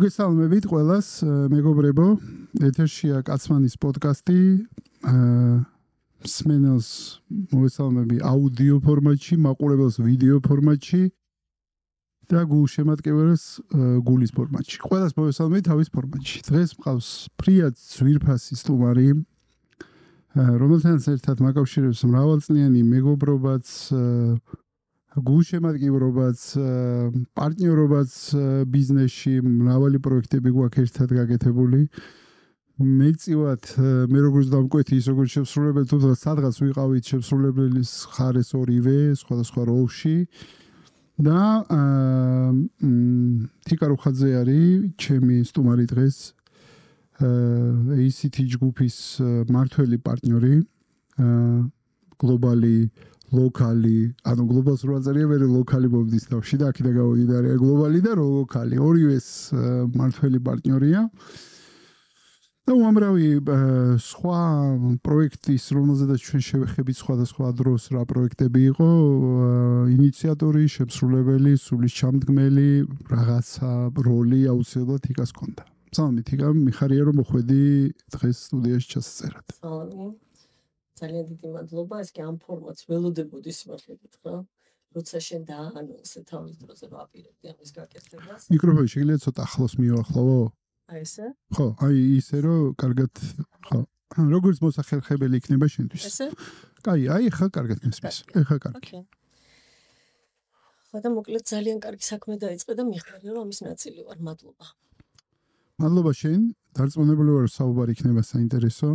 მოგესალმებით ყველას, მეგობრებო, ეთერშია კაცმანის პოდკასტი. მსმენელს მოგესალმები აუდიო ფორმატში, მაყურებელს ვიდეო ფორმატში და გულშემატკივრებს გულის ფორმატში. ყველას მოგესალმებით თავის ფორმატში. დღეს მყავს ფრიად ძვირფასი სტუმარი, რომელთანაც ერთად მაკავშირებს მრავალწლიანი მეგობრობაც, გულშემატკივრობაც, პარტნიორობაც ბიზნესში, მრავალი პროექტები გვაქვს ერთად გაკეთებული. მეწივად მე როგორც დამკვეთი ის როგორც შემსრულებელი თუ სადღაც ვიყავით შემსრულებლის ხარეს ორივე სხვადასხვა როლში და თიკა რუხაძე არის ჩემი სტუმარი დღეს ACT ჯგუფის მართველი პარტნიორი გლობალი ლოკალი, ანუ გლობალს რო აწერია, მე ლოკალი მომდის თავში და აქედან გავიდარე გლობალი და ლოკალი, ორივეს მართველი პარტნიორია. და უამრავი სხვა პროექტის, რომელზედაც ჩვენ შევეხებით სხვადასხვა დროს რა პროექტები იყო, ინიციატორი, შემსრულებელი, სულის ჩამდგმელი, რაღაცა როლი აუცილებლად თიკას ჰქონდა. მოგესალმებით, თიკა, მიხარია რომ მოხვედი დღეს სტუდიაში ჩასწერად. ძალიან დიდი მადლობა, ეს კი ამ ფორმატს ველოდებოდი სიმართლედ რა. როცა შენ დაანონსე თავის დროზე ვაპირებდი ამის გაკეთებას. მიკროფონი შეიძლება ცოტა ახლოს მიუახლოვო? აი ესე? ხო, აი ისე რომ კარგად, ხო. როგორც მოსახერხებელი იქნება შენთვის. ესე? კაი, აი ხა კარგად მესმის. ეხა კარგი. ოკეი. ხო და მოკლედ ძალიან კარგი საქმე დაიწყე და მიხარია რომ ამის ნაწილი ვარ. მადლობა. მადლობა შენ, დარწმუნებული ვარ საუბარი იქნება საინტერესო.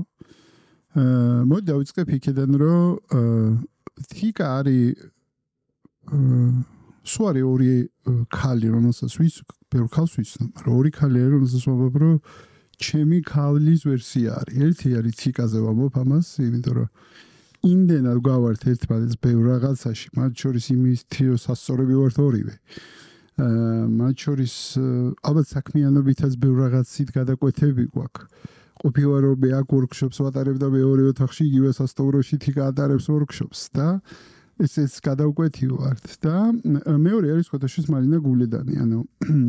მოდი დავიწყებ იქიდან რომ თიკა არის სუარი ორი ქალი რომელსაც ბევრ ქალს ვიცნობ, მაგრამ ორი ქალი არის რომელსაც ვამბობ რომ ჩემი ქალის ვერსია არის. ერთი არის თიკაზე ვამბობ ამას, იმიტომ რომ იმდენად გავართ ერთმანეთს ბევრ რაღაცაში, მათ შორის იმის თიო სასწორები ვართ ორივე. მათ შორის ალბათ საქმიანობითაც ბევრ რაღაცით გადაკვეთები გვაქვს. ყოფილა რომ მე აქ ვორქშოპს ვატარებ და მე ორი ოთახში იგივე სასტუმროში თიკა ატარებს ვორქშოპს და ეს გადავკვეთი ვართ და მეორე არის ხოთაშის მარინა გულედანი, ანუ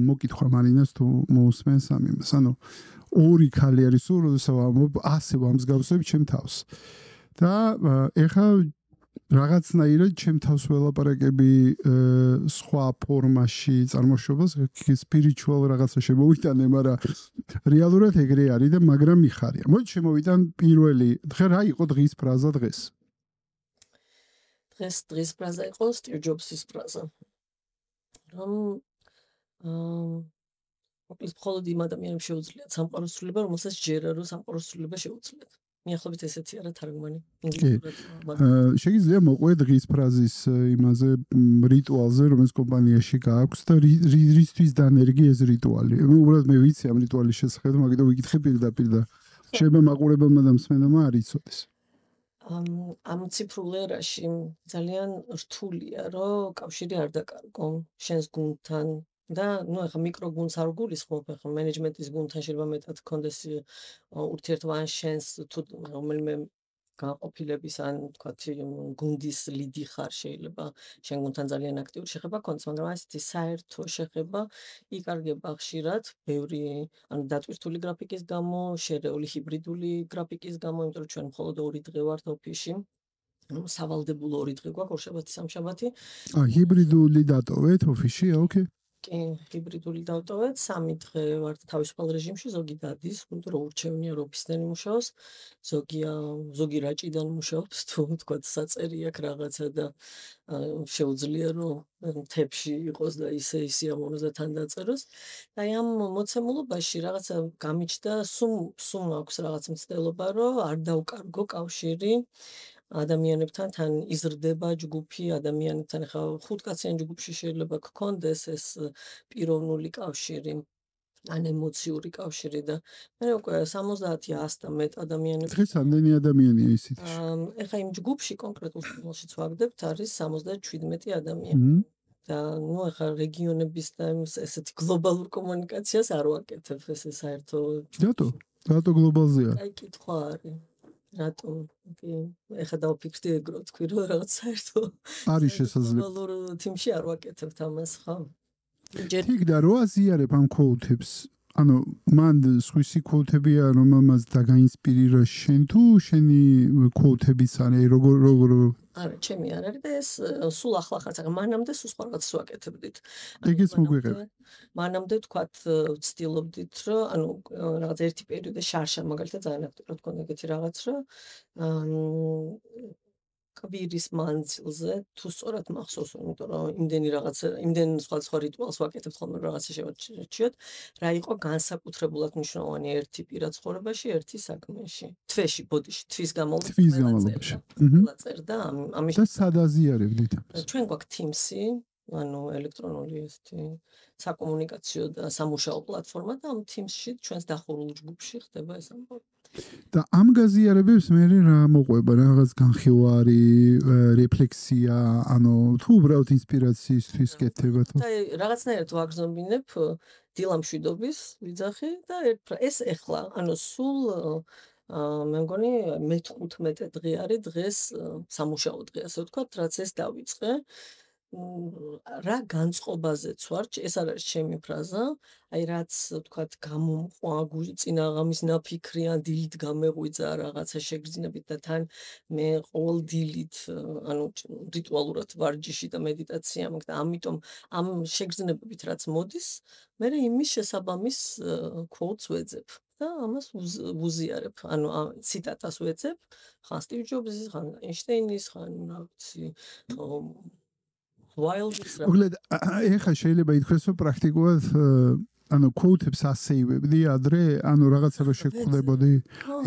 მოკითხვა მარინას თუ მოусმენს ამ იმას, ანუ ორი ქალი არის სულ როდესაც ვამბობ ასე ვამსგავსებ ჩემ თავს და ეხა რაღაცნაირად ჩემ თავს ველაპარაკები სხვა ფორმაში წარმოშობას, სპირიჩუალ რაღაცა შემოვიტანე, მაგრამ რეალურად ეგრე არის და მაგრამ მიხარია. მოდი შემოვიტან პირველი დღე რა იყო დღის ფრაზა დღეს? დღის ფრაზა იყო სტივ ჯობსის ფრაზა. რომ მოკლედ მხოლოდ იმ ადამიანებს შეუძლიათ სამყაროს ცვლილება, რომელსაც ჯერა რომ სამყაროს ცვლილება შეუძლიათ. მიახლოებით ესეთი არა თარგმანი. შეიძლება მოყვე დღის ფრაზის იმაზე რიტუალზე, რომელიც კომპანიაში გააქვს და რისთვის დანერგი ეს რიტუალი. უბრალოდ მე ვიცი ამ რიტუალის შესახებ, მაგიტომ ვიკითხე პირდაპირ და შეიძლება მაყურებელმა და მსმენელმა არ იცოდეს. ამ ციფრულ ერაში ძალიან რთულია, რომ კავშირი არ დაკარგო შენს გუნდთან და ნუ ეხა მიკროგუნდს არ გულისხმობ, ეხა მენეჯმენტის გუნდთან შეიძლება მეტად გქონდეს ურთიერთობა ან შენს თუ რომელიმე განყოფილების ან თქვათ გუნდის ლიდი ხარ, შეიძლება შენ გუნდთან ძალიან აქტიური შეხება გქონდეს, მაგრამ ასეთი საერთო შეხება იკარგება ხშირად ბევრი ანუ დატვირთული გრაფიკის გამო, შერეული ჰიბრიდული გრაფიკის გამო, იმიტომ რომ ჩვენ მხოლოდ 2 დღე ვართ ოფისში. სავალდებულო 2 დღე გვაქვს, ორშაბათი, სამშაბათი. ჰიბრიდული დატოვეთ ოფისში, ოკეი. კი, ჰიბრიდული დავტოვეთ, 3 დღე ვართ თავისუფალ რეჟიმში, ზოგი დადის, იმიტომ რომ ურჩევნია რომ ოფისიდან იმუშაოს, ზოგი რაჭიდან მუშაობს, თუ თქვათ საწერი აქვს რაღაცა და შეუძლია რომ თებში იყოს და ისე ამონოს და თან დაწეროს. და ამ მოცემულობაში რაღაცა გამიჩნდა, სულ აქვს რაღაც მცდელობა, რომ არ დავკარგო კავშირი ადამიანებთან, თან იზრდება ჯგუფი ადამიანებთან, ხა 5 კაციან ჯგუფში შეიძლება გქონდეს ეს პიროვნული კავშირი, ან ემოციური კავშირი და მე უკვე 70-100 და მეტ ადამიანებს. დღეს ამდენი ადამიანია ისიც. ეხა იმ ჯგუფში კონკრეტულ შემოშიც ვაგდებთ არის 77 ადამიანი. და ნუ ახლა რეგიონების და ესეთი გლობალურ კომუნიკაციას არ ვაკეთებ ესე საერთო რატო გლობალზე არ? აი კითხვა არის. რატომ? კი, ახლა დავფიქრდი ეგრო თქვი რომ რაღაც საერთო არის შესაძლებელი. გლობალურ თიმში არ ვაკეთებთ ამას, ხო? იქ და რო აზიარებ ამ quote-ებს, ანუ მან სხვისი quote-ებია რომელმაც დაგაინსპირირა შენ თუ შენი quote-ებიც არის როგორ არა, ჩემი არ არის და ეს სულ ახლა-ახლა მანამდე სულ სხვა რაღაცას ვაკეთებდით. ეგეც მოგვიღებ. მანამდე თქვათ ვცდილობდით რომ ანუ რაღაც ერთი პერიოდი შარშა მაგალითად ძალიან აქტიურად გქონდა ეგეთი რაღაც რომ კვირის მანძილზე თუ სწორად მახსოვს, იმიტომ რომ იმდენ სხვა რიტუალს ვაკეთებთ ხოლმე რაღაცა შევარჩიოთ, რა იყო განსაკუთრებულად მნიშვნელოვანი ერთი პირად ცხოვრებაში, ერთი საქმეში. თვეში, ბოდიში, თვის განმავლობაში. ყველა წერდა ამის და სად აზიარებდით ამას? ჩვენ გვაქვს Teams-ი, ანუ ელექტრონული ესეთი საკომუნიკაციო და სამუშაო პლატფორმა და ამ Teams-ში ჩვენს დახურულ ჯგუფში ხდება ეს ამბავი. და ამ გაზიარებებს მე რა მოყვება რაღაც განხილვარი, რეფლექსია, ანუ თუ უბრალოდ ინსპირაციისთვის კეთება თუ და რაღაცნაირად ვაგრძნობინებ დილამშვიდობის ვიძახი და ეს ეხლა, ანუ სულ მე მგონი მე-15 დღე არის დღეს სამუშაო დღე, ასე ვთქვათ, რაც ეს დავიწყე. რა განწყობაზეც ვარ, ეს არ არის ჩემი ფრაზა, აი რაც ვთქვათ გამომყვა გული წინაღამის ნაფიქრიან დილით გამეღვიძა რაღაცა შეგრძნებით და თან მე ყოველ დილით ანუ რიტუალურად ვარჯიში და მედიტაცია მაქვს და ამიტომ ამ შეგრძნებებით რაც მოდის, მე იმის შესაბამის quotes ვეძებ და ამას ვუზიარებ, ანუ ციტატას ვეძებ, ხან სტივ ჯობსის, ხან ეინშტეინის, ხან რა ვიცი მოკლედ ეხა შეიძლება ითქვას რომ პრაქტიკულად ანუ quote-ებს ასეივებდი ადრე, ანუ რაღაცა რო შეგხვდებოდი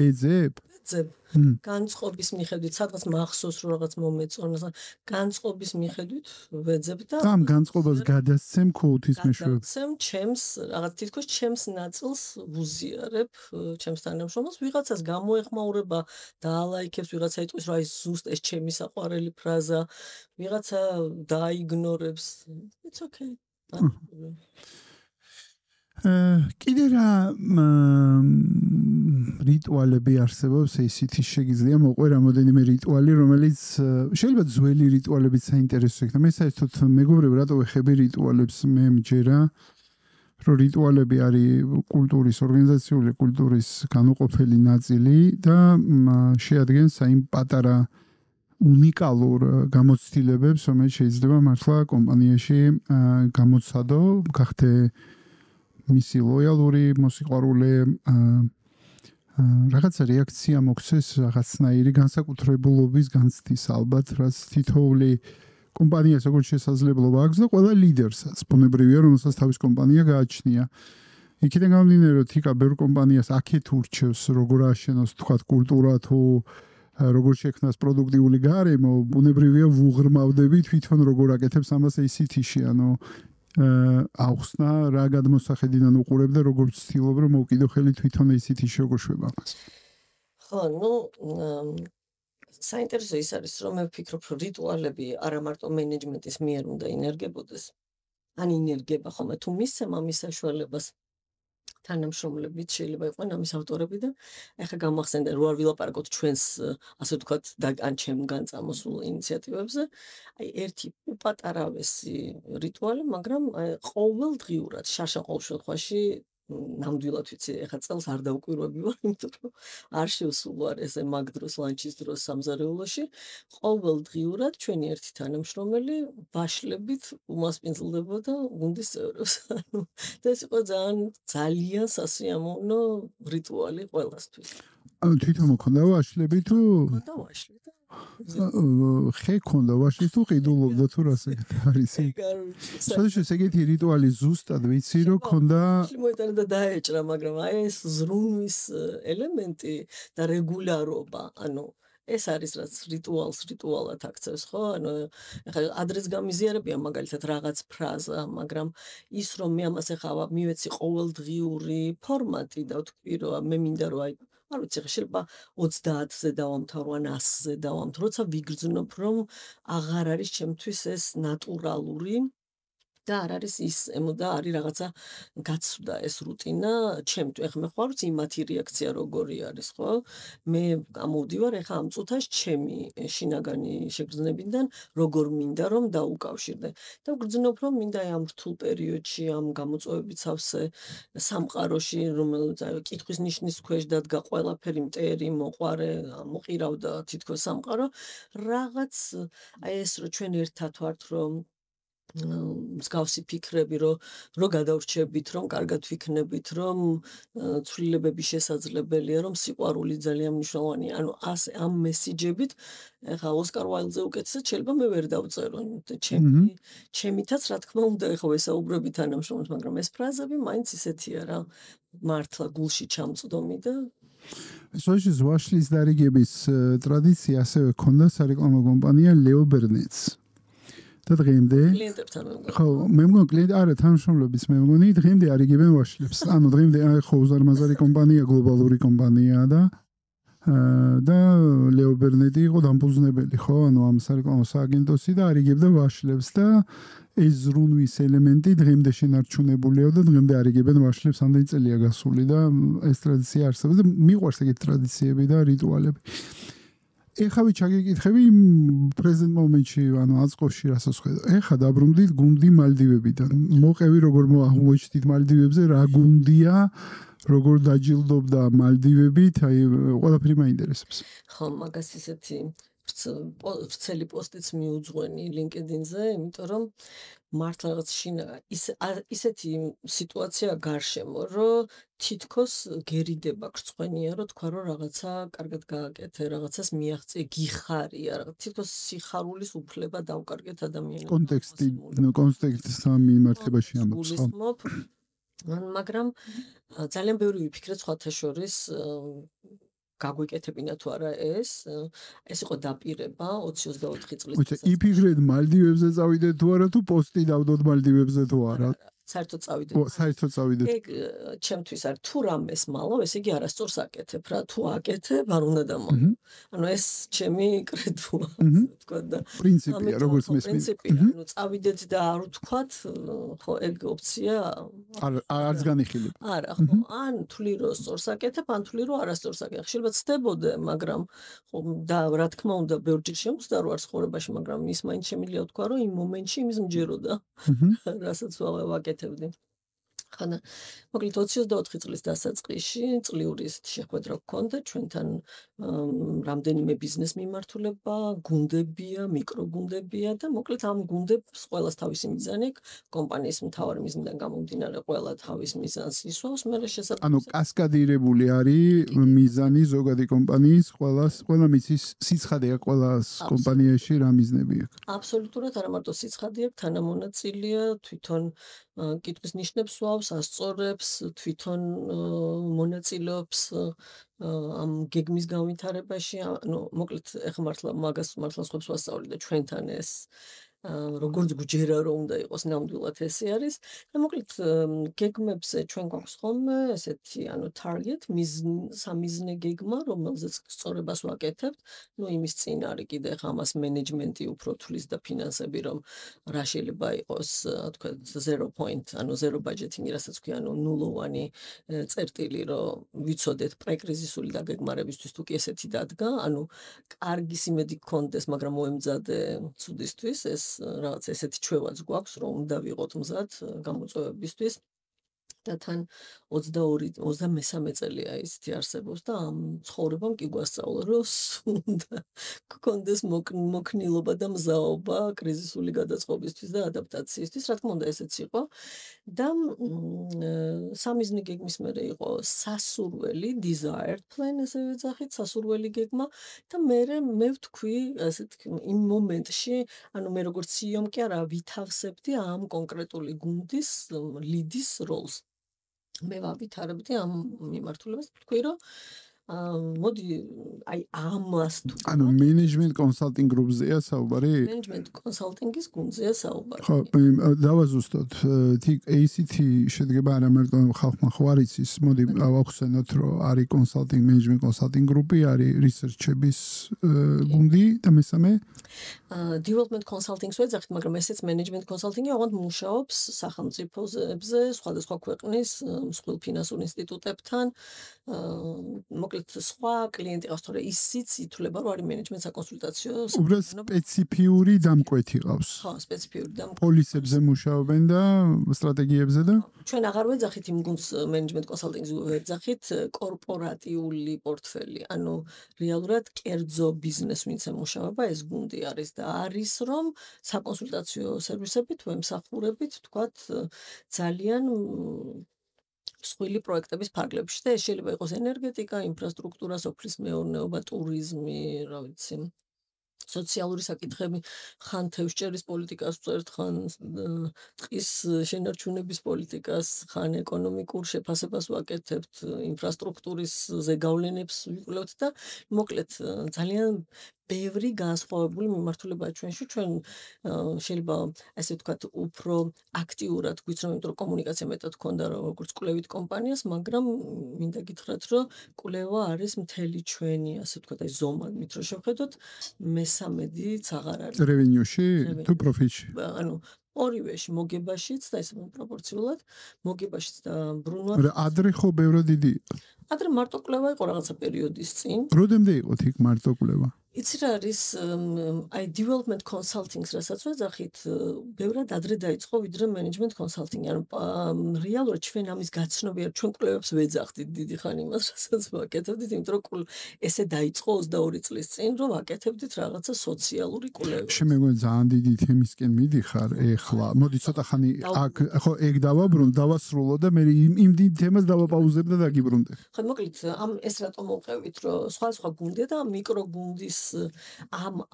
ეძებ განწყობის მიხედვით, სადღაც მახსოვს რომ რაღაც მომეწონა, განწყობის მიხედვით ვეძებ და ამ განწყობას გადასცემ quote-ის მეშვეობით. გადასცემ ჩემს რაღაც თითქოს ჩემს ნაწილს ვუზიარებ, ჩემს თანამშრომელს, ვიღაცას გამოეხმაურება და ალაიქებს, ვიღაცა იტყვის რომ აი ზუსტ ეს ჩემი საყვარელი ფრაზა, ვიღაცა დაიგნორებს. It's okay. კიდე რა რიტუალები არსებობს ისეთი შეგიძლია მოყვე რამოდენიმე რიტუალი რომელიც შეიძლება ძველი რიტუალებიც საინტერესო იქნება მე საერთოდ მეგობრებო რატო ვეხები რიტუალებს მე მჯერა რომ რიტუალები არის კულტურის ორგანიზაციული კულტურის განუყოფელი ნაწილი და შეადგენს აი პატარა უნიკალურ გამოცდილებებს რომელიც შეიძლება მართლა კომპანიაში გამოცადო გახდე მისი ლოიალური მოსიყვარულე რაღაცა რეაქცია მოქცეს რაღაცნაირი განსაკუთრებულობის განცდის ალბათ რაც თითოეული კომპანიას როგორც შესაძლებლობა აქვს და ყველა ლიდერსაც ბუნებრივია რომელსაც თავის კომპანია გააჩნია იქიდან გამომდინარე რომ თიკა ბევრ კომპანიას აქეთ ურჩევს როგორ აშენოს თქვათ კულტურა თუ როგორ შექმნას პროდუქტიული გარემო ბუნებრივია ვუღრმავდები თვითონ როგორ აკეთებს ამას ACT-ში ანუ აუხსნა რა გადმოსახედიდან უყურებ და როგორც ვცდილობ რომ მოვკიდო ხელი თვითონ ACT-ში როგორ შვება ამას. ხო, ნუ საინტერესო ის არის რომ მე ვფიქრობ რომ რიტუალები არა მარტო მენეჯმენტის მიერ უნდა ინერგებოდეს. ან ინერგება ხოლმე თუ მისცემ ამის საშუალებას თანამშრომლებით შეიძლება იყვნენ ამის ავტორები და ეხლა გამახსენდა რომ არ ვილაპარაკოთ ჩვენს ასე ვთქვათ ან ჩემგან წამოსულ ინიციატივებზე აი ერთი უპატარავესი რიტუალი მაგრამ ყოველდღიურად შარშან ყოველ შემთხვევაში ნამდვილად ვიცი ეხლა წელს არ დავკვირვები ვარ იმიტომ რომ არ შევსულ ვარ ესე მაგ დროს ლანჩის დროს სამზარეულოში ყოველდღიურად ჩვენი ერთი თანამშრომელი ბაშლებით უმასპინძლდებოდა გუნდის წევრებს ანუ ეს იყო ძალიან სასიამოვნო რიტუალი ყველასთვის ანუ თვითონ მქონდა ვაშლები თუ მქონდა ვაშლი და ხე ქონდა ვაშლი თუ ყიდულობდა თუ რასე არის ეს ეგეთი რიტუალი ზუსტად ვიცი რომ ქონდა მოიტანა და დაეჭრა მაგრამ აი ეს ზრუნვის ელემენტი და რეგულარობა ანუ ეს არის რაც რიტუალად აქცევს ხო ანუ ეხლა ადრეს გამიზიარებია მაგალითად რაღაც ფრაზა მაგრამ ის რომ მე ამას ეხლა მივეცი ყოველდღიური ფორმატი და ვთქვი რომ მე მინდა რომ აი არ ვიცი შეიძლება 30-ზე დავამთავრო ან 100-ზე დავამთავრო როცა ვიგრძნობ რომ აღარ არის ჩემთვის ეს ნატურალური და არ არის ის და არის რაღაცა გაცვდა ეს რუტინა ჩემთვის. ეხლა მე ხვავს იმათი რეაქცია როგორი არის, ხო? მე გამოვდივარ ეხლა ამ წუთას ჩემი შინაგანი შეგრძნებიდან როგორ მინდა რომ დაუკავშირდე. და ვგრძნობ რომ მინდა ამ რთულ პერიოდში, ამ გამოწვევებით სავსე სამყაროში, რომელიც კითხვის ნიშნის ქვეშ დადგა ყველაფერი მტერი, მოყვარე, მოყირავდა თითქოს სამყარო, რაღაც აი ეს რომ ჩვენ ერთად ვართ რომ მსგავსი ფიქრები რომ გადავრჩებით, რომ კარგად ვიქნებით, რომ ცვლილებები შესაძლებელია, რომ სიყვარული ძალიან მნიშვნელოვანია. ანუ ასე ამ მესიჯებით ეხლა ოსკარ უაილდზე უკეთესად შეიძლება მე ვერ დავწერო. ჩემითაც რა თქმა უნდა ეხლა ვესაუბრები თანამშრომლებს, მაგრამ ეს ფრაზები მაინც ისეთია რა, მართლა გულში ჩამწდომი და სოშის ვაშლის დარიგების ტრადიცია ასევე ქონდა სარეკლამო კომპანია ლეო ბერნეტს. და დღემდე კლიენტებთან ხო მე მგონი კლიენტ არა თანამშრომლების მე მგონი დღემდე არიგებენ ვაშლებს. ანუ დღემდე ხო უზარმაზარი კომპანია, გლობალური კომპანია და ლეო ბერნეტი იყო დამფუძნებელი, ხო? ანუ ამ სარეკლამო სააგენტოსი და არიგებდა ვაშლებს და ეს ზრუნვის ელემენტი დღემდე შენარჩუნებულია და დღემდე არიგებენ ვაშლებს. ამდენი წელია გასული და ეს ტრადიცია არსებობს და მიყვარს ეგეთი ტრადიციები და რიტუალები. ეხავე ჩაგეკითხები პრეზიდენტ მომენტში, ანუ აწყოში რასაც ხედავ. ეხა დაბრუნდით გუნდი მალდივებიდან. მოყევი როგორ აღმოჩნდით მალდივებზე, რა გუნდია, როგორ დაჯილდობდა მალდივებით, აი ყველაფერი მაინტერესებს. ხო, მაგას ისეთი ვრცელი პოსტიც მიუძღვენი LinkedIn-ზე, იმიტომ რომ მართლა რაღაც ისეთი სიტუაცია გარშემო, რომ თითქოს გერიდება გრწყვენია, რომ თქვა რომ რაღაცა კარგად გააკეთე, რაღაცას მიაღწიე, გიხარია, თითქოს სიხარულის უფლება დავკარგეთ ადამიანებს. კონტექსტის მიმართებაში ამბობს, ხო? მაგრამ ძალიან ბევრი ვიფიქრე სხვათა შორის გაგვიკეთებინა თუ არა ეს იყო დაპირება 20-24 წლის. იფიქრეთ მალდივებზე წავიდეთ თუ არა თუ პოსტი დავდოთ მალდივებზე თუ არა. საერთოდ წავიდეთ. საერთოდ წავიდეთ. ეგ ჩემთვის არის თუ რამეს მალავ, ესე იგი არასწორს აკეთებ რა, თუ აკეთებ არ უნდა დამალავ. ანუ ეს ჩემი კრედოა, თქვა და პრინციპია, როგორც მესმის. პრინციპია, ანუ წავიდეთ და არ ვთქვათ, ხო, ეგ ოფცია არც განიხილებ. არა, ხო, ან თვლი რომ სწორს აკეთებ, ან თვლი რომ არასწორს აკეთებ. შეიძლება ცდებოდე, მაგრამ ხო და რა თქმა უნდა, ბევრჯერ შემოწდა რო არ ცხოვრებაში, მაგრამ ის მაინც შემიძლია თქვა, რომ იმ მომენტში იმის მჯეროდა. რასაც ვაკეთებ. ხანა მოკლედ 24 წლის დასაწყისში წლიური შეხვედრა გქონდა ჩვენთან რამდენიმე ბიზნეს მიმართულება, გუნდებია, მიკროგუნდებია და მოკლედ ამ გუნდებს ყველას თავისი მიზანი აქვს, კომპანიის მთავარი მიზნიდან გამომდინარე ყველა თავის მიზანს ისვავს, მე შესაძლოა ანუ კასკადირებული არის მიზანი ზოგადი კომპანიის ყველა მიცის სიცხადე აქვს ყველა კომპანიაში რა მიზნები აქვს. აბსოლუტურად არა მარტო სიცხადე აქვს, თანამონაწილეა, თვითონ კითხვის ნიშნებს ვავს, ასწორებს, თვითონ მონაწილეობს ამ გეგმის განვითარებაში, ანუ მოკლედ ეხლა მართლა სხვებს ვასწავლი და ჩვენთან ეს როგორც გჯერა რომ უნდა იყოს ნამდვილად ესე არის და მოკლედ გეგმებზე ჩვენ გვაქვს ხოლმე ესეთი ანუ target სამიზნე გეგმა რომელზეც სწორებას ვაკეთებთ ну იმის წინ არის კიდე ხამას მენეჯმენტი უფრო თulis და ფინანსები რომ რა შეიძლება იყოს თქვა 0 point ანუ 0 ბაჯეტინგი რასაც ქვია ანუ ნულოვანი წერტილი რომ ვიცოდეთ პრეკრიზისული დაგეგმარებისთვის თუ კი ესეთი დადგა ანუ კარგი სიმედი გქონდეს მაგრამ მოემზადე ცუდისთვის ეს რაღაც ესეთი ჩვევაც გვაქვს რომ უნდა ვიყოთ მზად გამოწვევებისთვის და თან 22-23 წელია ისეთი არსებობს და ამ ცხოვრებამ კი გვასწავლა რომ უნდა გქონდეს მოქნილობა და მზაობა კრიზისული გადაწყობისთვის და ადაპტაციისთვის რა თქმა უნდა ესეც იყო და სამიზნე გეგმის მერე იყო სასურველი desired plan ესე ვეძახით სასურველი გეგმა და მე ვთქვი ასეთ იმ მომენტში ანუ მე როგორც CEO-მ კი არა ვითავსებდი ამ კონკრეტული გუნდის ლიდის როლს მე ვავითარებდი ამ მიმართულებას თქვი რომ მოდი აი ამას თუ ანუ management consulting group-ზეა საუბარი? management consulting-ის გუნდზეა საუბარი. ხო, დავაზუსტოთ. თიქ ACT შედგება არა მარტო ხალხმა ხო არ იცის, მოდი ავახსენოთ, რომ არის consulting management consulting group-ი, არის research-ების გუნდი და მესამე development consulting-ს ვეძახით, მაგრამ ესეც management consulting-ი, ოღონდ მუშაობს სახელმწიფოებზე, სხვადასხვა ქვეყნის მსხვილ ფინანსურ ინსტიტუტებთან. მოკლედ სხვა კლიენტი ყავს, თორე ისიც ითვლება, რომ არის management საკონსულტაციო. უბრალოდ სპეციფიური დამკვეთი ყავს. ხო, სპეციფიური დამკვეთი. პოლისებზე მუშაობენ და სტრატეგიებზე და ჩვენ აღარ ვეძახით იმ გუნდს management consulting-ს, ვეძახით კორპორატიული პორტფელი. ანუ რეალურად კერძო ბიზნეს ვინც ემუშავება, ეს გუნდი არის და არის რომ საკონსულტაციო სერვისებით ვემსახურებით, თქვათ, ძალიან მსხვილი პროექტების ფარგლებში და ეს შეიძლება იყოს ენერგეტიკა, ინფრასტრუქტურა, სოფლის მეურნეობა, ტურიზმი, რა ვიცი, სოციალური საკითხები, ხან თევზჭერის პოლიტიკას ვწერთ, ხან ტყის შენარჩუნების პოლიტიკას, ხან ეკონომიკურ შეფასებას ვაკეთებთ, ინფრასტრუქტურის ზეგავლენებს ვიკვლევთ და მოკლედ ძალიან ბევრი განსხვავებული მიმართულებაა ჩვენში. ჩვენ შეიძლება ასე ვთქვათ, უფრო აქტიურად გვიცნობ, იმიტომ რომ კომუნიკაცია მეტად ქონდა როგორც კვლევით კომპანიას, მაგრამ მინდა გითხრათ, რომ კვლევა არის მთელი ჩვენი, ასე ვთქვათ, აი ზომით რო შევხედოთ, მესამედიც აღარ არის. revenue-ში თუ profit-ში. ანუ ორივეში, მოგებაშიც და ესე პროპორციულად, მოგებაშიც და ბრუნვა. ადრე ხო ბევრად დიდი იყო. ადრე მარტო კვლევა იყო რაღაცა პერიოდის წინ. როდემდე იყო თიქ მარტო კვლევა? იცი რა არის აი development consulting-ს რასაც ვეძახით, ბევრად ადრე დაიწყო ვიდრე management consulting-ი. ანუ რეალურად ჩვენ ამის გაცნობიერება, ჩვენ კვლევებს ვეძახდით დიდი ხანი იმას, რასაც ვაკეთებდით, იმიტომ რომ ესე დაიწყო 22 წლის წინ, რომ ვაკეთებდით რაღაცა სოციალური კვლევები. შემეგონა ძალიან დიდი თემისკენ მიდიხარ ეხლა. მოდი ცოტა ხანი აქ ხო ეგ დავაბრუნ, დავასრულო და მე იმ დიდ თემას დავაპაუზებ და დაგიბრუნდე. ხო, მოკლედ ამ ეს რატომ მოვყევით, რომ სხვა გუნდია და მიკრო გუნდის ამ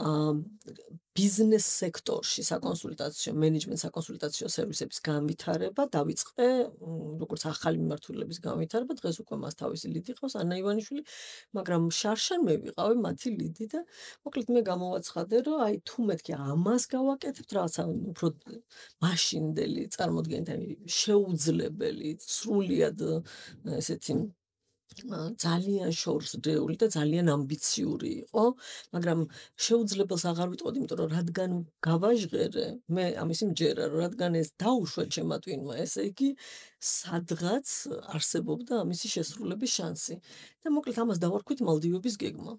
ბიზნეს სექტორში საკონსულტაციო, მენეჯმენტ საკონსულტაციო სერვისების განვითარება დავიწყე, როგორც ახალი მიმართულების განვითარება, დღეს უკვე მას თავისი ლიდი ყავს ანა ივანიშვილი, მაგრამ შარშან მე ვიყავი მათი ლიდი და მოკლედ მე გამოვაცხადე, რომ აი თუ მეთქი ამას გავაკეთებთ, რაღაცა უფრო მაშინდელი წარმოდგენით, აი შეუძლებელი, სრულიად ესეთი ძალიან შორსდრეული და ძალიან ამბიციური იყო, მაგრამ შეუძლებელს აღარ ვიტყოდი, იმიტომ რომ რადგან გავაჟღერე, მე ამისი მჯერა, რომ რადგან ეს დაუშვა ჩემმა ტვინმა, ესე იგი სადღაც არსებობდა ამისი შესრულების შანსი. და მოკლედ ამას დავარქვით მალდივების გეგმა.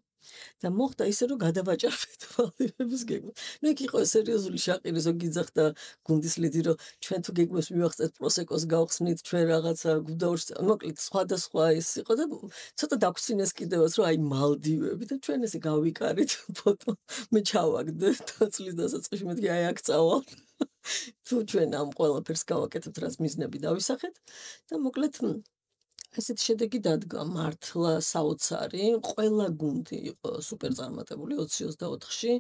და მოხდა ისე, რომ გადავაჭარბეთ მალდივების გეგმა. ნუ იქ იყო სერიოზული შაყირი, ზოგი იძახდა გუნდის ლიდი, რომ ჩვენ თუ გეგმებს მივახცეთ პროსეკოს გავხსნით, ჩვენ რაღაცა გუდაურში, მოკლედ სხვადასხვა ის იყო და ცოტა დაგვცინეს კიდევაც, რომ აი მალდივები და ჩვენ ესე გავიკარით ფოტო. მე ჩავაგდე და წლის დასაწყისში მეთქი აი აქ წავალ. თუ ჩვენ ამ ყველაფერს გავაკეთებთ, რაც მიზნები დავისახეთ და მოკლედ ესეთი შედეგი დადგა მართლა საოცარი, ყველა გუნდი იყო სუპერ წარმატებული 20-24-ში.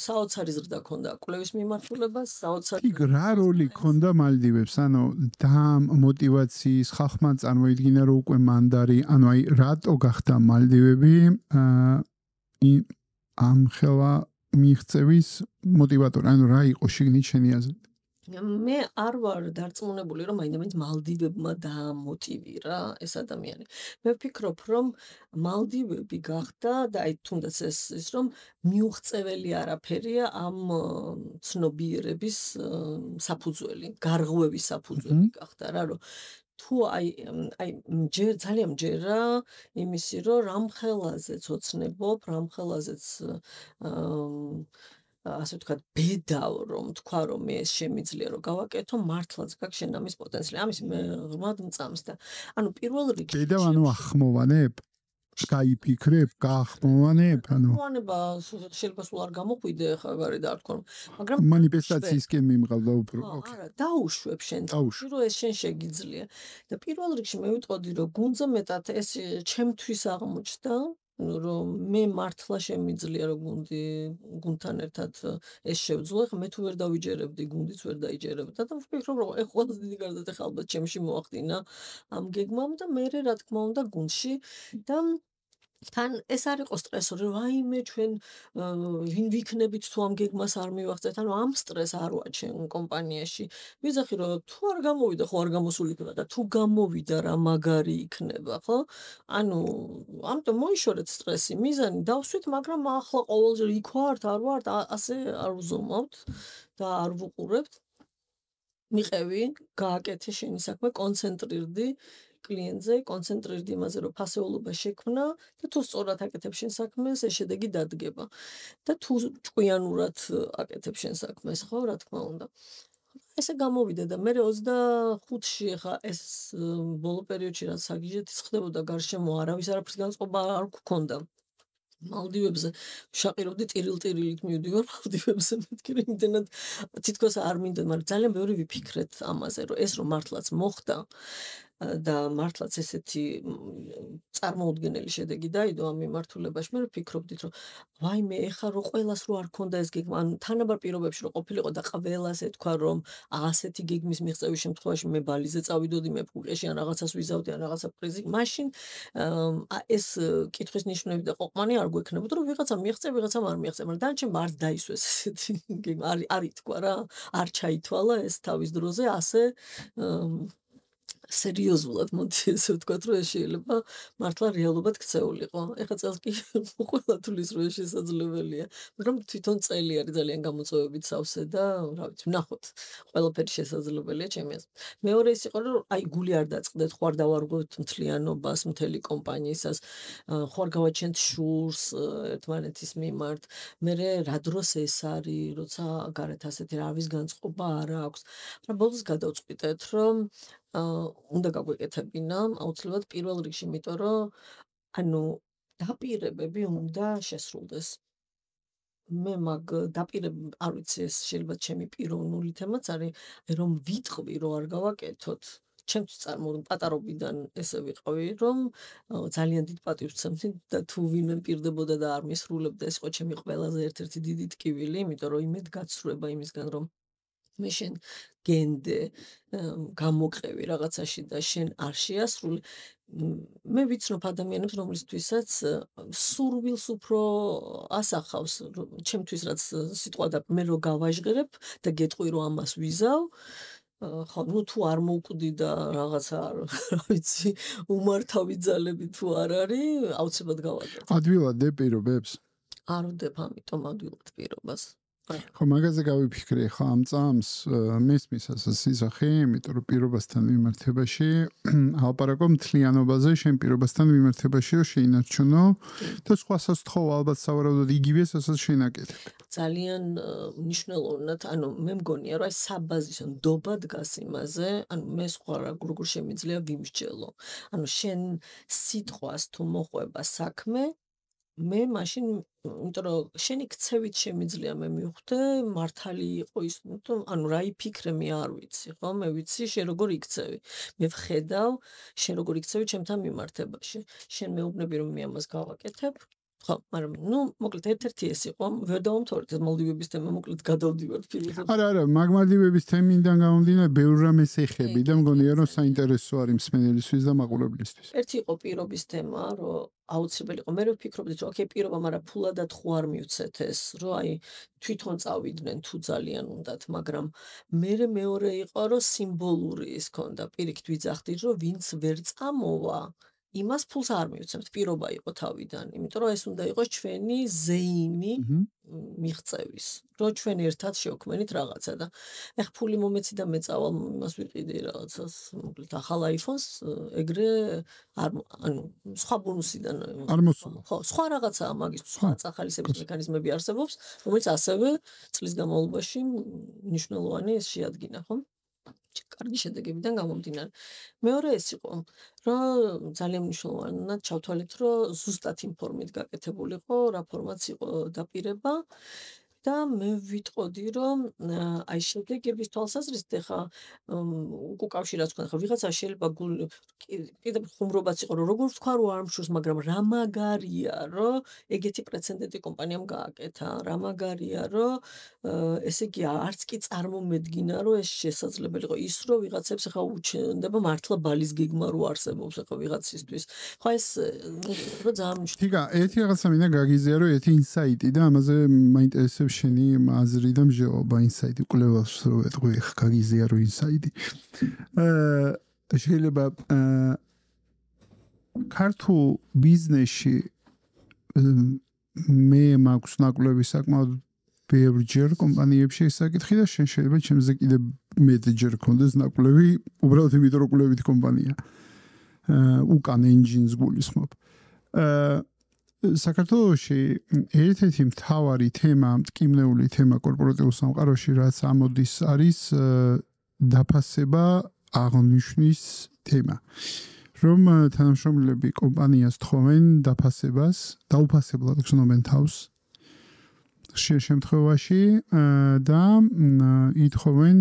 საოცარი ზრდა ქონდა კვლევის მიმართულებას, საოცარი იქ რა როლი ქონდა მალდივებს, ანუ და мотиваციის ხალხმა წარმოიდგინა რომ უკვე მანდარი, ანუ აი რატო გახდა მალდივები ამ ხელა მიღწევის მოტივატორი, ანუ რა იყო შიგნით შენი აზრით? მე არ ვარ დარწმუნებული, რომ მაინდა-მაინც მალდივებმა დაამოტივირა ეს ადამიანი. მე ვფიქრობ, რომ მალდივები გახდა და აი თუნდაც ის რომ მიუღწეველი არაფერია ამ ცნობიერების საფუძველი, გარღვევის საფუძველი გახდა რა, რომ თუ აი ძალიან მჯერა იმისი, რომ რამხელაზეც ოცნებობ, რამხელაზეც ასე ვთქვათ, ბედავ რომ თქვა რომ მე ეს შემიძლია რომ გავაკეთო, მართლაც გაქვს შენ ამის პოტენციალი. ამის მე ღრმად მწამს და ანუ პირველ რიგში ბედავ ანუ ახმოვანებ? გაიფიქრებ, გაახმოვანებ, ანუ ახმოვანება შეიძლება სულ არ გამოყვიდე ხა ვარი და არ თქო, მაგრამ მანიფესტაციისკენ მიმღავდა უფრო. არა, დაუშვებ შენ, რომ ეს შენ შეგიძლია. და პირველ რიგში მე ვიტყოდი რომ გუნდზე მეტად ეს ჩემთვის აღმოჩნდა, რომ მე მართლა შემიძლია რომ გუნდთან ერთად ეს შევძლო. ხა მე თუ ვერ დავიჯერებდი, გუნდიც ვერ დაიჯერებდა და ვფიქრობ რომ ეს ყველაზე დიდი გარდატეხა ალბათ ჩემში მოახდინა ამ გეგმამ და მე რა თქმა უნდა გუნდში და თან ეს არ იყო სტრესორი, რომ რაიმე ჩვენ ვინ ვიქნებით თუ ამ გეგმას არ მივახცეთ, ანუ ამ სტრესს არ ვაჩენ კომპანიაში. ვიზახი რომ თუ არ გამოვიდა, ხო არ გამოსული იქნება და თუ გამოვიდა რა მაგარი იქნება, ხო? ანუ ამიტომ მოიშორეთ სტრესი, მიზანი დავსვით, მაგრამ ახლა ყოველჯერ იქ ვართ, არ ვართ, ასე არ ვზომავთ და არ ვუყურებთ. მიყევი, გააკეთე შენი საქმე, კონცენტრირდი კლიენტზე, კონცენტრირდი იმაზე, რომ ფასეულობა შექმნა და თუ სწორად აკეთებ შენ საქმეს, ეს შედეგი დადგება. და თუ ჭკვიანურად აკეთებ შენ საქმეს, ხო, რა თქმა უნდა. ესე გამოვიდა და მე 25-ში ხა ეს ბოლო პერიოდში რაც საგიჟეთის ხდებოდა გარშემო არავის არაფრის განწყობა არ გქონდა. მალდივებზე ვშაყირობდი ტირილ-ტირილით მივდივარ მალდივებზე მეთქი რომ იმდენად თითქოს არ მინდა, მაგრამ ძალიან ბევრი ვიფიქრეთ ამაზე, რომ ეს რომ მართლაც მოხდა და მართლაც ესეთი წარმოუდგენელი შედეგი დაიდო ამ მიმართულებაში, მე ვფიქრობდით, რომ ვაიმე, ეხლა რომ ყველას რო არ ქონდა ეს გეგმა, ანუ თანაბარ პირობებში რო ყოფილიყო და ყველას ეთქვა, რომ ასეთი გეგმის მიღწევის შემთხვევაში მე ბალიზე წავიდოდი, მე ფუყეში ან რაღაცას ვიზავდი, ან რაღაცა პრიზი, მაშინ ეს კითხვის ნიშნები და ყოყმანი არ გვექნებოდა, რომ ვიღაცა მიიღწე, ვიღაცამ არ მიიღწე, მაგრამ დანარჩენ არ დაისვეს ესეთი გეგმა, არ ითქვა რა, არ ჩაითვალა ეს თავის დროზე ასე სერიოზულად, მოდი ესე ვთქვათ, რომ ეს შეიძლება მართლა რეალობად ქცეულიყო. ეხლა წელს კი ყველა თulis რომ ეს შესაძლებელია, მაგრამ თვითონ წელი არის ძალიან გამოწვევებით სავსე და რა ვიცი, ვნახოთ. ყველაფერი შესაძლებელია ჩემი აზრით. მეორე ის იყო, რომ აი გული არ დაწყდეთ, ხო არ დავარგვევთ მთლიანობას, მთელი კომპანიისას, ხო არ გავაჩენთ შურს ერთმანეთის მიმართ. მერე რა დროს ეს არის, როცა გარეთ ასეთი რავის განწყობა არ აქვს. მაგრამ ბოლოს გადავწყვიტეთ, რომ უნდა გაგვეკეთებინა აუცილებლად პირველ რიგში, იმიტომ რომ ანუ დაპირებები უნდა შესრულდეს. მე მაგ დაპირებები არ ვიცი, ეს შეიძლება ჩემი პიროვნული თემაც არის, რომ ვიტყვი რომ არ გავაკეთოთ. ჩემთვის წარმოვიდგინე პატარობიდან ესე ვიყავი, რომ ძალიან დიდ პატივს ვცემდი და თუ ვინმე მპირდებოდა და არ მისრულებდა, ეს იყო ჩემი ყველაზე ერთ-ერთი დიდი ტკივილი, იმიტომ რომ იმედ გაცრუება იმისგან, რომ მე შენ გენდე გამოყევი რაღაცაში და შენ არ შეასრულე. მე ვიცნობ ადამიანებს, რომლისთვისაც სურვილს უფრო ასახავს, ჩემთვის რაც სიტყვა და მე რო გავაჟღერებ და გეტყვი რომ ამას ვიზავ, ხო, ნუ თუ არ მოვკვდი და რაღაცა რა ვიცი, უმართავი ძალები თუ არ არის, აუცილებლად გავაკეთე. ადვილად დე პირობებს? არ ვდებ ამიტომ ადვილად პირობას. ხო, მაგაზე გავიფიქრე, ხო, ამ წამს მესმის ასე სიზახი, იმიტომ რომ პირობასთან მიმართებაში ალპარაკო მთლიანობაზე, შენ პირობასთან მიმართებაში შეინარჩუნო და სხვასაც თხოვ ალბათ სავარაუდოდ იგივეს ასაც შენაკეთებ. ძალიან მნიშვნელოვნად, ანუ მე მგონია, რომ აი საბაზისო ნდობა დგას იმაზე, ანუ მე სხვა როგორ შემიძლია ვიმსჯელო. ანუ შენ სიტყვას თუ მოყვება საქმე, მე მაშინ, იმიტომ რომ შენი ქცევით შემიძლია მე მივხვდე, მართალი იყო ის, ანუ რა იფიქრე მე არ ვიცი, ხო? მე ვიცი შენ როგორ იქცევი. მე ვხედავ შენ როგორ იქცევი ჩემთან მიმართებაში. შენ მეუბნები რომ მე ამას გავაკეთებ. ხო, მაგრამ ნუ მოკლედ ერთ-ერთი ეს იყო, ვერ დავამთავრეთ მალდივების თემა, მოკლედ გადავდივართ ფილოსოფიაში. არა, მაგმალდივების თემიდან გამომდინარე, ბევრ რამეს ეხები და მგონია რომ საინტერესო არის მსმენელისთვის და მაყურებლისთვის. ერთი იყო პირობის თემა, რომ აუცილებელი იყო. მე ვფიქრობდი, რომ ოკეი, პირობა, მაგრამ ფულადად ხო არ მივცეთ ეს, რომ აი თვითონ წავიდნენ თუ ძალიან უნდათ, მაგრამ მეორე იყო, რომ სიმბოლური ის ქონდა. პირიქით ვიძახდით, რომ ვინც ვერ წამოვა, იმას ფულს არ მივცემთ, პირობა იყო თავიდან, იმიტომ რომ ეს უნდა იყოს ჩვენი ზეიმი მიღწევის, რომ ჩვენ ერთად შევქმნით რაღაცა და ეხ ფული მომეცი და მე წავალ იმას ვიყიდი რაღაცას, მოკლედ ახალ iPhone-ს, ეგრე არ, ანუ სხვა ბონუსიდან არ მოსულა. ხო, სხვა რაღაცაა მაგის, სხვა წახალისების მექანიზმები არსებობს, რომელიც ასევე წლის განმავლობაში მნიშვნელოვანი ეს შეადგინა, ხო? კარგი შედეგებიდან გამომდინარე. მეორე ეს იყო, რომ ძალიან მნიშვნელოვნად ჩავთვალეთ, რომ ზუსტად იმ ფორმით გაკეთებულიყო, რა ფორმაც იყო დაპირება და მე ვიტყოდი რომ აი შედეგების თვალსაზრისით ეხა უკავშირაც თქვა ხა ვიღაცა შეიძლება კიდევ ხუმრობაც იყო რომ როგორ ვთქვა რომ არ მშურს მაგრამ რა მაგარია რომ ეგეთი პრეცედენტი კომპანიამ გააკეთა რა მაგარია რომ ესე იგი არც კი წარმომედგინა რომ ეს შესაძლებელი იყო ის რომ ვიღაცებს ახლა უჩნდება მართლა ბალის გეგმა რო არსებობს ახლა ვიღაცისთვის ხო ეს რო ძალიან მნიშვნელოვანია თიგა ერთი რაღაცა მინდა გაგიზია რომ ერთი ინსაიტი და ამაზე მაინტერესებს შენი აზრი და მსჯელობა ინსაიტი კვლევას რო ეტყვი ხა გაგიზია რომ ინსაიტი შეიძლება ქართულ ბიზნესში მე მაქვს ნაკვლევი საკმაოდ ბევრჯერ კომპანიებში საკითხი და შენ შეიძლება ჩემზე კიდე მეტჯერ გქონდეს ნაკვლევი უბრალოდ იმიტომ რომ კვლევით კომპანია უკან ენჯინს გულისხმობ საქართველოში ერთ-ერთი მთავარი თემა მტკივნეული თემა კორპორატიულ სამყაროში რაც ამოდის არის დაფასება აღნიშნის თემა რომ თანამშრომლები კომპანიას თხოვენ დაფასებას დაუფასებლად გრძნობენ თავს შემთხვევაში და ითხოვენ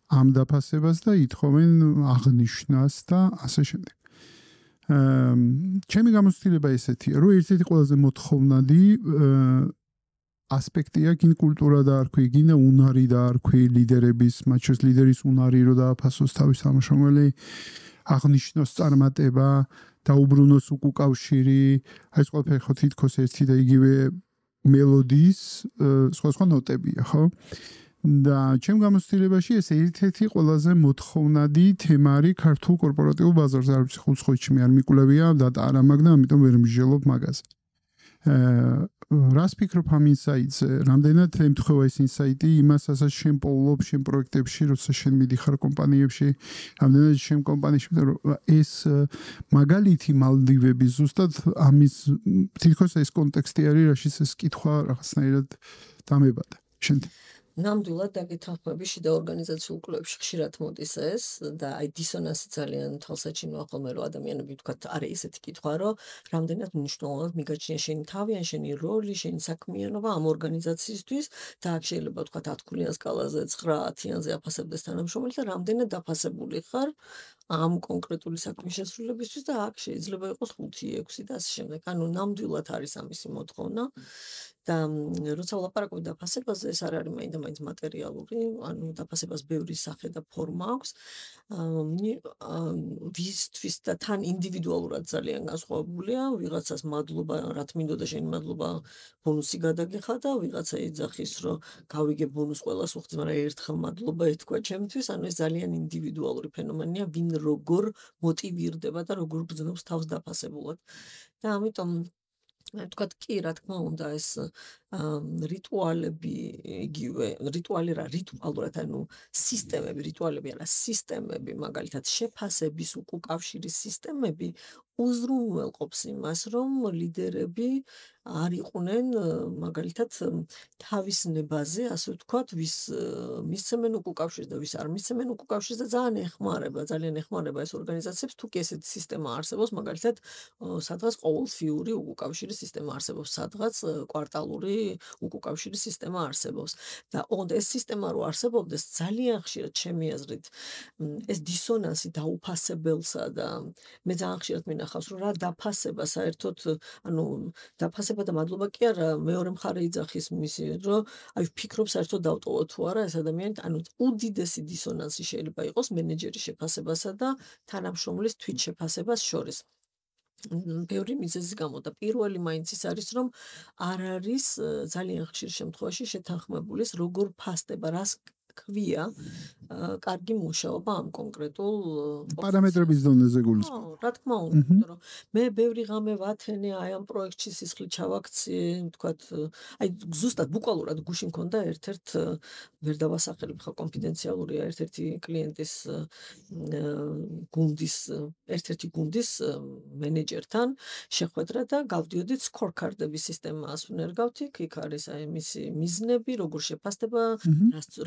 ამ დაფასებას და ითხოვენ აღნიშნას და ასე შემდეგ. ჩემი გამოცდილება ესეთია, რომ ერთ-ერთი ყველაზე მოთხოვნადი ასპექტია გინ კულტურა დაარქვი, გინდა უნარი დაარქვი ლიდერების, მათ შორის ლიდერის უნარი რო დააფასოს თავის თანამშრომელი აღნიშნოს წარმატება, დაუბრუნოს უკავშირი, აი ეს ყველაფერი ხო თითქოს ერთი და იგივე მელოდიის სხვა ნოტებია, ხო? და ჩემ გამოცდილებაში ეს ერთ-ერთი ყველაზე მოთხოვნადი თემა არის ქართულ კორპორატიულ ბაზარზე, არ ვიცი ხუცხოვიჩი მე არ მიკვლევია და არა მაგ და ამიტომ ვერ მსჯელობ მაგაზე. რას ფიქრობ ამ ინსაიტზე? რამდენად ემთხვევა ეს ინსაიტი იმას, რასაც შენ პოულობ შენ პროექტებში, როცა შენ მიდიხარ კომპანიებში, რამდენად შენ კომპანიაში ეს მაგალითი მალდივების ზუსტად ამის თითქოს ეს კონტექსტი არის, რაშიც ეს კითხვა რაღაცნაირად დამებადა. შენ ნამდვილად დაგეთანხმები შიდა ორგანიზაციულ კვლევებში ხშირად მოდის ეს და აი დისონანსი ძალიან თვალსაჩინოა ხოლმე რომ ადამიანები ვთქვათ არის ესეთი კითხვა რომ რამდენად მნიშვნელოვნად მიგაჩნია შენი თავი ან შენი როლი, შენი საქმიანობა ამ ორგანიზაციისთვის და აქ შეიძლება ვთქვათ 10 ქულიან სკალაზე 9-10-იანზე აფასებდეს თანამშრომელი და რამდენად დაფასებული ხარ ამ კონკრეტული საქმის შესრულებისთვის და აქ შეიძლება იყოს 5-6 და ასე შემდეგ. ანუ ნამდვილად არის ამისი მოთხოვნა და როცა ვლაპარაკობ დაფასებაზე ეს არ არის მაინც მატერიალური, ანუ დაფასებას ბევრი სახე და ფორმა აქვს. ვისთვის და თან ინდივიდუალურად ძალიან განსხვავებულია, ვიღაცას მადლობა, რა თმინდოდა შენი მადლობა ბონუსი გადაგეხა და ვიღაცა ეძახის რომ გავიგე ბონუს ყველას უხდის, მაგრამ ერთხელ მადლობა ეთქვა ჩემთვის, ანუ ეს ძალიან ინდივიდუალური ფენომენია, ვინ როგორ მოტივირდება და როგორ ბრძნობს თავს დაფასებულად. და ამიტომ ვთქვათ კი, რა თქმა უნდა, ეს რიტუალები იგივე, რიტუალი რა, რიტუალურად, ანუ სისტემები, რიტუალები არა, სისტემები, მაგალითად, შეფასების უკავშირის სისტემები უზრუნველყოფს იმას, რომ ლიდერები არ იყვნენ მაგალითად თავის ნებაზე, ასე ვთქვათ, ვის მისცემენ უკავშირს და ვის არ მისცემენ უკავშირს და ძალიან ეხმარება ეს ორგანიზაციებს, თუ კი ესეთი სისტემა არსებობს, მაგალითად, სადღაც ყოველთვიური უკავშირის სისტემა არსებობს, სადღაც კვარტალური უკავშირის სისტემა არსებობს. და ოღონდ ეს სისტემა რო არსებობდეს, ძალიან ხშირად ჩემი აზრით, ეს დისონანსი დაუფასებელსა და მე ძალიან ხშირად მინახავს, რომ რა დაფასება საერთოდ, ანუ დაფასება და მადლობა კი არა, მეორე მხარე იძახის მისი, რომ აი ვფიქრობ საერთოდ დავტოვო თუ არა ეს ადამიანი, ანუ უდიდესი დისონანსი შეიძლება იყოს მენეჯერის შეფასებასა და თანამშრომლის თვითშეფასებას შორის. ბევრი მიზეზის გამო და პირველი მაინც ის არის რომ არ არის ძალიან ხშირ შემთხვევაში შეთანხმებული ის როგორ ფასდება რას ქვია კარგი მუშაობა ამ კონკრეტულ პარამეტრების დონეზე გულისხმობ. რა თქმა უნდა, იმიტომ რომ მე ბევრი ღამე ვათენე აი ამ პროექტში სისხლი ჩავაქციე, ვთქვათ, აი ზუსტად ბუკვალურად გუში მქონდა ერთ-ერთ ვერ დავასახელებ ხა კონფიდენციალურია ერთ-ერთი კლიენტის გუნდის ერთ-ერთი გუნდის მენეჯერთან შეხვედრა და გავდიოდით scorecard-ების სისტემას ვნერგავთ იქ არის აი მისი მიზნები, როგორ შეფასდება,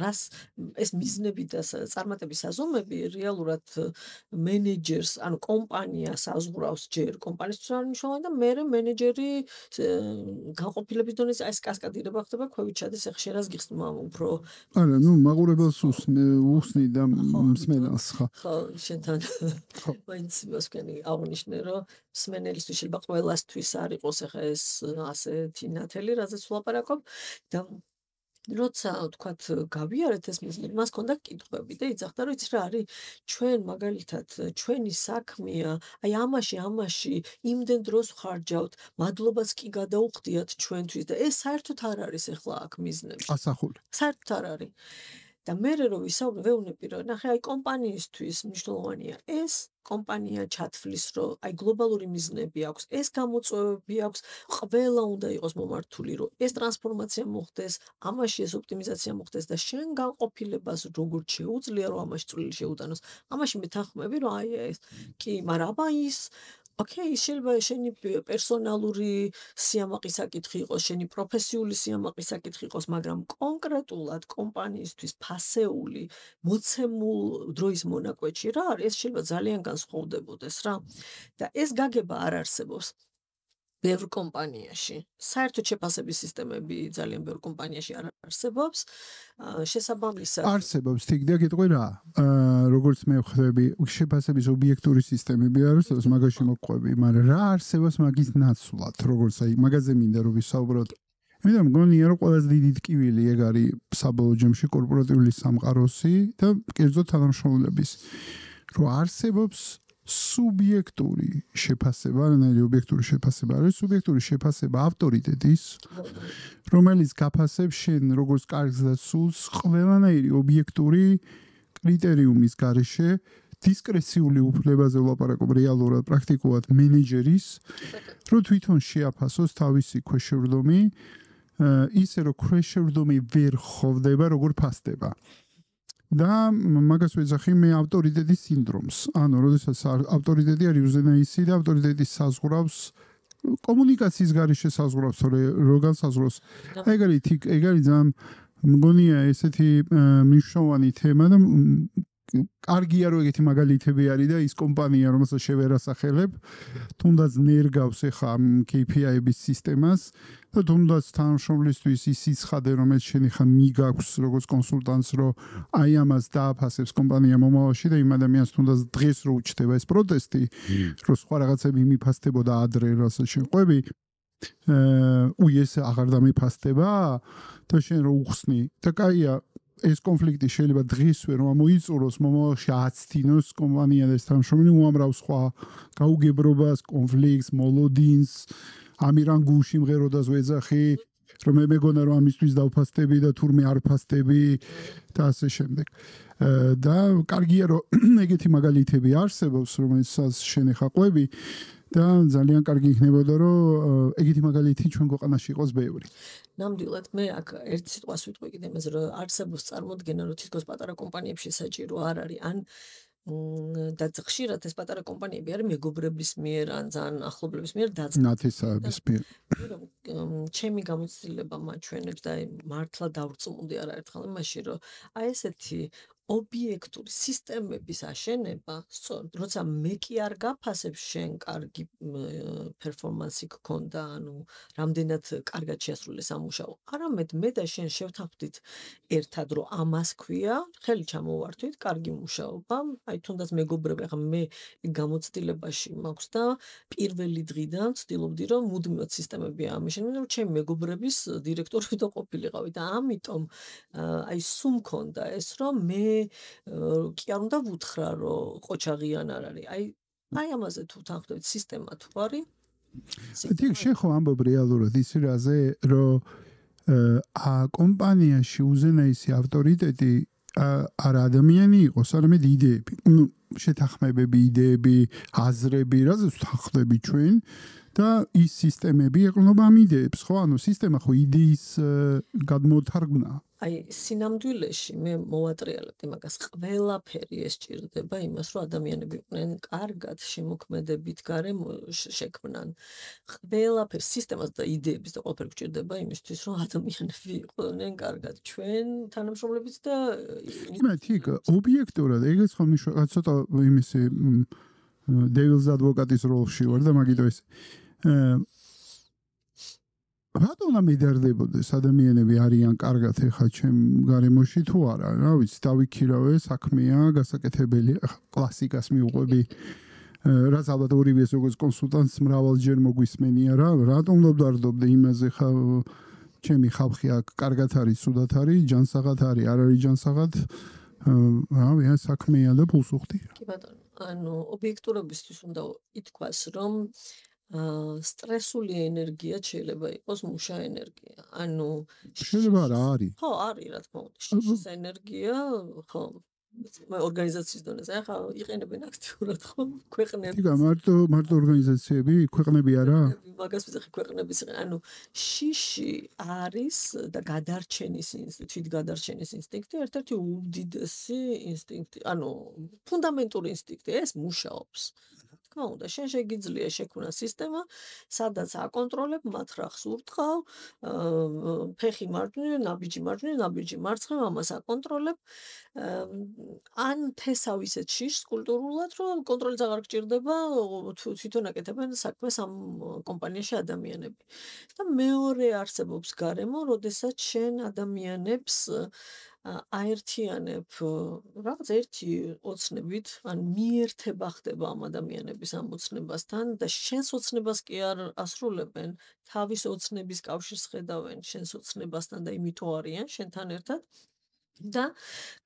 რას ეს მიზნები წარმატების აზომები რეალურად მენეჯერს, ანუ კომპანიას აზღურავს ჯერ კომპანიისთვის არ მნიშვნელოვანი და მერე მენეჯერი განყოფილების დონეზე ეს კასკადირება ხდება, ქვევით ჩადის, ეხლა შენ რას გიხსნა უფრო არა, მაგურებელს უხსნი და მსმენელს ხა. ხო, შენთან მაინც მოსკენი აღნიშნე, რომ მსმენელისთვის შეიძლება ყველასთვის არ იყოს ეხლა ეს ასეთი ნათელი, რაზეც ვლაპარაკობ და როცა თქვათ გავიარეთ ეს მიზნები, მას ჰქონდა კითხვები და იძახდა, რომ იცი რა არის, ჩვენ მაგალითად ჩვენი საქმეა, აი ამაში იმდენ დროს ვხარჯავთ, მადლობას კი გადაუხდიათ ჩვენთვის და ეს საერთოდ არ არის ეხლა აქ მიზნები. ასახული. საერთოდ არ არის. და მერე რომ ვისაუბრე, ვეუბნები რომ ნახე აი კომპანიისთვის მნიშვნელოვანია ეს კომპანია ჩათვლის რომ აი გლობალური მიზნები აქვს, ეს გამოწვევები აქვს, ყველა უნდა იყოს მომართული რომ ეს ტრანსფორმაცია მოხდეს, ამაში ეს ოპტიმიზაცია მოხდეს და შენ განყოფილებას როგორც შეუძლია რომ ამაში წვლილი შეუტანოს. ამაში მეთანხმები რომ აი ეს კი, მაგრამ აბა ის ოკეი, შეიძლება შენი პერსონალური სიამაყის საკითხი იყოს, შენი პროფესიული სიამაყის საკითხი იყოს, მაგრამ კონკრეტულად კომპანიისთვის ფასეული მოცემულ დროის მონაკვეთში რა არის, ეს შეიძლება ძალიან განსხვავდებოდეს რა. და ეს გაგება არ არსებობს ბევრ კომპანიაში. საერთოდ შეფასების სისტემები ძალიან ბევრ კომპანიაში არ არსებობს. შესაბამისად არსებობს, თიგდა გეტყვი რა. როგორც მე ვხვდები, შეფასების ობიექტური სისტემები არსებობს, მაგაში მოგყვები, მაგრამ რა არსებობს მაგის ნაცვლად, როგორც აი მაგაზე მინდა რომ ვისაუბროთ. მე მგონია რომ ყველაზე დიდი ტკივილი ეგ არის საბოლოო ჯამში კორპორატიული სამყაროსი და კერძო თანამშრომლების. რომ არსებობს სუბიექტური შეფასება, რანაირი ობიექტური შეფასება არის, სუბიექტური შეფასება ავტორიტეტის, რომელიც გაფასებს შენ როგორც კარგს და სულს ყველანაირი ობიექტური კრიტერიუმის გარეშე, დისკრეციული უფლებაზე ვლაპარაკობ რეალურად, პრაქტიკულად მენეჯერის, რომ თვითონ შეაფასოს თავისი ქვეშევრდომი, ისე რომ ქვეშევრდომი ვერ ხოვდება, როგორ ფასდება. და მაგას ვეძახი მე ავტორიტეტის სინდრომს. ანუ, როდესაც ავტორიტეტი არის უზენაესი და ავტორიტეტის საზღვრავს კომუნიკაციის გარეშე საზღვრავს, როგორ საზღვრავს. ეგ არის ძალიან მგონია ესეთი მნიშვნელოვანი თემა და კარგია რომ ეგეთი მაგალითები არის და ის კომპანია რომელსაც შევერასახელებ, თუნდაც ნერგავს ახლა KPI-ების სისტემას და თუნდაც თანამშრომლისთვის ის სიცხადე რომელიც შენ ახლა მიგაქვს როგორც კონსულტანტს რომ აი ამას დააფასებს კომპანია მომავალში და იმ ადამიანს თუნდაც დღეს რო უჩნდება ეს პროტესტი, რომ სხვა რაღაცები მიფასდებოდა ადრე რასაც შენ ყვები, ეს აღარ დამიფასდება და შენ რო უხსნი და კაია ეს კონფლიქტი შეიძლება დღესვე რომ მოიწუროს, მომავალში აცდინოს კომპანია და ეს თანამშრომელი უამრავ სხვა გაუგებრობას, კონფლიქტს, მოლოდინს, ამირან გულში მღეროდას ვეძახი, რომ მე მეგონა რომ ამისთვის დავფასდები და თურმე არ ფასდები და ასე შემდეგ. და კარგია რომ ეგეთი მაგალითები არსებობს, რომელსაც შენ ახლა ყვები და ძალიან კარგი იქნებოდა რომ ეგეთი მაგალითი ჩვენ ქვეყანაში იყოს ბევრი. ნამდვილად მე აქ ერთ სიტყვას ვიტყვი კიდე იმაზე რომ არსებობს წარმოდგენა რომ თითქოს პატარა კომპანიებში საჭირო არ არის ან და ხშირად ეს პატარა კომპანიები არის მეგობრების მიერ ან ძალიან ახლობლების მიერ ნათესაების მიერ. ჩემი გამოცდილება მაჩვენებს და მართლა დავრწმუნდი არაერთხელ იმაში რომ აი ესეთი ობიექტური სისტემების აშენება, სწორედ როცა მე კი არ გაფასებ შენ კარგი პერფორმანსი გქონდა, ანუ რამდენად კარგად შეასრულე სამუშაო. არამედ მე და შენ შევთანხმდით ერთად, რომ ამას ქვია, ხელი ჩამოვართვით, კარგი მუშაობა, აი თუნდაც მეგობრები, ახლა მე გამოცდილებაში მაქვს და პირველი დღიდან ვცდილობდი, რომ მუდმივად სისტემები ამიშენებინო, რომ ჩემი მეგობრების დირექტორი და ყოფილიყავი და ამიტომ აი სულ მქონდა ეს, რომ მე კი არ უნდა ვუთხრა რომ ყოჩაღიან არ არის. აი ამაზე თუ თანხმდებით სისტემა თუ არის. თიქ შენ ხო ამბობ რეალურად ის რაზე რომ კომპანიაში უზენაესი ავტორიტეტი არ ადამიანი იყოს, არამედ იდეები. შეთანხმებები, იდეები, აზრები, რაზეც ვთანხმდები ჩვენ და ის სისტემები ეყრდნობა ამ იდეებს, ხო? ანუ სისტემა ხო იდეის გადმოთარგმნა. აი სინამდვილეში მე მოვატრიალებდი მაგას ყველაფერი ეს ჭირდება იმას რომ ადამიანები იყვნენ კარგად შემოქმედებით შექმნან ყველაფერი სისტემას და იდეების და ყველაფერი გჭირდება იმისთვის რომ ადამიანები იყვნენ კარგად ჩვენ თანამშრომლებიც და თიკ ობიექტურად ეგეც ხომ რაღაც ცოტა იმისი devil's advocate-ის როლში ვარ და მაგიტო ეს რატომ ამედარდებოდეს ადამიანები არიან კარგად ეხა ჩემ გარემოში თუ არა რა ვიცი დავიქირავე საქმეა გასაკეთებელი კლასიკას მიუყვები რაც ალბათ ორივეს როგორც კონსულტანტს მრავალჯერ მოგვისმენია რა რატომ დავდარდობდე იმაზე ხა ჩემი ხალხი აქ კარგად არის სუდათ არის ჯანსაღად არის არ არის ჯანსაღად რავი ეს საქმეა და ფულს უხდია კი ბატონო ანუ ობიექტურობისთვის უნდა ითქვას რომ სტრესული ენერგია შეიძლება იყოს მუშა ენერგია. ანუ შეიძლება რა არის? ხო, არის რა თქმა უნდა. შიშის ენერგია, ხო. ორგანიზაციის დონეზე ახლა იყენებენ აქტიურად ხო ქვეყნები. იგა მარტო ორგანიზაციები, ქვეყნები არა? მაგას ვიზახი ქვეყნების იყენ. ანუ შიში არის და გადარჩენის ინსტინქტი, თვითგადარჩენის ინსტინქტი ერთ-ერთი უდიდესი ინსტინქტი, ანუ ფუნდამენტური ინსტინქტი, ეს მუშაობს. თქმა უნდა, შენ შეგიძლია შექმნა სისტემა, სადაც აკონტროლებ, მატრახს ურტყავ, ფეხი მარჯვნივ, ნაბიჯი მარჯვნივ, ნაბიჯი მარცხნივ, ამას აკონტროლებ. ან თესავ ისეთ შიშს კულტურულად, რომ კონტროლიც აღარ გჭირდება, თვითონ აკეთებენ საქმეს ამ კომპანიაში ადამიანები. და მეორე არსებობს გარემო, როდესაც შენ ადამიანებს აერთიანებ რაღაც ერთი ოცნებით, ან მიერთება ხდება ამ ადამიანების ამ ოცნებასთან და შენს ოცნებას კი არ ასრულებენ, თავის ოცნების კავშირს ხედავენ შენს ოცნებასთან და იმითო არიან შენთან ერთად. და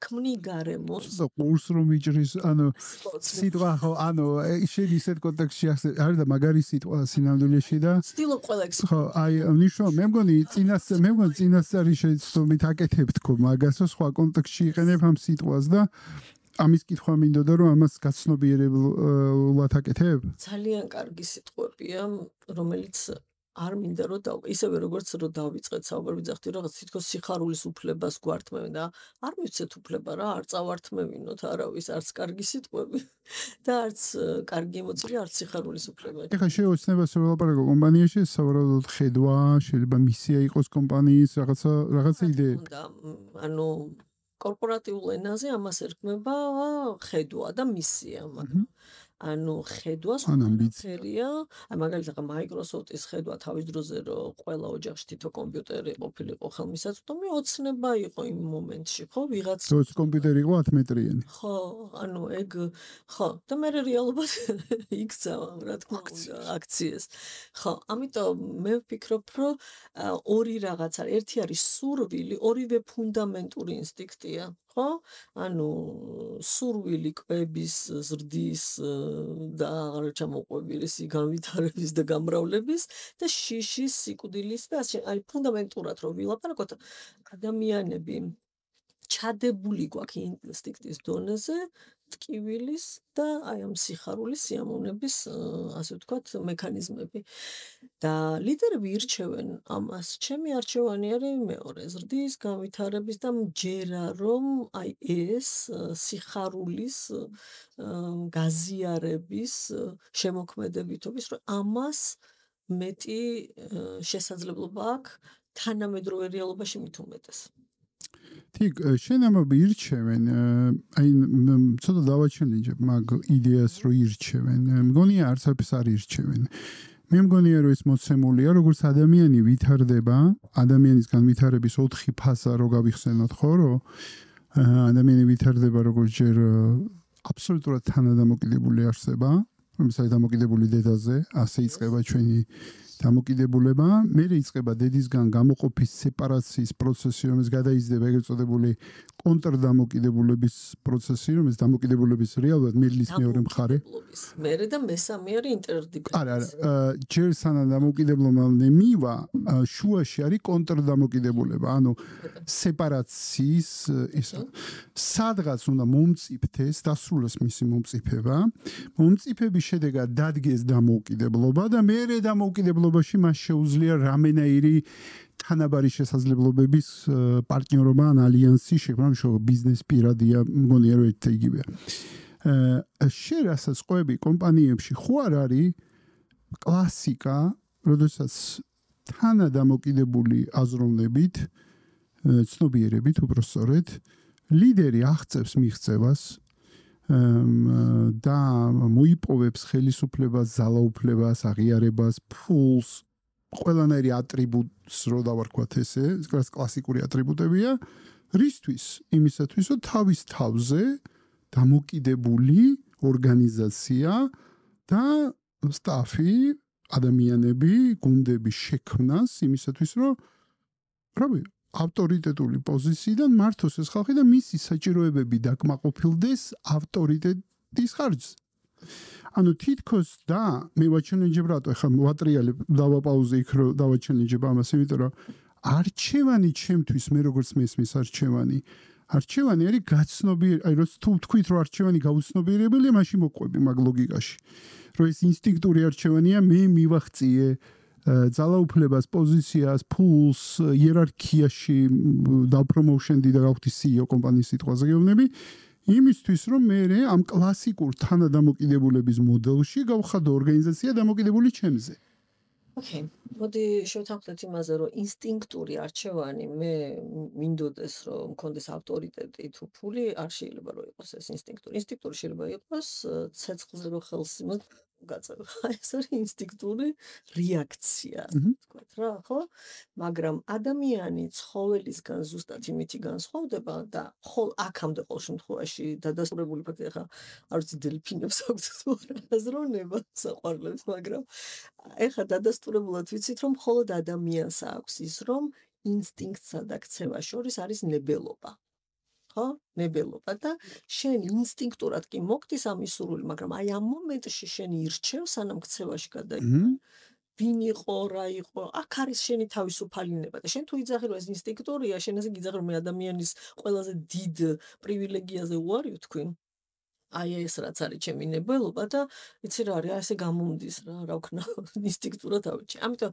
ქმნი გარემოს და ყურს რომ იჭრის ანუ სიტყვა ხო ანუ შენ ისეთ კონტექსტში არის და მაგარი სიტყვა სინამდვილეში და ცდილობ ყველა ეს ხო აი ნიშნავ მე მგონი წინასწარი შეცდომით აკეთებ თქო მაგას სხვა კონტექსტში იყენებ ამ სიტყვას და ამის კითხვა მინდოდა რომ ამას გაცნობიერებლად აკეთებ ძალიან კარგი სიტყვებია რომელიც არ მინდა რომ ისევე როგორც რომ დავიწყეთ საუბარი ვიძახდი რაღაც თითქოს სიხარულის უფლებას გვართმევენ და არ მივცეთ უფლება რა არ წავართმევინოთ არავის არც კარგი სიტყვები და არც კარგი ემოციები არც სიხარულის უფლება. ეხლა შეოცნებას რომ ვლაპარაკო კომპანიაში სავარაუდოდ ხედვა შეიძლება მისია იყოს კომპანიის რაღაცა იდეა ანუ კორპორატიულ ენაზე ამას ერქმება ხედვა და მისია მაგრამ ანუ ხედვას ამბიცია, აი მაგალითად Microsoft-ის ხედვა თავის დროზე რომ ყველა ოჯახში თითო კომპიუტერი ყოფილიყო ხელმისაწვდომი, ოცნება იყო იმ მომენტში, ხო, ვიღაც თორე კომპიუტერი იყო 10 მეტრიანი. ხო, ანუ ეგ ხო, და მე რეალურად იქცა, რა თქმა უნდა, აქციეს. ხო, ამიტომ მე ვფიქრობ, რომ ორი რაღაც არის, ერთი არის სურვილი, ორივე ფუნდამენტური ინსტინქტია. ხო? ანუ სურვილი კვების, ზრდის და აღარ ჩამოყვებილის განვითარების და გამრავლების და შიშის, სიკვდილის და აი ფუნდამენტურად რომ ვილაპარაკოთ, ადამიანები ჩადებული გვაქვს ინსტინქტის დონეზე, ტკივილის და აი ამ სიხარულის სიამოვნების, ასე ვთქვათ, მექანიზმები. და ლიდერები ირჩევენ ამას. ჩემი არჩევანი არის მეორე, ზრდის, განვითარების და მჯერა, რომ აი ეს სიხარულის გაზიარების შემოქმედებითობის, რომ ამას მეტი შესაძლებლობა აქვს თანამედროვე რეალობაში მით უმეტეს. თიკ შენ ამბობი ირჩევენ აი ცოტა დავაჩენიჭებ მაგ იდეას რომ ირჩევენ მგონია არცერთ არ ირჩევენ მე მგონია რომ ეს მოცემულია როგორც ადამიანი ვითარდება ადამიანის განვითარების 4 ფაზა რო გავიხსენოთ ხო რომ ადამიანი ვითარდება როგორც ჯერ აბსოლუტურად თანადამოკიდებული არსება რომელსაც დამოკიდებული დედაზე ასე იწყება ჩვენი დამოკიდებულება, მე იწყება დედისგან გამოყოფის სეპარაციის პროცესი, რომელიც გადაიზრდება ეგრეთ წოდებული კონტრდამოკიდებულების პროცესი, რომელიც დამოკიდებულების რეალურად მელის მეორე მხარე. მერე და მესამე არის ინტერდიპენდენცია. არა, ჯერ სანამ დამოკიდებულობამდე მივა, შუაში არის კონტრდამოკიდებულება, ანუ სეპარაციის ისა. სადღაც უნდა მომწიფდეს, დასრულდეს მისი მომწიფება. მომწიფების შედეგად დადგეს დამოუკიდებლობა და მერე დამოუკიდებლობაში მას შეუძლია რამენაირი თანაბარი შესაძლებლობების პარტნიორობა ან ალიანსი შექმნა, შო ბიზნეს პირადია, მგონია რომ ერთ იგივეა. შენ რასაც ყვები კომპანიებში ხო არ არის კლასიკა, როდესაც თანადამოკიდებული აზროვნებით, ცნობიერებით უბრალოდ ლიდერი აღწევს მიღწევას და მოიპოვებს ხელისუფლებას, ძალაუფლებას, აღიარებას, ფულს, ყველანაირი ატრიბუტს რო დავარქვათ ესე, ეს კლასიკური ატრიბუტებია, რისთვის? იმისათვის, რომ თავის თავზე დამოკიდებული ორგანიზაცია და სტაფი, ადამიანები, გუნდები შექმნას იმისათვის, რომ რავი, ავტორიტეტული პოზიციიდან მართოს ეს ხალხი და მისი საჭიროებები დაკმაყოფილდეს ავტორიტეტის ხარჯზე. ანუ თითქოს და მე ვაჩვენებ რატო ახლა ვატრიალებ დავაპაუზე იქ რომ დავაჩვენებ ამას, იმიტომ რომ არჩევანი ჩემთვის მე როგორც მესმის არჩევანი არის გაცნობიერი, აი რო თუ თქვით რომ არჩევანი გაუცნობიერებელია, მაშინ მოყვები მაგ ლოგიკაში. რომ ეს ინსტინქტური არჩევანია, მე მივახციე ძალაუფლებას, პოზიციას, ფულს, იერარქიაში დავპრომოუშენდი და გავხდი CEO კომპანიის სიტყვაზე გეუბნები, იმისთვის რომ მე ამ კლასიკურ თანადამოკიდებულების მოდელში გავხადო ორგანიზაცია დამოკიდებული ჩემზე. ოკეი, მოდი შევთანხმდეთ იმაზე, რომ ინსტინქტური არჩევანი მე მინდოდეს რომ მქონდეს ავტორიტეტი თუ ფული, არ შეიძლება რომ იყოს ეს ინსტინქტური. ინსტინქტური შეიძლება იყოს ცეცხლზე რო ხელს გაწევა. ეს არის ინსტინქტური რეაქცია, თქვათ რა, ხო? მაგრამ ადამიანი ცხოველისგან ზუსტად იმითი განსხვავდება და აქამდე ყოველ შემთხვევაში დადასტურებული ფაქტი, ახლა არ ვიცი დელფინებს აქვთ თუ არა აზროვნება საყვარლებს, მაგრამ ახლა დადასტურებულად ვიცით, რომ მხოლოდ ადამიანს აქვს ის, რომ ინსტინქტსა და ქცევას შორის არის ნებელობა. ხო? ნებელობა და შენ ინსტინქტურად კი მოგდის ამის სურვილი, მაგრამ აი ამ მომენტში შენ ირჩევ სანამ ქცევაში გადაიყვან. ვინ იყო, რა იყო, აქ არის შენი თავისუფალი ნება და შენ თუ იძახი რომ ეს ინსტინქტურია, შენ ასე გიძახი რომ მე ადამიანის ყველაზე დიდ პრივილეგიაზე უარი ვთქვი. აი ეს რაც არის ჩემი ნებელობა და იცი რა არის, ასე გამომდის რა ვქნა, ინსტინქტურად ავიჩი. ამიტომ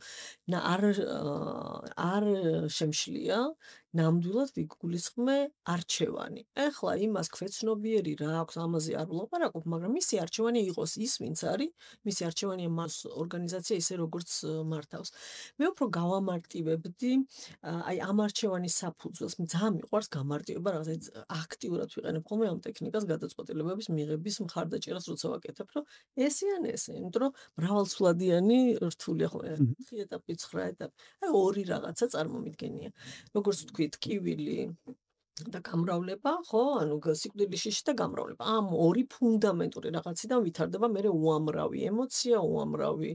არ შემშლია ნამდვილად ვიგულისხმე არჩევანი. ეხლა იმას ქვეცნობიერი რა აქვს, ამაზე არ ვლაპარაკობ, მაგრამ მისი არჩევანი იყოს ის, ვინც არის, მისი არჩევანია მას ორგანიზაცია ისე როგორც მართავს. მე უფრო გავამარტივებდი აი ამ არჩევანის საფუძველს, ძალიან მიყვარს გამარტივება, რაღაცა აქტიურად ვიყენებ ხოლმე ამ ტექნიკას გადაწყვეტილებების მიღების მხარდაჭერას როცა ვაკეთებ, რომ ესე ან ესე, იმიტომ რომ მრავალცვლადიანი რთულია ხოლმე 4 ეტაპი, 9 ეტაპი. აი ორი რაღაცა წარმომიდგენია. როგორც თქვით, კივილი და გამრავლება, ხო, ანუ სიკვდილის შიში და გამრავლება. ამ ორი ფუნდამენტური რაღაციდან ვითარდება მერე უამრავი ემოცია, უამრავი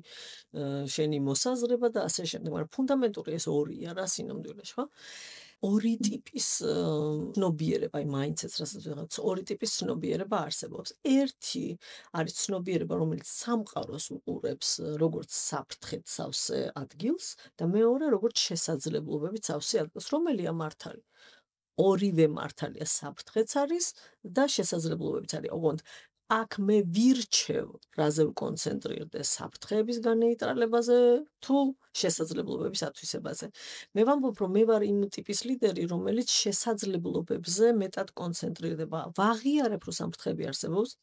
შენი მოსაზრება და ასე შემდეგ. მაგრამ ფუნდამენტური ეს ორია რა სინამდვილეში, ხო? ორი ტიპის ცნობიერება, აი მაინცეც რასაც ვიღაც, ორი ტიპის ცნობიერება არსებობს. ერთი არის ცნობიერება, რომელიც სამყაროს უყურებს როგორც საფრთხეთ სავსე ადგილს და მეორე როგორც შესაძლებლობებით სავსე ადგილს, რომელია მართალი. ორივე მართალია, საფრთხეც არის და შესაძლებლობებიც არის. ოღონდ აქ მე ვირჩევ, რაზე ვკონცენტრირდე, საფრთხეების განეიტრალებაზე თუ შესაძლებლობების ათვისებაზე. მე ვამბობ, რომ მე ვარ იმ ტიპის ლიდერი, რომელიც შესაძლებლობებზე მეტად კონცენტრირდება. ვაღიარებ, რომ საფრთხეები არსებობს.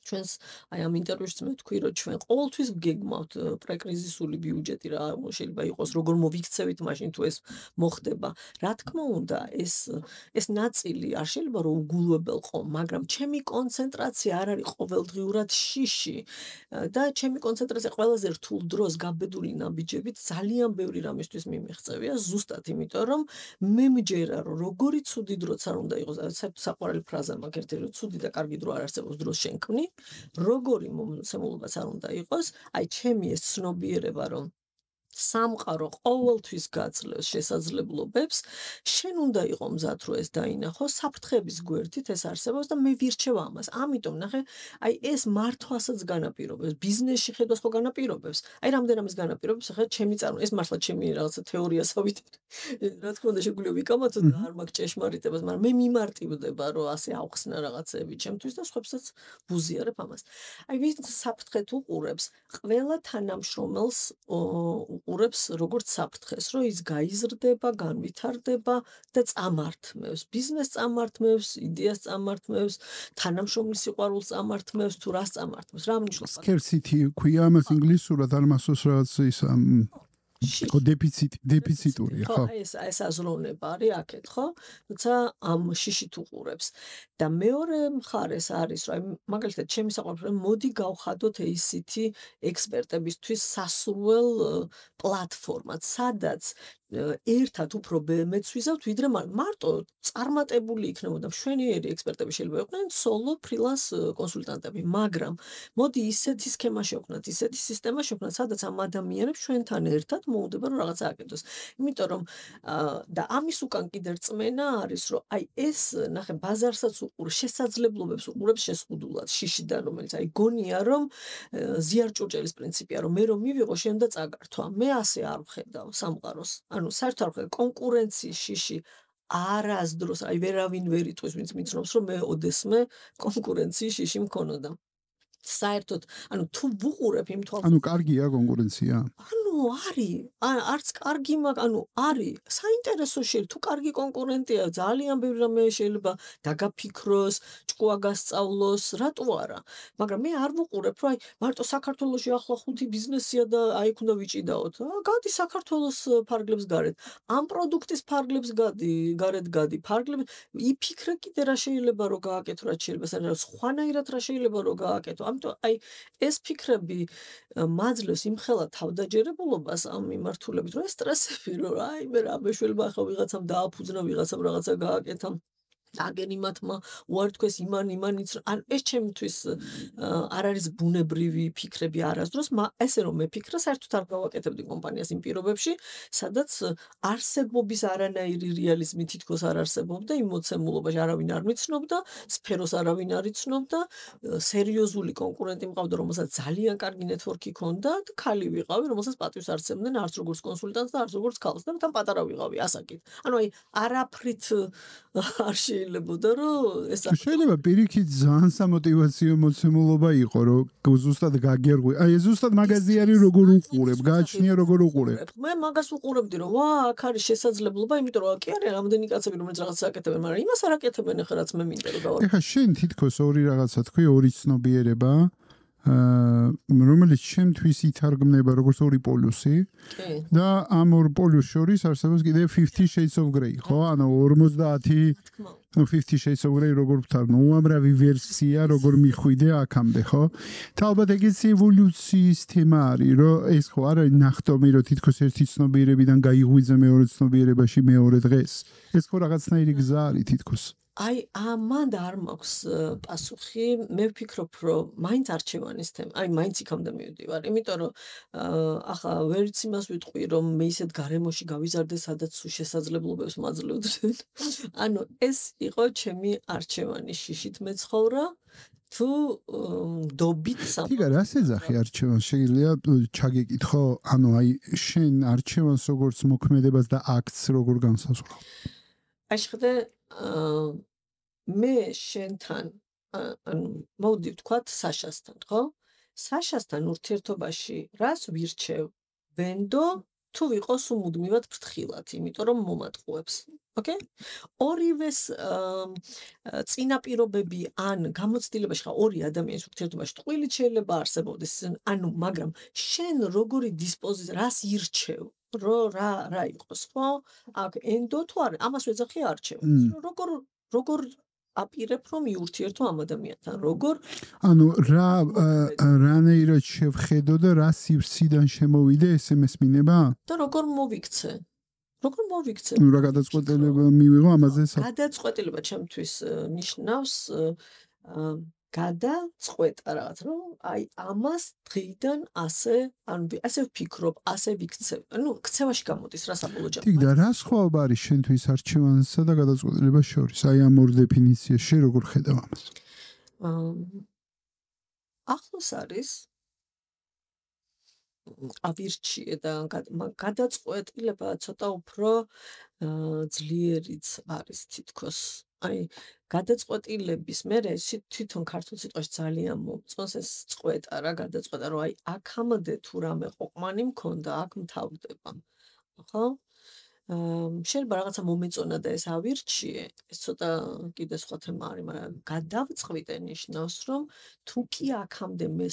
ჩვენს აი ამ ინტერვიუშიც მე ვთქვი, რომ ჩვენ ყოველთვის გეგმავთ პრეკრიზისული ბიუჯეტი რა შეიძლება იყოს, როგორ მოვიქცევით მაშინ თუ ეს მოხდება. რა თქმა უნდა, ეს ნაწილი არ შეიძლება რომ უგულვებელყო, მაგრამ ჩემი კონცენტრაცია არ არის ყოველდღიურად შიში და ჩემი კონცენტრაცია ყველაზე რთულ დროს გაბედული ნაბიჯებით ძალიან ბევრი რამისთვის მიმიღწევია, ზუსტად იმიტომ რომ მე მჯერა რომ როგორი ცუდი დროც არ უნდა იყოს, საყვარელი ფრაზა მაქვს ერთი, რომ ცუდი და კარგი დრო არ არსებობს, დროს შენ ქმნი. როგორი მომცემულობაც არ უნდა იყოს, აი ჩემი ეს ცნობიერება, რომ სამყარო ყოველთვის გაძლევს შესაძლებლობებს, შენ უნდა იყო მზად რომ ეს დაინახო, საფრთხების გვერდით ეს არსებობს და მე ვირჩევ ამას. ამიტომ ნახე, აი ეს მართვასაც განაპირობებს, ბიზნესში ხედავს ხო განაპირობებს. აი რამდენამის განაპირობებს, ახლა ჩემი ეს მართლა ჩემი რაღაცა თეორიასავით. რა თქმა უნდა შეგვიძლია ვიკამათო და არ მაქვს ჭეშმარიტებას, მაგრამ მე მიმარტივდება რომ ასე ავხსნა რაღაცეები ჩემთვის და სხვებსაც ვუზიარებ ამას. აი ვინც საფრთხეთ უყურებს, ყველა თანამშრომელს უყურებს როგორც საფრთხეს, რომ ის გაიზრდება, განვითარდება და წამართმევს. ბიზნესს წამართმევს, იდეას წამართმევს, თანამშრომლის სიყვარულს წამართმევს, თუ რას წამართმევს, რა მნიშვნელობა? Scarcity ქვია ამას ინგლისურად, არ მახსოვს რაღაც ის ხო დეფიციტურია, ხო? ეს აზროვნება არის აქეთ, ხო? თუმცა ამ შიშით უყურებს. და მეორე მხარეს არის, რომ მაგალითად ჩემი საყვარელი მოდი გავხადოთ ACT ექსპერტებისთვის სასურველ პლატფორმად, სადაც ერთად უფრო მეც ვიზავთ, ვიდრე მარტო წარმატებული იქნებოდა მშვენიერი ექსპერტები შეიძლება იყვნენ სოლო ფრილანს კონსულტანტები, მაგრამ მოდი ისეთი სქემა შევქმნათ, ისეთი სისტემა შევქმნათ, სადაც ამ ადამიანებს ჩვენთან ერთად მოუდება რომ რაღაცა აკეთოს. იმიტომ რომ და ამის უკან კიდე რწმენა არის, რომ აი ეს ნახე ბაზარსაც უყურებს, შესაძლებლობებს უყურებს შეზღუდულად შიშიდან, რომელიც აი გონია რომ ზიარჭურჭელის პრინციპია, რომ მე რომ მივიღო შენ და წაგართვა. მე ასე არ ვხედავ სამყაროს. ანუ საერთოდ არ ვხედავ კონკურენციის შიში არასდროს აი ვერავინ ვერ იტყვის ვინც მიცნობს რომ მე ოდესმე კონკურენციის შიში მქონოდა. საერთოდ ანუ თუ ვუყურებ იმ თვალს ანუ კარგია კონკურენცია? ანუ არის არც კარგი ანუ არის საინტერესო შეიძლება თუ კარგი კონკურენტია ძალიან ბევრი რამე შეიძლება დაგაფიქროს, ჭკუა გასწავლოს, რატო არა? მაგრამ მე არ ვუყურებ რომ აი მარტო საქართველოში ახლა 5 ბიზნესია და აი იქ უნდა ვიჭიდაოთ. გადი საქართველოს ფარგლებს გარეთ. ამ პროდუქტის ფარგლებს გარეთ გადი. ფარგლებს იფიქრე კიდე რა შეიძლება რომ გააკეთო, რა შეიძლება სხვანაირად რა შეიძლება რომ გააკეთო. ამიტომ აი ეს ფიქრები მაძლევს იმხელა თავდაჯერებულობას ამ მიმართულებით, რომ ეს სტრესები რომ აი მე რა მეშველება ახლა ვიღაცამ დააფუძნა, ვიღაცამ რაღაცა გააკეთა. აგენ იმათმა უართქვეს იმანიც ან ეს ჩემთვის არ არის ბუნებრივი ფიქრები არასდროს, ესე რომ მეფიქრა, საერთოდ არ გავაკეთებდი კომპანიას იმ პირობებში, სადაც არსებობის არანაირი რეალიზმი თითქოს არ არსებობდა, იმ მოცემულობაში არავინ არ მიცნობდა, სფეროს არავინ არ იცნობდა, სერიოზული კონკურენტი მყავდა, რომელსაც ძალიან კარგი ნეტვორკი ჰქონდა და ქალი ვიყავი, რომელსაც პატივს არცემდნენ არც როგორც კონსულტანტს და არც როგორც ქალს და თან პატარა ვიყავი ასაკით. ანუ აი არაფრით არ შეიძლებოდა რომ ეს შეიძლება პირიქით ძალიან სამოტივაციო მოცემულობა იყო რომ ზუსტად გაგერგვი აი ზუსტად მაგაზი არის როგორ უყურებ გააჩნია როგორ უყურებ მე მაგას უყურებდი რომ ვა აქ არის შესაძლებლობა იმიტომ რომ კი არის რამდენი კაცები რომელიც რაღაცა აკეთებენ მაგრამ იმას არ აკეთებენ ახლა რაც მე მინდა რომ გავაკეთო ეხა შენ თითქოს ორი რაღაცა თქვი ორი ცნობიერება რომელიც შემთთვის ითარგმნება როგორც ორი პოლუსი და ამ ორ პოლუსს შორის არსებობს კიდე 50 Shades of Grey, ხო? ანუ 50 50 Shades of Grey როგორ ვთარგმნო, უამრავი ვერსია როგორ მიხვიდე აქამდე, ხო? და ალბათ ეგეც ევოლუციის თემა არის, რომ ეს ხო არ არის ნახტომი, რომ თითქოს ერთი ცნობიერებიდან გაიღვიძე მეორე ცნობიერებაში მეორე დღეს. ეს ხო რაღაცნაირი გზა არის თითქოს. აი ამან არ მაქვს პასუხი მე ვფიქრობ რომ მაინც არჩევანის თემა აი მაინც იქამდე მივდივარ იმიტომ რომ ახლა ვერც იმას ვიტყვი რომ მე ისეთ გარემოში გავიზარდე სადაც შესაძლებლობებს მაძლევდნენ ანუ ეს იყო ჩემი არჩევანი შიშით მეცხოვრა თუ დობით თიგა რას ეძახი არჩევანს შეიძლება ჩაგეკითხო ანუ აი შენ არჩევანს როგორც მოქმედებას და აქტს როგორ განსაზღვრავ აი შეხედე მე შენთან ანუ მოდი ვთქვათ საშასთან, ხო? საშასთან ურთიერთობაში რას ვირჩევ? ვენდო თუ ვიყოს მუდმივად ფრთხილად, იმიტომ რომ მომატყუებს. ოკეი? ორივეს წინაპირობები ან გამოცდილებაში ხა ორი ადამიანის ურთიერთობაში ტყუილით შეიძლება არსებობდეს, ანუ მაგრამ შენ როგორი დისპოზიცია რას ირჩევ? რა იყოს, ხო? აქ ენდო თუ არა, ამას ვეძახი არჩევანს. როგორ აპირებ რომ იურთიერთო ამ ადამიანთან, როგორ ანუ რანაირად შევხედო და რა სივრციდან შემოვიდე ესე მესმინება? და როგორ მოვიქცე? ნუ რა გადაწყვეტილება მივიღო ამაზე? გადაწყვეტილება ჩემთვის ნიშნავს გადაწყვეტა რაღაც, რომ აი ამას დღიდან ასე ვფიქრობ, ასე ვიქცევ. ქცევაში გამოდის რა საბოლოო ჯამში. და რა სხვაობა არის შენთვის არჩევანსა და გადაწყვეტილებას შორის? აი ამ ორ დეფინიციას შე როგორ ხედავ ამას? ახლოს არის ავირჩიე და გადაწყვეტილება ცოტა უფრო ძლიერიც არის თითქოს. აი გადაწყვეტილების მერე თვითონ ქართულ სიტყვაში ძალიან მომწონს ეს წყვეტა რა გადაწყვეტა რომ აი აქამდე თუ რამე ყოყმანი მქონდა აქ მთავრდება. ხო? შეიძლება რაღაცა მომეწონა და ეს ავირჩიე, ეს ცოტა კიდე სხვა თემა არის, მაგრამ გადავწყვიტე ნიშნავს რომ თუ კი აქამდე მე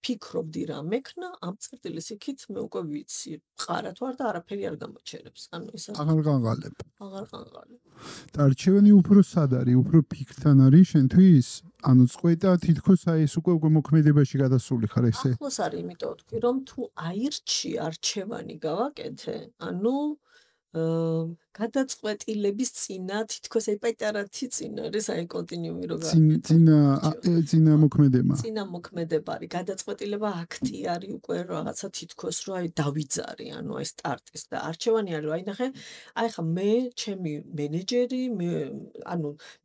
ფიქრობდი რა მექნა, ამ წერტილის იქით მე უკვე ვიცი, ყარათ ვარ და არაფერი არ გამოჩერებს. ეს აღარ ყანყალებ. აღარ ყანყალებ. და არჩევანი უფრო სად არის? უფრო ფიქრთან არის შენთვის? წყვეტა თითქოს აი ეს უკვე მოქმედებაში გადასული ხარ ესე? ახლოს არის, იმიტომ ვთქვი, რომ თუ აირჩი არჩევანი გავაკეთე, გადაწყვეტილების წინა თითქოს აი პაიტარათი წინა არის აი კონტინიუმი რო წინა მოქმედება. წინა მოქმედება არის, გადაწყვეტილება აქტი არის უკვე რაღაცა თითქოს რო აი დავიძარი, აი სტარტის და არჩევანი არის რომ აი ნახე, აი ხა მე ჩემი მენეჯერი,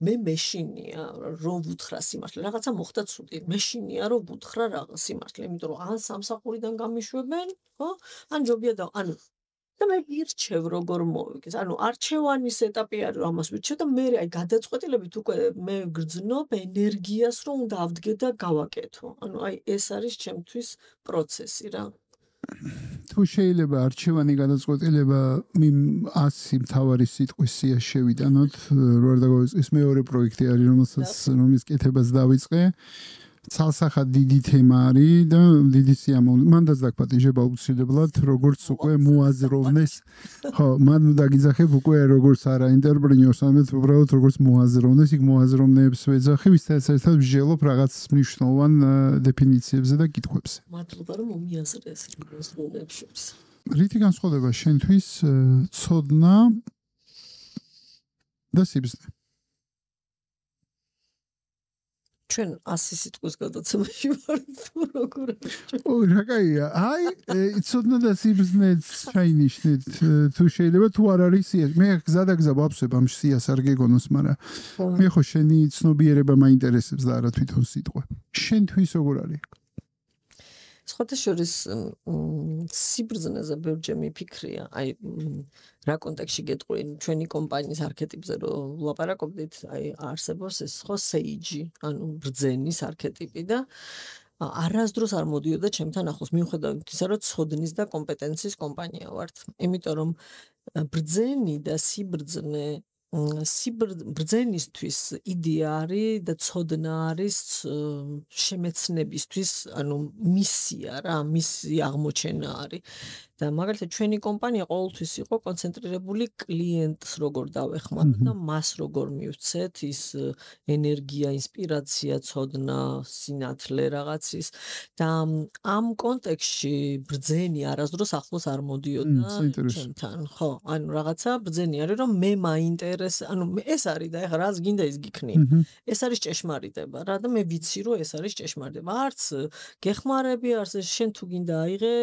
მე მეშინია რომ ვუთხრა სიმართლე, რაღაცა მოხდა ცუდი, მეშინია რომ ვუთხრა რაღაც სიმართლე, იმიტომ რომ ან სამსახურიდან გამიშვებენ, ხო? ან ჯობია და და მე ვირჩევ როგორ მოვიგეს. არჩევანის ეტაპი არის რომ ამას ვირჩევ და მე აი გადაწყვეტილებით უკვე მე გრძნობ ენერგიას რომ უნდა ავდგე და გავაკეთო. აი ეს არის ჩემთვის პროცესი რა. თუ შეიძლება არჩევანი გადაწყვეტილება 100 მთავარი სიტყვის სია შევიტანოთ, რო არ დაგვეწყის მეორე პროექტი არის რომლის კეთებას დავიწყე. ცალსახად დიდი თემა არის და დიდი სიამოვნებაა. მან დაგპატიჟება უცილებლად, როგორც უკვე მოაზროვნეს. ხო, მან დაგიძახებ უკვე როგორც არა ინტერპრენიორს, ამეთ უბრალოდ როგორც მოაზროვნეს, იქ მოაზროვნეებს ვეძახი, ვისაც ერთად ვსჯელობ რაღაც მნიშვნელოვან დეფინიციებზე და კითხვებზე. მადლობა რომ მომიაზრეს მოაზროვნეებს შორის. რითი განსხვავდება შენთვის ცოდნა და სიბრძნე? ჩვენ 100 სიტყვის გადაცემაში ვართ თუ როგორ რა კაია. აი, ცოდნა და სიბრძნეც ჩაინიშნეთ თუ შეიძლება თუ არ არის სია. მე გზადაგზა ვაფსებ ამ სიას არ გეგონოს, მაგრამ მე ხო შენი ცნობიერება მაინტერესებს და არა თვითონ სიტყვა. შენთვის როგორ არის? სხვათა შორის სიბრძნეზე ბევრჯერ მიფიქრია, აი რა კონტექსტში გეტყვი, ჩვენი კომპანიის არქეტიპზე რომ ვლაპარაკობდით, აი არსებობს ეს ხო სეიჯი, ბრძენის არქეტიპი და არასდროს არ მოდიოდა ჩემთან ახლოს, მიუხედავად ისა, რომ ცოდნის და კომპეტენციის კომპანია ვართ. იმიტომ რომ ბრძენი და სიბრძნე ბრძენისთვის იდეა არის და ცოდნა არის შემეცნებისთვის, მისია რა, მისი აღმოჩენა არის. და მაგალითად ჩვენი კომპანია ყოველთვის იყო კონცენტრირებული კლიენტს როგორ დავეხმაროთ და მას როგორ მივცეთ ის ენერგია, ინსპირაცია, ცოდნა, სინათლე რაღაცის და ამ კონტექსტში ბრძენი არასდროს ახლოს არ მოდიოდა ჩემთან. ხო, რაღაცა ბრძენი არის რომ მე მაინტერესებს, ეს არის და ეხლა რაც გინდა ის გიქნია. ეს არის ჭეშმარიტება რა და მე ვიცი რომ ეს არის ჭეშმარიტება. არც გეხმარები, არც შენ თუ გინდა აიღე,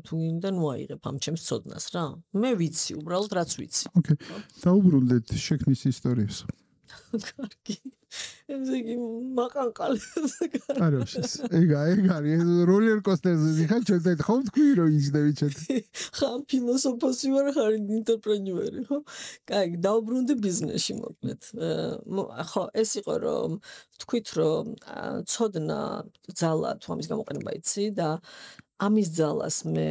თუ გინდა აიღებ ამ ჩემს ცოდნას რა. მე ვიცი, უბრალოდ რაც ვიცი. ოკეი. დაუბრუნდეთ შექმნის ისტორიას. კარგი. ესე იგი მაყანყალებს. არაშეს. ეგ არის როლერ კოსტერზე ხარ ჩვენ ხომ თქვი რომ იძდები ჩვენ. ხან ფილოსოფოსი ვარ, ხარ ინტერპრენიორი, ხო? კაი, დაუბრუნდი ბიზნესში მოკლედ. ხო, ეს იყო რომ თქვით რომ ცოდნა ძალა თუ ამის გამოყენება იცი და ამის ძალას მე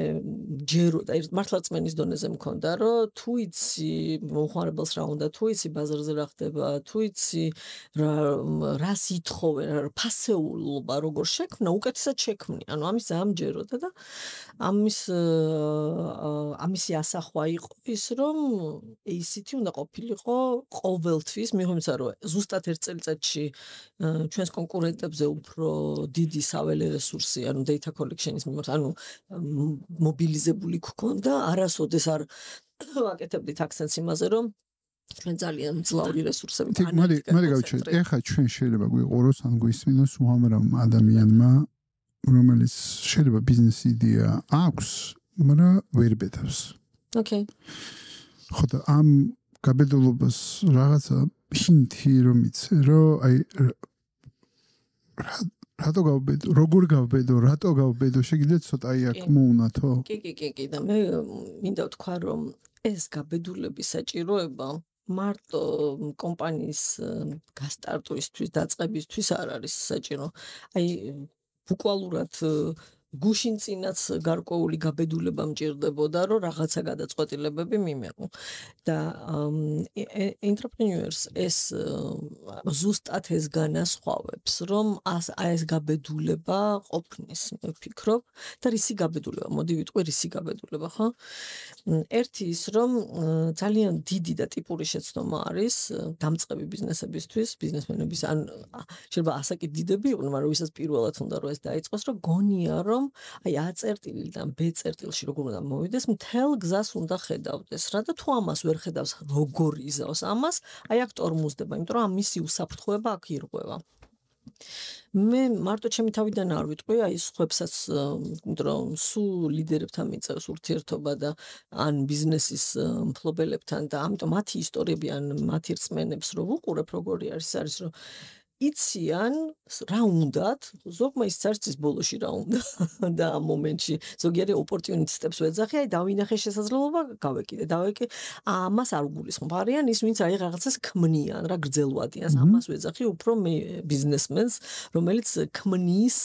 ჯეროდა მართლაც დონეზე მქონდა რომ თუ იცი მომხმარებელს რა უნდა, თუ იცი ბაზარზე რა ხდება, თუ იცი რას ითხოვენ, ფასეულობა როგორ შექმნა, უკეთესად შექმნი. ამის ძალიან ჯეროდა და ამისი ასახვა იყო ის რომ ACT უნდა ყოფილიყო ყოველთვის, მიუხედავად რომ ზუსტად ერთ წელიწადში ჩვენს კონკურენტებზე უფრო დიდი საველე რესურსი, data collection-ის მიმართ მობილიზებული გქონდა, არასოდეს არ ვაკეთებდით აქცენტს იმაზე, რომ ჩვენ ძალიან მძლავრი რესურსებით თი მარი გავჩვენ ეხა ჩვენ შეიძლება გვიყუროს ან გვისმინოს უამრავ ადამიანმა რომელიც შეიძლება ბიზნეს იდეა აქვს მაგრამ ვერ ბედავს ოკეი ხო და ამ გაბედულობას რაღაცა ჰინტი რომ იცე რომ აი რატო გავბედო როგორ გავბედო რატო გავბედო შეგიძლიათ ცოტა აი აქ მოუნათო კი და მე მინდა ვთქვა რომ ეს გაბედულების საჭიროება მარტო კომპანიის გასტარტვისთვის დაწყებისთვის არ არის საჭირო აი ბუკვალურად გუშინ წინაც გარკვეული გაბედულება მჭირდებოდა რომ რაღაცა გადაწყვეტილებები მიმეყო და entrepreneurs ეს ზუსტად ეს განასხვავებს რომ ეს გაბედულება ყოფნის მე ვფიქრობ და რისი გაბედულება მოდი ვიტყვი რისი გაბედულება ხო ერთი ის რომ ძალიან დიდი და ტიპური შეცდომა არის დამწყები ბიზნესებისთვის ბიზნესმენების ან შეიძლება ასაკი დიდები იყვნენ მაგრამ ვისაც პირველად უნდა რომ ეს დაიწყოს რომ გონია რომ აი A წერტილიდან B წერტილში როგორ უნდა მოვიდეს მთელ გზას უნდა ხედავდეს რა და თუ ამას ვერ ხედავს როგორ იზავს ამას აი აქ ტორმუზდება იმიტომ რომ ამისი უსაფრთხოება აქ ირღვევა მე მარტო ჩემი თავიდან არ ვიტყვი აი სხვებსაც იმიტომ რომ სულ ლიდერებთან მიწევს ურთიერთობა და ან ბიზნესის მფლობელებთან და ამიტომ მათი ისტორიები ან მათი რწმენებს რო ვუყურებ როგორი არის რომ იციან რა უნდათ ზოგმა ის წარსის ბოლოში რა უნდა და ამ მომენტში ზოგიერთი ოპორტუნიტისტებს ვეძახი აი დავინახე შესაძლებლობა გავეკიდე ამას არ გულისხმობ არიან ის ვინც აი რაღაცას ქმნიან რა გრძელვადიან ამას ვეძახი უფრო მე ბიზნესმენს რომელიც ქმნის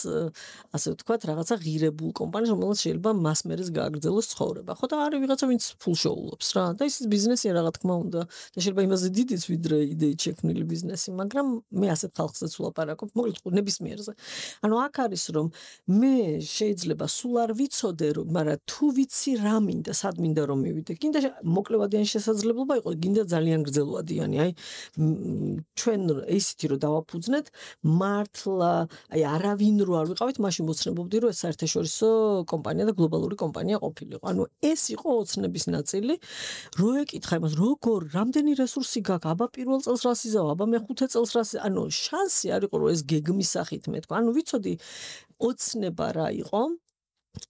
ასე ვთქვათ რაღაცა ღირებულ კომპანიას რომელიც შეიძლება მას მერეს გააგრძელოს ცხოვრება ხო და არის ვიღაცა ვინც ფულ შოულობს რა და ის ბიზნესია რა თქმა უნდა და შეიძლება იმაზე დიდიც ვიდრე იდეით შექმნილი ბიზნესი მაგრამ მე ასეთ ხალხსაც ვლაპარაკობ მოკლედ ნებისმიერზე ანუ აქ არის რომ მე შეიძლება სულ არ ვიცოდე რომ მაგრამ თუ ვიცი რა მინდა სად მინდა რომ მივიდე გინდა მოკლევადიანი შესაძლებლობა იყო გინდა ძალიან გრძელვადიანი აი ჩვენ ისეთი რომ დავაფუძნეთ მართლა აი არავინ რო არ ვიყავით მაშინ მოცნებობდი რომ ეს საერთაშორისო კომპანია და გლობალური კომპანია ყოფილიყო ანუ ეს იყო ოცნების ნაწილი რო ეკითხა იმას როგორ რამდენი რესურსი გაქვს აბა პირველ წელს რას იზავა აბა მეხუთე წელს რას ანუ შანსი არ იყო რომ ეს გეგმის სახით მეთქვა ანუ ვიცოდი ოცნება რა იყო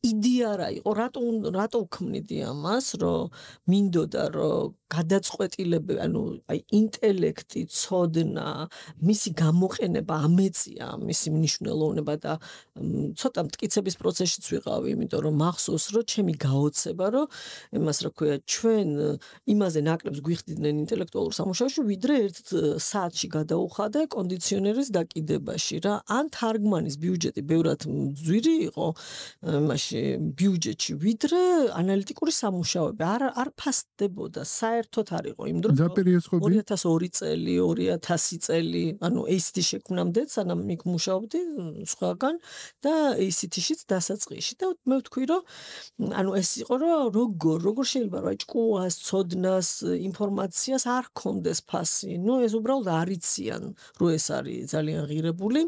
იდეა რა იყო რატო ვქმნიდი ამას რომ მინდოდა რომ გადაწყვეტილებები ანუ აი ინტელექტი ცოდნა მისი გამოყენება ამეწია მისი მნიშვნელოვნება და ცოტა მტკიცების პროცესშიც ვიყავი იმიტომ რომ მახსოვს რომ ჩემი გაოცება რომ იმას რა ქვია ჩვენ იმაზე ნაკლებს გვიხდიდნენ ინტელექტუალურ სამუშაოში ვიდრე ერთ საათში გადაუხადე კონდიციონერის დაკიდებაში რა ან თარგმანის ბიუჯეტი ბევრად მძვირი იყო იმაში ბიუჯეტში ვიდრე ანალიტიკური სამუშაოები არ ფასდებოდა საერთოდ არ იყო იმ დროს 2002 წელი 2000 წელი ანუ ACT შექმნამდე სანამ იქ მუშაობდი სხვაგან და ACT-შიც დასაწყისში და მე ვთქვი რომ ანუ ეს იყო რომ როგორ შეიძლება რა ჭკუას ცოდნას ინფორმაციას არ ქონდეს ფასი ნუ ეს უბრალოდ არ იციან რომ ეს არის ძალიან ღირებული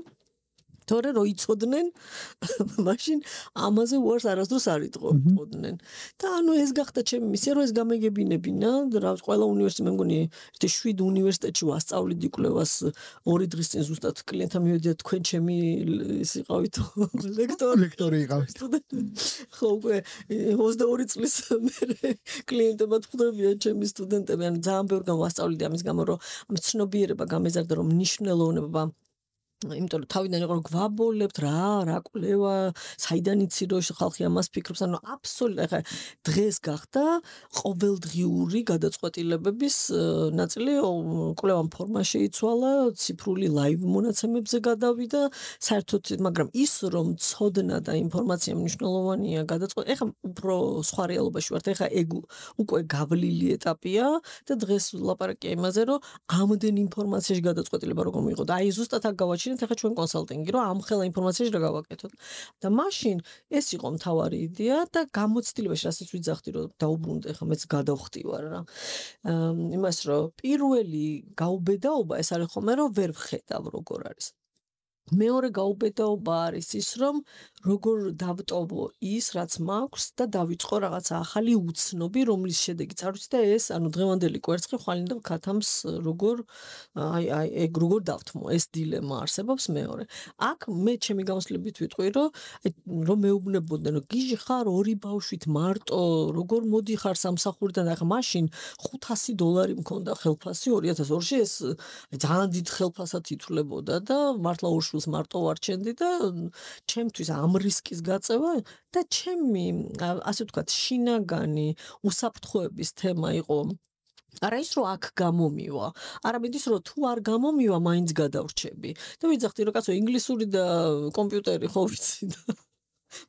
თორე რო იცოდნენ მაშინ ამაზე უარს არასდროს არ იტყობდნენ და ანუ ეს გახდა ჩემი მისია რომ ეს გამეგებინებინა რა ყველა უნივერსიტეტი მე მგონი 7 უნივერსიტეტში ვასწავლიდი კვლევას 2 დღის წინ ზუსტად კლიენტთან მივედია თქვენ ჩემი ის იყავით ლექტორი იყავით ხო უკვე 22 წლის მერე კლიენტებად ხვდებიან ჩემი სტუდენტები ანუ ძალიან ბევრ გამოვასწავლიდი ამის გამო რომ ამ ცნობიერება გამეზარდა რომ მნიშვნელოვნება იმიტომ რომ თავიდან იყო რომ გვაბოლებთ რა კვლევა საიდან იცი რომ ხალხი ამას ფიქრობს ანუ აბსოლუტურად ახლა დღეს გახდა ყოველდღიური გადაწყვეტილებების ნაწილი კვლევამ ფორმა შეიცვალა ციფრული ლაივ მონაცემებზე გადავიდა საერთოდ მაგრამ ის რომ ცოდნა და ინფორმაცია მნიშვნელოვანია გადაწყვეტ ახლა უფრო სხვა რეალობაში ვართ ახლა ეგ უკვე გავლილი ეტაპია და დღეს ლაპარაკია იმაზე რომ ამდენ ინფორმაციაში გადაწყვეტილება როგორ მიიღო და აი ზუსტად აქ გავაჩინეთ ახლა ჩვენ კონსალტინგი რომ ამ ხელა ინფორმაციაში რა გავაკეთოთ და მაშინ ეს იყო მთავარი იდეა და გამოცდილებაში რასაც ვიძახდი რომ დაუბრუნდე ახლა მეც გადავხტივარ რა იმას რომ პირველი გაუბედაობა ეს არის ხოლმე რომ ვერ ვხედავ როგორ არის მეორე გაუბედაობა არის ის, რომ როგორ დავტოვო ის, რაც მაქვს და დავიწყო რაღაცა ახალი უცნობი, რომლის შედეგიც არ ვიცი და ეს, ანუ დღევანდელი კვერცხი ხვალინდელ ქათამს როგორ როგორ დავთმო, ეს დილემა არსებობს მეორე. აქ მე ჩემი გამოსვლებით ვიტყვი, რომ მეუბნებოდნენ, რომ გიჟი ხარ ორი ბავშვით მარტო, როგორ მოდიხარ სამსახურიდან, ახლა მაშინ $500 მქონდა ხელფასი 2002-ში, ეს ძალიან დიდ ხელფასად ითვლებოდა და მართლა ორ მარტო ვარჩენდი და ჩემთვის ამ რისკის გაწევა და ჩემი ასე ვთქვათ შინაგანი უსაფრთხოების თემა იყო არა ის რომ აქ გამომივა, არამედ ის რომ თუ არ გამომივა, მაინც გადავრჩები. და ვიძახდი რომ კაცო ინგლისური და კომპიუტერი ხო ვიცი და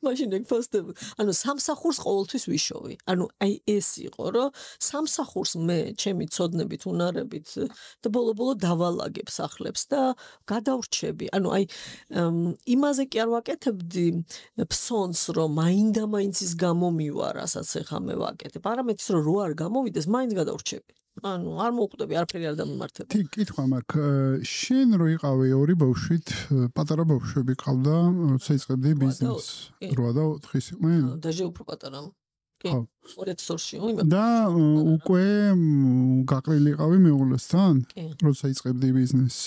მაშინ ეგ ფასტები. ანუ სამსახურს ყოველთვის ვიშოვი. ანუ აი ეს იყო, რომ სამსახურს მე ჩემი ცოდნებით, უნარებით და ბოლო-ბოლო დავალაგებ სახლებს და გადავრჩები. ანუ აი იმაზე კი არ ვაკეთებდი ფსონს, რომ მაინდა-მაინც ის გამომივა, რასაც ეხა მე ვაკეთებ. არამედ ის რომ რო არ გამოვიდეს, მაინც გადავრჩები. ანუ არ მოვკვდები, არაფერი არ დამემართება. თი კითხვა მაქვს, შენ რო იყავი ორი ბავშვით, პატარა ბავშვები ყავდა, როცა იწყებდი ბიზნესს. 8 და 4-ის იყვნენ? დაჟე უფრო პატარა. კი. 2002-ში და უკვე გაყრილი იყავი მეუღლესთან, როცა იწყებდი ბიზნესს.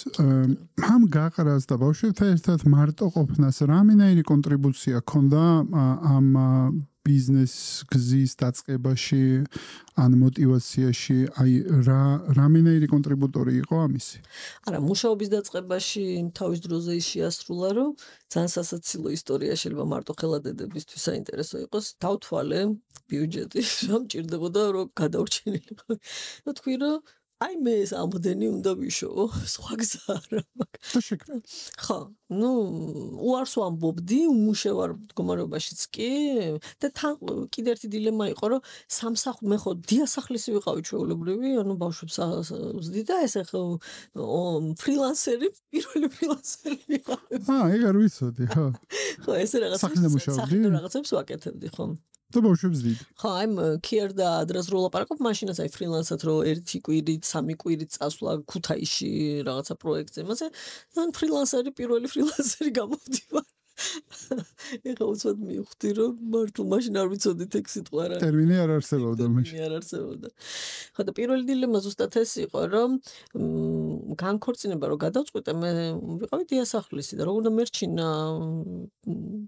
ამ გაყრას და ბავშვებთან ერთად მარტო ყოფნას რამენაირი კონტრიბუცია ჰქონდა ამ ბიზნეს გზის დაწყებაში, ან მოტივაციაში, აი რამენაირი კონტრიბუტორი იყო ამისი? არა, მუშაობის დაწყებაში თავის დროზე ის შეასრულა, რომ ძალიან სასაცილო ისტორია შეიძლება მარტო ხელადედებისთვის საინტერესო იყოს. დავთვალე ბიუჯეტი, რა მჭირდებოდა, რომ გადავრჩენილიყო. და თქვი, რომ აი მე ეს ამდენი უნდა ვიშოვო, სხვა გზა არა მაქვს. ხო, ну, უარს ვამბობდი, უმუშევარ მდგომარეობაშიც კი და თან კიდე ერთი დილემა იყო, რომ მე ხო დიასახლისი ვიყავი ჩვეულებრივი, ანუ ბავშვებს ვზდი და ეს ახლა ფრილანსერი, პირველი ფრილანსერი ვიყავი. ეგ არ ვიცოდი, ხო. ხო, ესე რაღაცებს ვაკეთებდი, ხო. და ბავშვებს დიდი. ხო, აი ქიარ და ადრაზრულ ლაპარაკობ, მაშინაც აი ფრილანსად რო ერთი კვირით, სამი კვირით წასვლა ქუთაისში რაღაცა პროექტზე, მასე ან პირველი ფრილანსერი გამოვდივარ. ეხლა უცბად მივხვდი, რომ მართლა მაშინ არ ვიცოდი ეგ სიტყვა რა. ტერმინი არ არსებობდა მაშინ. არ არსებობდა. ხო და პირველი დილემა ზუსტად ეს იყო, რომ განქორწინება რო გადავწყვიტე, მე ვიყავი დიასახლისი და როგორ მერჩინა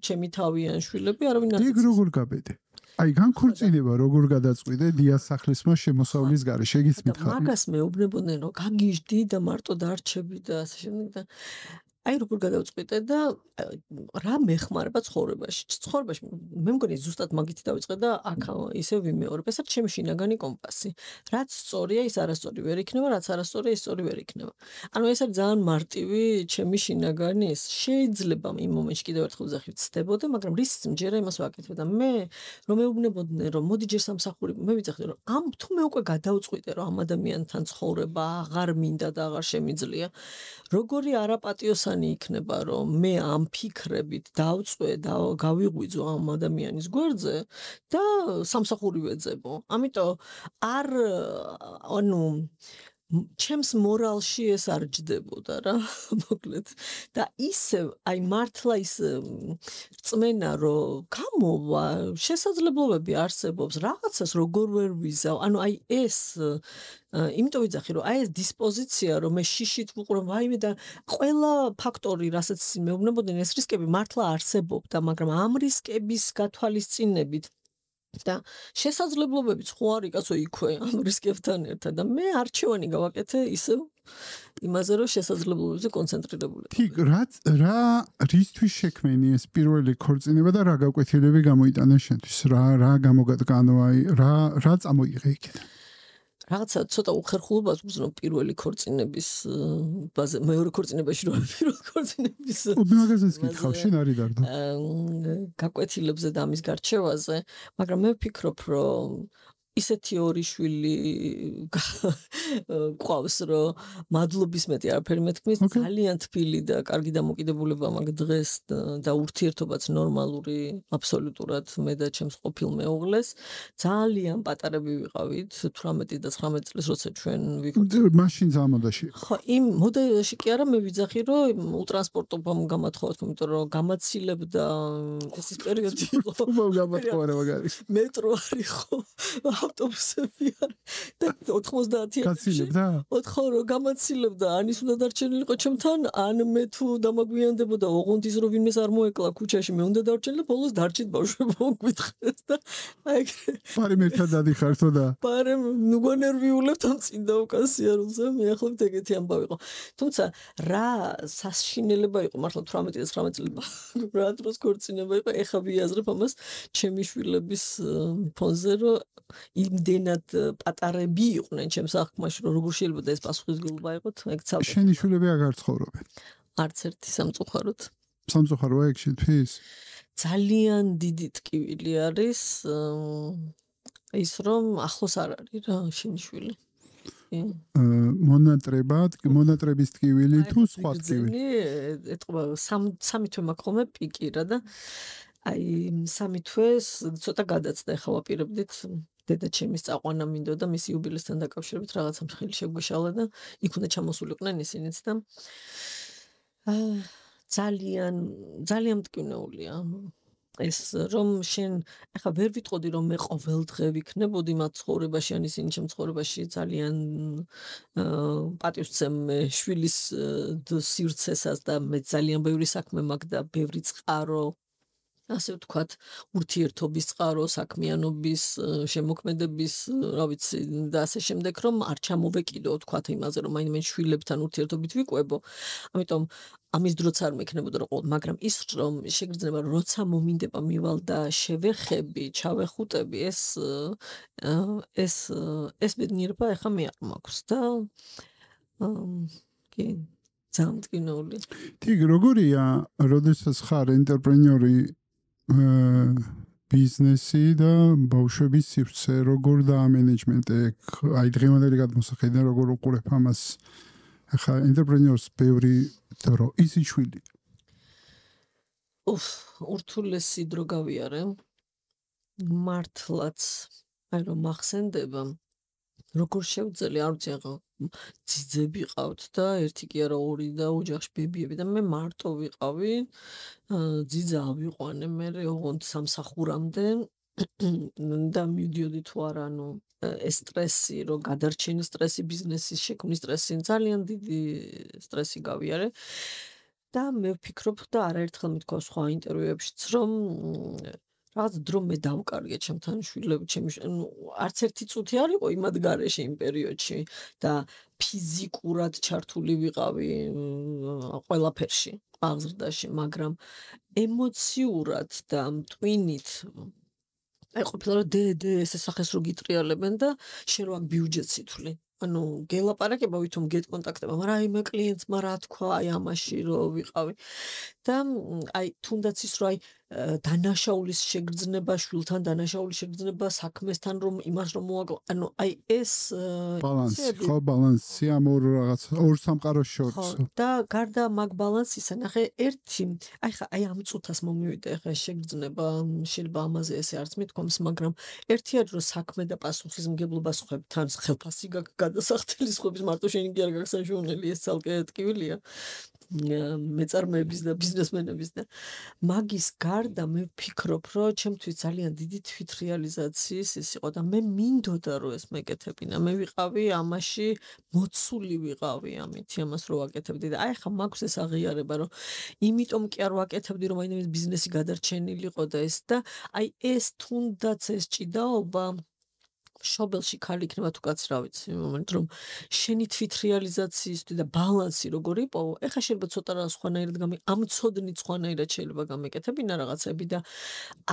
ჩემი თავი ან შვილები, არავინ არ იცის. ეგ როგორ გაბედე? აი განქორწინება როგორ გადაწყვიტე დიასახლისმა შემოსავლის გარეშე, ეგიც მითხარი. მაგას მეუბნებოდნენ, რომ გაგიჟდი და მარტო დარჩები და ასე შემდეგ და აი როგორ გადავწყვიტე და რა მეხმარება ცხოვრებაში. ცხოვრებაში მე მგონი ზუსტად მაგით დავიწყე და აქ ისე ვიმეორებ. ეს არის ჩემი შინაგანი კომპასი. რაც სწორია, ის არასწორი ვერ იქნება, რაც არასწორია, ის სწორი ვერ იქნება. ანუ ეს არის ძალიან მარტივი ჩემი შინაგანი ეს. შეიძლება იმ მომენტში კიდევ ერთხელ ვძახი ვცდებოდე, მაგრამ რის მჯერა იმას ვაკეთებ და მე რომ მეუბნებოდნენ, რომ მოდი ჯერ სამსახური, მე ვიძახდი, რომ თუ მე უკვე გადავწყვიტე, რომ ამ ადამიანთან ცხოვრება აღარ მინდა და აღარ შემიძლია, როგორი არაპატიოსანი იქნება, რომ მე ამ ფიქრებით დავწვე და გავიღვიძო ამ ადამიანის გვერდზე და სამსახური ვეძებო. ამიტომ ანუ ჩემს მორალში ეს არ ჯდებოდა რა, მოკლედ. და ისევ, აი მართლა ის რწმენა, რომ გამოვა, შესაძლებლობები არსებობს, რაღაცას როგორ ვერ ვიზავ. ანუ აი ეს იმიტომ ვიძახი, რომ აი ეს დისპოზიცია, რომ მე შიშით ვუყურო, ვაიმე და ყველა ფაქტორი, რასაც მეუბნებოდნენ, ეს რისკები მართლა არსებობდა, მაგრამ ამ რისკების გათვალისწინებით და შესაძლებლობებიც ხო არის კაცო იქვე ამ რისკებთან ერთად და მე არჩევანი გავაკეთე ისევ იმაზე, რომ შესაძლებლობებზე კონცენტრირებული. თი რა რისთვის შექმენი ეს პირველი ქორწინება და რა გაკვეთილები გამოიტანა შენთვის? რა გამოგადგანო, აი რა წამოიღე იქიდან? რაღაცა ცოტა უხერხულობას გძნობ პირველი ქორწინების ბაზე, მეორე ქორწინებაში რო პირველი ქორწინების მაგასაც გითხავ, შენ არის დარდო. გაკვეთილებზე და ამის გარჩევაზე, მაგრამ მე ვფიქრობ, რომ ისეთი ორი შვილი გვყავს, რომ მადლობის მეტი არაფერი მეთქმის, ძალიან თბილი და კარგი დამოკიდებულება მაქვს დღეს და ურთიერთობაც ნორმალური, აბსოლუტურად მე და ჩემს ყოფილ მეუღლეს. ძალიან პატარები ვიყავით, 18 და 19 წლის, როცა ჩვენ ვიქორდით. მაშინ ზამოდაში. ხო, იმ მოდაში კი არა, მე ვიძახი, რომ უტრანსპორტობამ გამათხოვოთ, იმიტომ რომ გამაცილებდა ეს ის პერიოდი იყო. გამათხოვა რა მაგარი. მეტრო არ იყო. ავტობუსები არ და 90-იანი გაცილებდა? ხო, რომ გამაცილებდა, ან ის უნდა დარჩენილიყო ჩემთან, ან მე თუ დამაგვიანდებოდა, ოღონდ ის რომ ვინმეს არ მოეკლა ქუჩაში, მე უნდა დარჩენილ და ბოლოს დარჩით ბავშვებო მოგვითხრეს და აი პარემ ერთად დადიხართო და პარემ ნუ გვანერვიულებთ ამ წინდა უკანსიარულზე, მე ახლობთ ეგეთი ამბავი იყო. თუმცა რა სასშინელება იყო მართლა 18 და 19 წელი რა დროს ქორწინება იყო, ეხა ვიაზრებ ამას ჩემი შვილების ფონზე, რომ იმდენად პატარები იყვნენ ჩემს აღქმაში, რომ როგორ შეიძლება და ეს პასუხისმგებლობა იყოთ, ეგ ცალკე. შენი შვილები აღარ ცხოვრობენ. არც ერთი სამწუხაროდ. სამწუხაროა ეგ შენთვის? ძალიან დიდი ტკივილი არის ის რომ ახლოს არ არის რა შენი შვილი. მონატრების ტკივილი თუ სხვა ტკივილი? ეთყობა სამი თვე მაქვს ხოლმე პიკი რა და აი სამი თვეს ცოტა გადაცდა ახლა ვაპირებდით დედა ჩემის წაყვანა მინდოდა მის იუბილესთან დაკავშირებით რაღაცა მხილი შეგვეშალა და იქ უნდა ჩამოსულიყვნენ ისინიც და ძალიან მტკივნეულია ეს რომ შენ ახლა ვერ ვიტყოდი რომ მე ყოველ დღე ვიქნებოდი მათ ცხოვრებაში ან ისინი ჩემ ცხოვრებაში ძალიან პატივს ვცემ შვილის სივრცესას და მე ძალიან ბევრი საქმე მაქვს და ბევრი წყარო ასე ვთქვათ, ურთიერთობის წყარო, საქმიანობის, შემოქმედების, რა ვიცი, და ასე შემდეგ, რომ არ ჩამოვეკიდო, ვთქვათ, იმაზე, რომ მაინც შვილებთან ურთიერთობით ვიყვებო. ამიტომ ამის დროც არ მექნებოდა რომ ყოველ, მაგრამ ის რომ შეგრძნება, როცა მომინდება მივალ და შევეხები, ჩავეხუტები, ეს ბედნიერება ახლა მე არ მაქვს და კი, ძალიან მტკივნეული. თიგ, როგორია, როდესაც ხარ ენტერპრენიორი ბიზნესი და ბავშვების სივრცე, როგორ დაამენეჯმენტე, აი დღევანდელი გადმოსახედიდან როგორ უყურებ ამას, ახლა ენტერპრენიორს ბევრი დრო ისი შვილი. ურთულესი დრო გავიარე, მართლაც, აი რომ მახსენდება, როგორ შევძელი, არ ვიცი ახლა ძიძები ყავთ და ერთი კი არა ორი და ოჯახში ბებიები და მე მარტო ვიყავი ძიძა ავიყვანე მე ოღონდ სამსახურამდე და მივდიოდი თუ არა ანუ ეს სტრესი რომ გადარჩენის სტრესი ბიზნესის შექმნის სტრესი ძალიან დიდი სტრესი გავიარე და მე ვფიქრობ და არაერთხელ მithქვა სხვა ინტერვიუებშიც რომ რაღაც დრო მე დავკარგე ჩემთან შვილები ჩემი არც ერთი წუთი არ იყო იმად გარეშე იმ პერიოდში და ფიზიკურად ჩართული ვიყავი ყველაფერში აღზრდაში მაგრამ ემოციურად და მტვინით აი ყოფილა რომ დე ეს სახეს რო გიტრიალებენ და შენ რო აქ ბიუჯეტს ითვლი ანუ გელაპარაკება ვითომ გეტკონტაქტება მაგრამ აი მე კლიენტს რა თქვა აი ამაში რო ვიყავი და აი თუნდაც ის რო აი დანაშაულის შეგრძნება შვილთან დანაშაულის შეგრძნება საქმესთან რომ იმას რომ მოაკლო ანუ აი ეს ბალანსი ხო ბალანსი ამ ორ რაღაც ორ სამყაროს შორის და გარდა მაგ ბალანსისა ნახე ერთი აი ხა აი ამ წუთას მომივიდა ხა შეგრძნება შეიძლება ამაზე ესე არც მithქვამს მაგრამ ერთი არის რომ საქმე და პასუხისმგებლობა სხვებთან ხელფასი გადასახდელი სხვების მარტო შენი კი არ გაქვს საშუალებელი ეს ცალკე ტკივილია მეწარმეების და ბიზნესმენების და მაგის გარდა მე ვფიქრობ რომ ჩემთვის ძალიან დიდი თვითრეალიზაციის ის იყო და მე მინდოდა რომ ეს მეკეთებინა მე ვიყავი ამაში მოცული ვიყავი ამით ამას რო ვაკეთებდი და აი ხა მაქვს ეს აღიარება რომ იმიტომ კი არ ვაკეთებდი რომ მაინც ბიზნესი გადარჩენილიყო და ეს და აი ეს თუნდაც ეს ჭიდაობა შობელში ხალი იქნება თუ კაც რა ვიცი მომენტ რომ შენი თვითრეალიზაციისთვის და ბალანსი როგორ იპოვო ეხა შეიძლება ცოტა რა სხვანაირად ამცოდნით სხვანაირად შეიძლება გამეკეთებინა რაღაცები და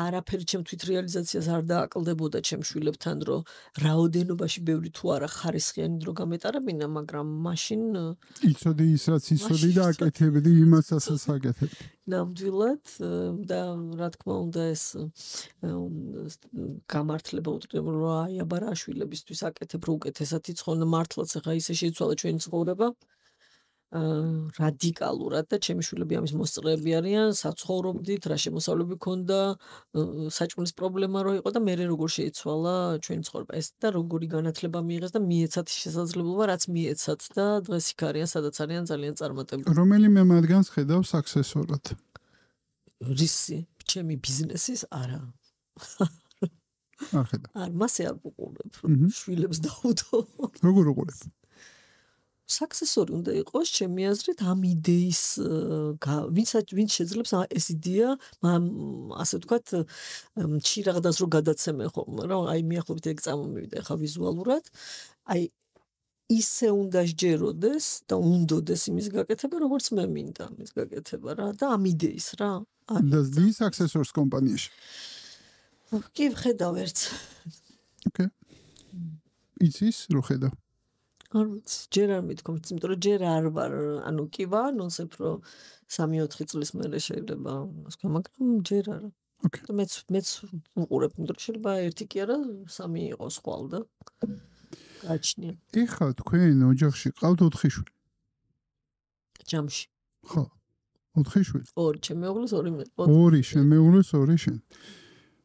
არაფერი ჩემ თვითრეალიზაციას არ დააკლდებოდა ჩემ შვილებთან რომ რაოდენობაში ბევრი თუ არა ხარისხიანი დრო გამეტარებინა მაგრამ მაშინ იცოდი ის რაც იცოდი და აკეთებდი იმასაც აკეთებდი ნამდვილად და რა თქმა უნდა ეს გამართლება უთხრება რომ აი აბარაშვილებისთვის აკეთებ რო უკეთესად იცხოვნა მართლაც ახლა ისე შეიცვალა ჩვენი ცხოვრება რადიკალურად და ჩემი შვილები ამის მოსწრეები არიან საცხოვრობდით რა შემოსავლები ქონდა საჭმლის პრობლემა რო იყო და მე როგორ შეიცვალა ჩვენი ცხოვრება ეს და როგორი განათლება მიიღეს და მიეცათ შესაძლებლობა რაც მიეცათ და დღეს იქ არიან სადაც არიან ძალიან წარმატებული რომელიმე მათგანს ხედავ საქსესორად რისი ჩემი ბიზნესის არა არ ხედავ არ მასე არ ვუყურებ შვილებს დაუდო როგორ უყურებ საქსესორი უნდა იყოს ჩემი აზრით ამ იდეის ვინც შეძლებს ეს იდეა ასე ვთქვათ ჩირაღდას რო გადაცემენ ხოლმე რომ აი მიახლოებით ეგ წამომივიდა ხა ვიზუალურად აი ისე უნდა სჯეროდეს და უნდოდეს იმის გაკეთება როგორც მე მინდა ამის გაკეთება რა და ამ იდეის რა და this successors კომპანიაში კი ხედავ ერთ ოკეი იცის რო ხედავ არ ვიცი, ჯერ არ მithkomთ, იმიტომ რომ ჯერ არ ვარ, ანუ კი ვარ, ნონსებ რომ 3-4 წლის მერე შეიძლება, ასე მაგრამ ჯერ არა. ოკეი. და მეც უყურებ, იმიტომ რომ შეიძლება ერთი კი არა, 3 იყოს ხვალ და გაჩნია. ეხლა თქვენ ოჯახში ყავთ 4 შვილი. ჯამში. ხო. 4 შვილი. 2 ჩემი მეუღლის 2 მე. 2 შენ მეუღლის 2 შენ.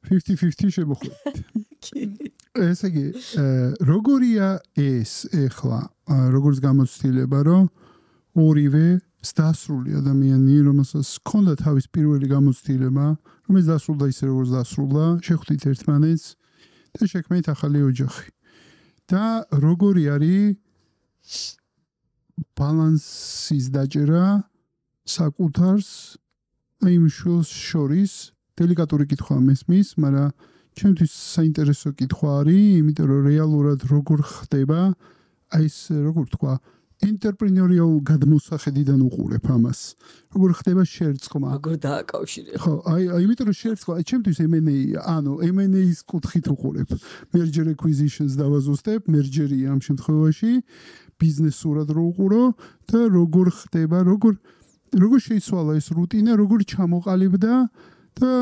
50-50 შემოხვდით. ესე იგი, როგორია ეს ეხლა, როგორც გამოცდილება, რომ ორივე დასრული ადამიანი, რომელსაც ჰქონდა თავის პირველი გამოცდილება, რომელიც დასრულდა ისე როგორც დასრულდა, შეხვდით ერთმანეთს და შექმნით ახალი ოჯახი. და როგორი არის ბალანსის დაჭერა საკუთარს იმ შვილს შორის დელიკატური კითხვა მესმის, მაგრამ ჩემთვის საინტერესო კითხვა არის, იმიტომ რომ რეალურად როგორ ხდება, აი ეს როგორ თქვა, ენტერპრენორიულ გადმოსახედიდან უყურებ ამას. როგორ ხდება შერწყმა? როგორ დააკავშირია? ხო, აი იმიტომ რომ შერწყმა, ჩემთვის M&A-ია, ანუ M&A-ის კუთხით უყურებ. Merger acquisitions დავაზუსტებ, merger-ია ამ შემთხვევაში, ბიზნესურად რო უყურო და როგორ ხდება, როგორ შეიცვალა ეს რუტინა, როგორ ჩამოყალიბდა და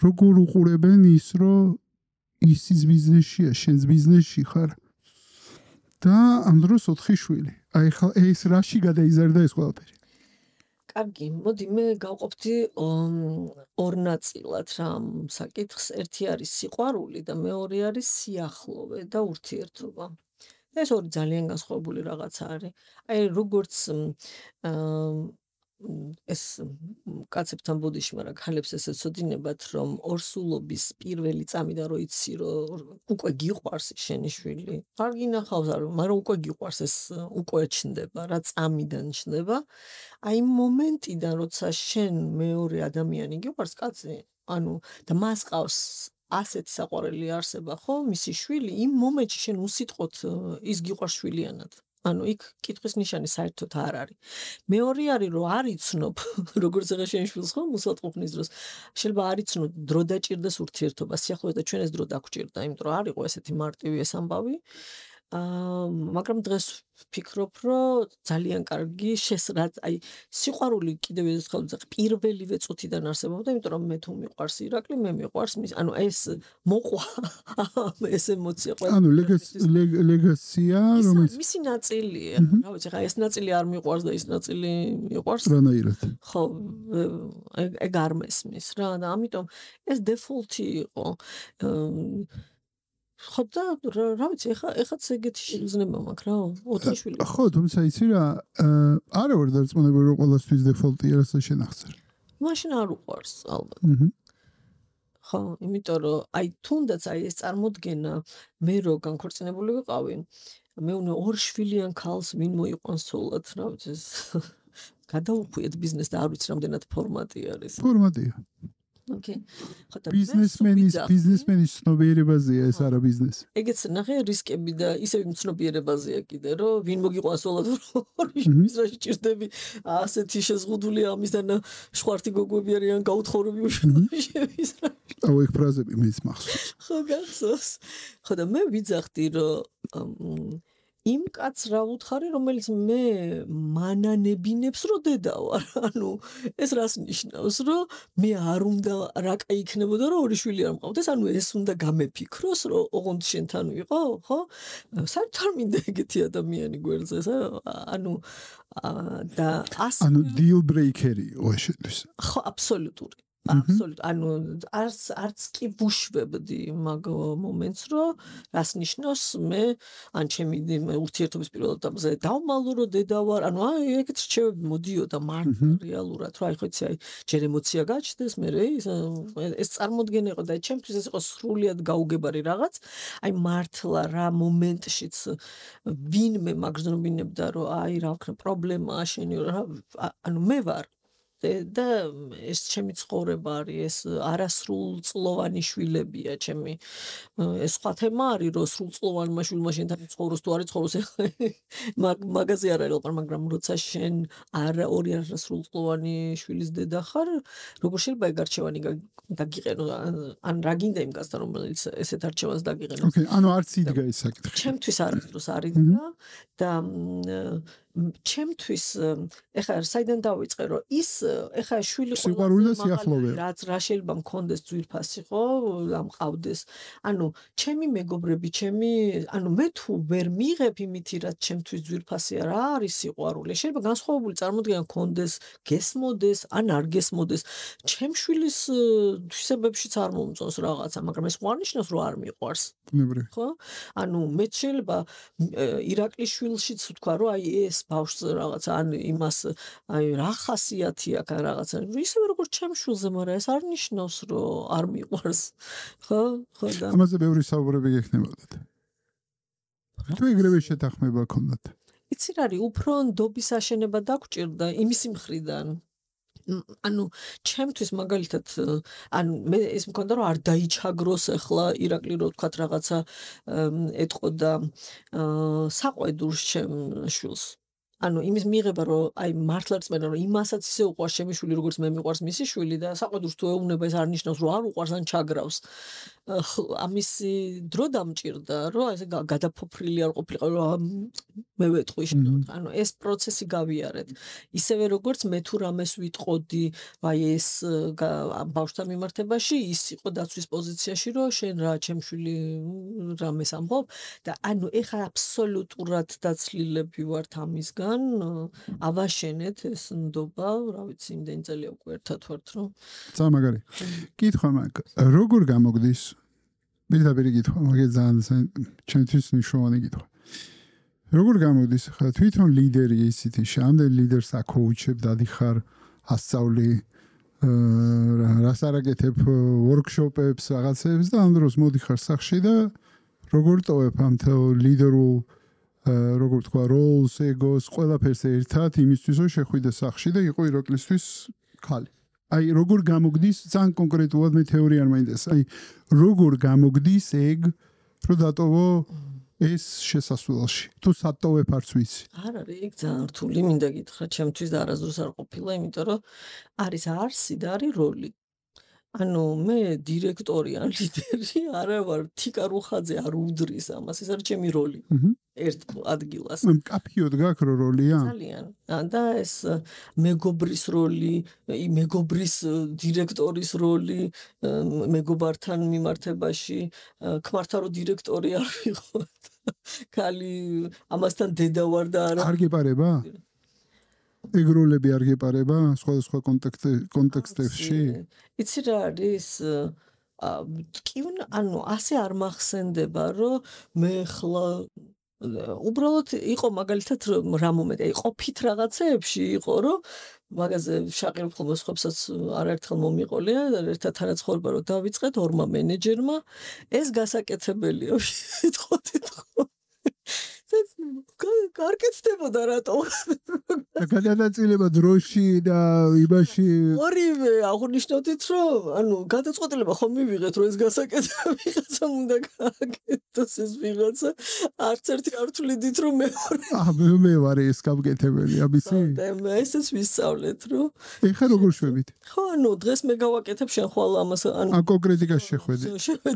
როგორ უყურებენ ის რომ ისის ბიზნესშია, შენს ბიზნესში ხარ. და ამ დროს 4 შვილი. აი ხა ეს რაში გადაიზარდა ეს ყველაფერი? კარგი, მოდი მე გავყოფდი ორ ნაწილად რა საკითხს. ერთი არის სიყვარული და მეორე არის სიახლოვე და ურთიერთობა. ეს ორი ძალიან განსხვავებული რაღაცა არის. აი როგორც ეს კაცებთან ბოდიში, მაგრამ ქალებს ესე ცოდინებათ, რომ ორსულობის პირველი წამიდან რო იცი, რომ უკვე გიყვარს შენი შვილი. არ გინახავს, მაგრამ უკვე გიყვარს ეს უკვე ჩნდება, რა წამიდან ჩნდება. აი იმ მომენტიდან, როცა შენ მეორე ადამიანი გიყვარს კაცი, ანუ და მას ყავს ასეთი საყვარელი არსება, ხო, მისი შვილი, იმ მომენტში შენ უსიტყვოდ ის გიყვარს შვილიანად. ანუ იქ კითხვის ნიშანი საერთოდ არ არის. მეორე არის რომ არ იცნობ, როგორც ახლა შენ შვილს ხო მოსატყუხნის დროს, შეიძლება არ იცნობ დრო დაჭირდეს ურთიერთობა, სიახლოვე და ჩვენ ეს დრო დაგჭირდა, იმიტომ რომ არ იყო ესეთი მარტივი ეს ამბავი. მაგრამ დღეს ვფიქრობ, რომ ძალიან კარგი აი სიყვარული კიდევ ერთხელ ვძახ, პირველივე წუთიდან არსებობდა, იმიტომ რომ მე თუ მიყვარს ირაკლი, მე მიყვარს მის, ანუ ეს მოყვა ეს ემოცია ყველა. ანუ ლეგასია, რომელიც მისი ნაწილია. რა ვიცი, ხა ეს ნაწილი არ მიყვარს და ის ნაწილი მიყვარს. რანაირად? ხო, ეგ არ მესმის რა და ამიტომ ეს დეფოლტი იყო. ხო და რა ვიცი, ეხაც ეგეთი შეგრძნება მაქვს რა, 4 შვილი. ხო, თუმცა იცი რა, არა ვარ დარწმუნებული რომ ყველასთვის დეფოლტია რასაც შენახსენ. მაშინ არ უყვარს ალბათ. ხო, იმიტომ რომ აი თუნდაც აი ეს წარმოდგენა მე რო განქორწინებული ვიყავი, მე უნდა 2 შვილიან ქალს ვინ მოიყვანს ცოლად, რა ვიცი. გადაუხვიეთ ბიზნეს და არ ვიცი რამდენად ფორმატი არის. ფორმატია. ოკეი. ხო და ბიზნესმენის ცნობიერებაზეა ეს არა ბიზნესი. ეგეც ნახე რისკები და ისევ ცნობიერებაზეა კიდე რომ ვინ მოგიყვანს ცოლად ის რა შეჭირდები ასეთი შეზღუდული ამისთან შვარტი გოგოები არიან გაუთხოვრები უშვილების რა. აუ ეგ ფრაზები მეც მახსოვს. ხო გახსოვს. ხო და მე ვიძახდი რომ იმ კაცს რა უთხარი, რომელიც მე მანანებინებს რომ დედა ვარ. ანუ ეს რას ნიშნავს, რომ მე არ უნდა რა კაი იქნებოდა, რომ ორი შვილი არ მყავდეს, ანუ ეს უნდა გამეფიქროს, რომ ოღონდ შენთან ვიყო, ხო? საერთოდ არ მინდა ეგეთი ადამიანი გვერდზე, ანუ და ანუ deal breaker-ი ოშენთვის. ხო, აბსოლუტური. აბსოლუტურად, ანუ არც კი ვუშვებდი მაგ მომენტს, რომ რას ნიშნავს მე ან ჩემი ურთიერთობის პირველ ეტაპზე დავმალო რომ დედა ვარ, ანუ ეგეთ რჩევები მოდიოდა მართლა რეალურად, რომ ხო იცი, ჯერ ემოცია გაჩნდეს, მე ეს წარმოდგენა იყო და ჩემთვის ეს იყო სრულიად გაუგებარი რაღაც, მართლა რა მომენტშიც ვინმე მაგზნობინებდა, რომ რა ვქნა პრობლემაა შენი, ანუ მე ვარ და ეს ჩემი ცხოვრება არის, ეს არასრულწლოვანი შვილებია ჩემი. ეს სხვა თემა არის, რომ სრულწლოვანმა შვილმა შენთან ცხოვროს თუ არ ცხოვროს, მაგაზე არ არის ლაპარაკი, მაგრამ როცა შენ ორი არასრულწლოვანი შვილის დედა ხარ, როგორ შეიძლება ეგ არჩევანი დაგიყენო, ან რა გინდა იმ კაცთან, რომელიც ესეთ არჩევანს დაგიყენოს. ოკეი, ანუ არც იდგა ეს საკითხი. ჩემთვის არასდროს არ იდგა და ჩემთვის ეხლა საიდან დავიწყე, რომ ის ეხლა შვილი რაც რა შეიძლება მქონდეს ძვირფასი, ხო, ამყავდეს. ანუ ჩემი მეგობრები, ანუ მე თუ ვერ მიღებ იმითი, რაც ჩემთვის ძვირფასია, რა არის სიყვარული. შეიძლება განსხვავებული წარმოდგენა მქონდეს, გესმოდეს, ან არ გესმოდეს. ჩემ შვილის თვისებებშიც არ მომწონს რაღაცა, მაგრამ ეს არ ნიშნავს, რომ არ მიყვარს. ხო? ანუ მე შეიძლება ირაკლის შვილშიც ვთქვა, რომ ეს ბავშვს რაღაცა ან იმას რა ხასიათი აქვს რაღაცა ისევე როგორც ჩემ შვილზე, მაგრამ ეს არ ნიშნავს, რომ არ მიყვარს. ხო და ამაზე ბევრი საუბრები გექნებოდათ. თუ ეგრევე შეთანხმება ქონდათ. იცი რა არის, უფრო ნდობის აშენება დაგჭირდა იმისი მხრიდან. ანუ ჩემთვის მაგალითად ანუ მე ეს მქონდა რომ არ დაიჩაგროს ახლა ირაკლი რო თქვა რაღაცა ეთყოდა საყვედურს ჩემ შვილს. ანუ იმის მიღება რომ მართლა წმენა რომ იმასაც ისე უყვარს ჩემი შვილი როგორც მე მიყვარს მისი შვილი და საყვედურს თუ ეუბნება ეს არ ნიშნავს რომ არ უყვარს ან ჩაგრავს. ამისი დრო დამჭირდა რომ ესე გადაფოფრილი არ ყოფილიყო რომ მე ვეტყვი შენ. ანუ ეს პროცესი გავიარეთ. ისევე როგორც მე თუ რამეს ვიტყოდი, ეს ბავშვთან მიმართებაში ის იყო დაცვის პოზიციაში რომ შენ რა ჩემ შვილი რამეს ამბობ და ანუ ეხა აბსოლუტურად დაცლილები ვართ ამისგან. ავაშენეთ ეს ნდობა, რა ვიცი, იმდენი წელია უკვე ერთად ვართ, რომ მაგარი. კითხვა მაგ, როგორ გამოგდის? პირდაპირ კითხვა, მაგე ძალიან ჩემთვის მნიშვნელოვანი კითხვა. როგორ გამოგდის ხა თვითონ ლიდერი ისეთი, შამდენ ლიდერს აკოუჩებ, დადიხარ, ასწავლი, რას არაკეთებ, ვორქშოპებს, რაღაცებს და ამ დროს მოდიხარ სახში და როგორ ტოვებ ამ ლიდერულ როგორ თქვა, როლს, ეგოს, ყველაფერს ერთად იმისთვის, რომ შეხვიდე სახში და იყო ირაკლისთვის ხალი. როგორ გამოგდის, ძალიან კონკრეტულად მე თეორია არ მაინტერესებს. როგორ გამოგდის ეგ, რომ დატოვო ეს შესასვლელში. თუ სატოვებ არც ვიცი. არ არის, ეგ ძალიან რთული მინდა გითხრა, ჩემთვის და არასდროს არ ყოფილა, იმიტომ რომ არის არსი და არის როლი. ანუ მე დირექტორი ან ლიდერი არა ვარ, თიკა რუხაძე არ უდრის ამას, ეს არის ჩემი როლი. ერთ ადგილას. მკაფიოდ გაქვს როლია? ძალიან. და ეს მეგობრის როლი, მეგობრის დირექტორის როლი, მეგობართან მიმართებაში, ქმართა რო დირექტორი არ ვიყო. ქალი ამასთან დედა ვარ და არა. არ გეპარება? ეგ როლები არ გეპარება სხვადასხვა კონტექსტებში? იცი რა არის? ანუ ასე არ მახსენდება, რომ მე ხლა უბრალოდ იყო მაგალითად რა მომენტი, ყოფით რაღაცეებში იყო, რომ მაგაზე შაყირებ ხოლმე სხვებსაც არაერთხელ მომიყოლია და ერთად თანაცხოვრება რომ დავიწყეთ ორმა მენეჯერმა, ეს გასაკეთებელია, ვიტყოდით ხო? კარკეთდებოდა რატო? გადაწილება დროში და იმაში ორივე აღნიშნავთ რომ ანუ გადაწყვეტილება ხომ მივიღეთ რომ ეს გასაკეთება ვიღაცა უნდა გააკეთოს ეს ვიღაცა არც ერთი არ თვლიდით რომ მე ვარ ეს გამკეთებელი ამისი და ესეც ვისწავლეთ რომ ეხა როგორ შვებით ხო ანუ დღეს მე გავაკეთებ შენ ხვალ ამას ანუ კონკრეტიკაში შეხვედი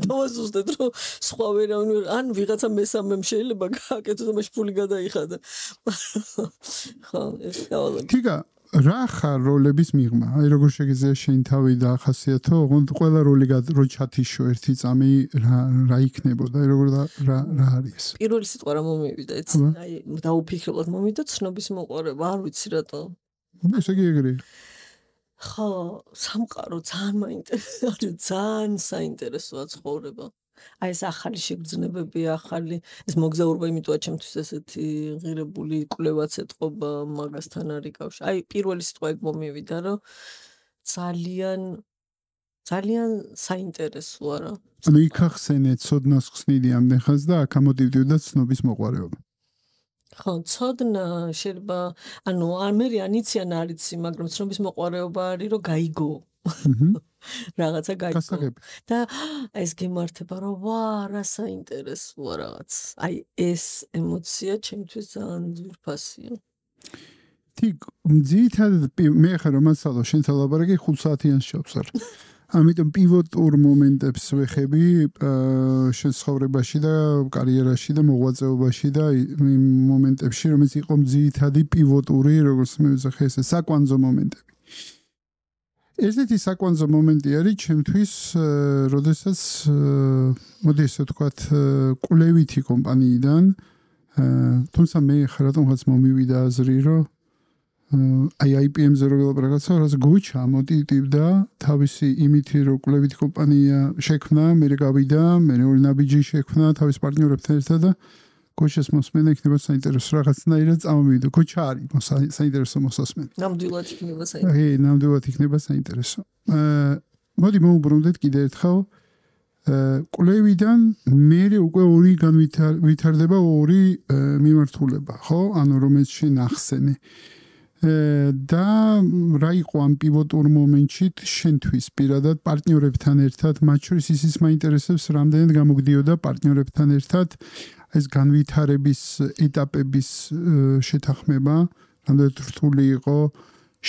დავაზუსტეთ რომ სხვა ვერავინ ან ვიღაცა მესამემ შეიძლება გააკეთოს წუთაში ფული გადაიხადა. ხო, ეს დავალები. თიგა რა ხარ როლების მიღმა? აი როგორ შეგიძლია შენ თავი დაახასიათო? ოღონდ ყველა როლი რო ჩათიშო ერთი წამი რა იქნებოდა? აი როგორ რა არის ეს? პირველი სიტყვა რა მომივიდა, იცი? აი დაუფიქრებლად მომივიდა ცნობის მოყვარება, არ ვიცი რატო. ესე იგი ეგრე. ხო, სამყარო ძალიან მაინტერესებს, ძალიან საინტერესოა ცხოვრება. აი ეს ახალი შეგრძნებები, ახალი ეს მოგზაურობა იმიტოა ჩემთვის ესეთი ღირებული კვლევაც ეთყობა მაგასთან არის კავშირი. აი პირველი სიტყვა ეგ მომივიდა, რომ ძალიან საინტერესოა რა. ანუ იქ ახსენე ცოდნას ხსნიდი ამდენ და აქ ამოდივდივდა ცნობის მოყვარეობა. ხო, ცოდნა შეიძლება, ანუ მე ანიციან არიცი, მაგრამ ცნობის მოყვარეობა არის, რომ გაიგო. რაღაცა გაიგო. და ეს გემართება, რომ ვა, რა საინტერესოა რაღაც. აი ეს ემოცია ჩემთვის ძალიან ძვირფასია. თიგ, ძირითადად მე ხარ რომ მასალო შენთან ლაბარაკი 5 საათიანს შევსარ. ამიტომ პივოტურ მომენტებს ვეხები შენ ცხოვრებაში და კარიერაში და მოღვაწეობაში და იმ მომენტებში, რომელიც იყო ძირითადი პივოტური, როგორც მე ვიზახე ესე საკვანძო მომენტები. ესეთი საკვანძო მომენტი არის ჩემთვის, როდესაც მოდი ესე ვთქვათ, კვლევითი კომპანიიდან, თუმცა მე ხარ რატომღაც მომივიდა აზრი, რომ აი IPM-ზე რო ვილაპარაკო, რაც გუჩა მოტივდა თავისი იმითი რომ კვლევითი კომპანია შექმნა, მე გავიდა, მე ორი ნაბიჯი შექმნა თავის პარტნიორებთან ერთად და გუჩას მოსმენა იქნება საინტერესო რაღაცნაირად წამოვიდა. გუჩა არის საინტერესო მოსასმენი. ნამდვილად იქნება საინტერესო. ნამდვილად იქნება საინტერესო. მოდი მოვუბრუნდეთ კიდე ერთხელ კვლევიდან მე უკვე ორი განვითარდება ორი მიმართულება, ხო? ანუ რომელიც შენ ახსენე. და რა იყო ამ პივოტურ მომენტში შენთვის პირადად პარტნიორებთან ერთად, მათ შორის ისიც მაინტერესებს, რამდენად გამოგდიოდა პარტნიორებთან ერთად ეს განვითარების ეტაპების შეთანხმება, რამდენად რთული იყო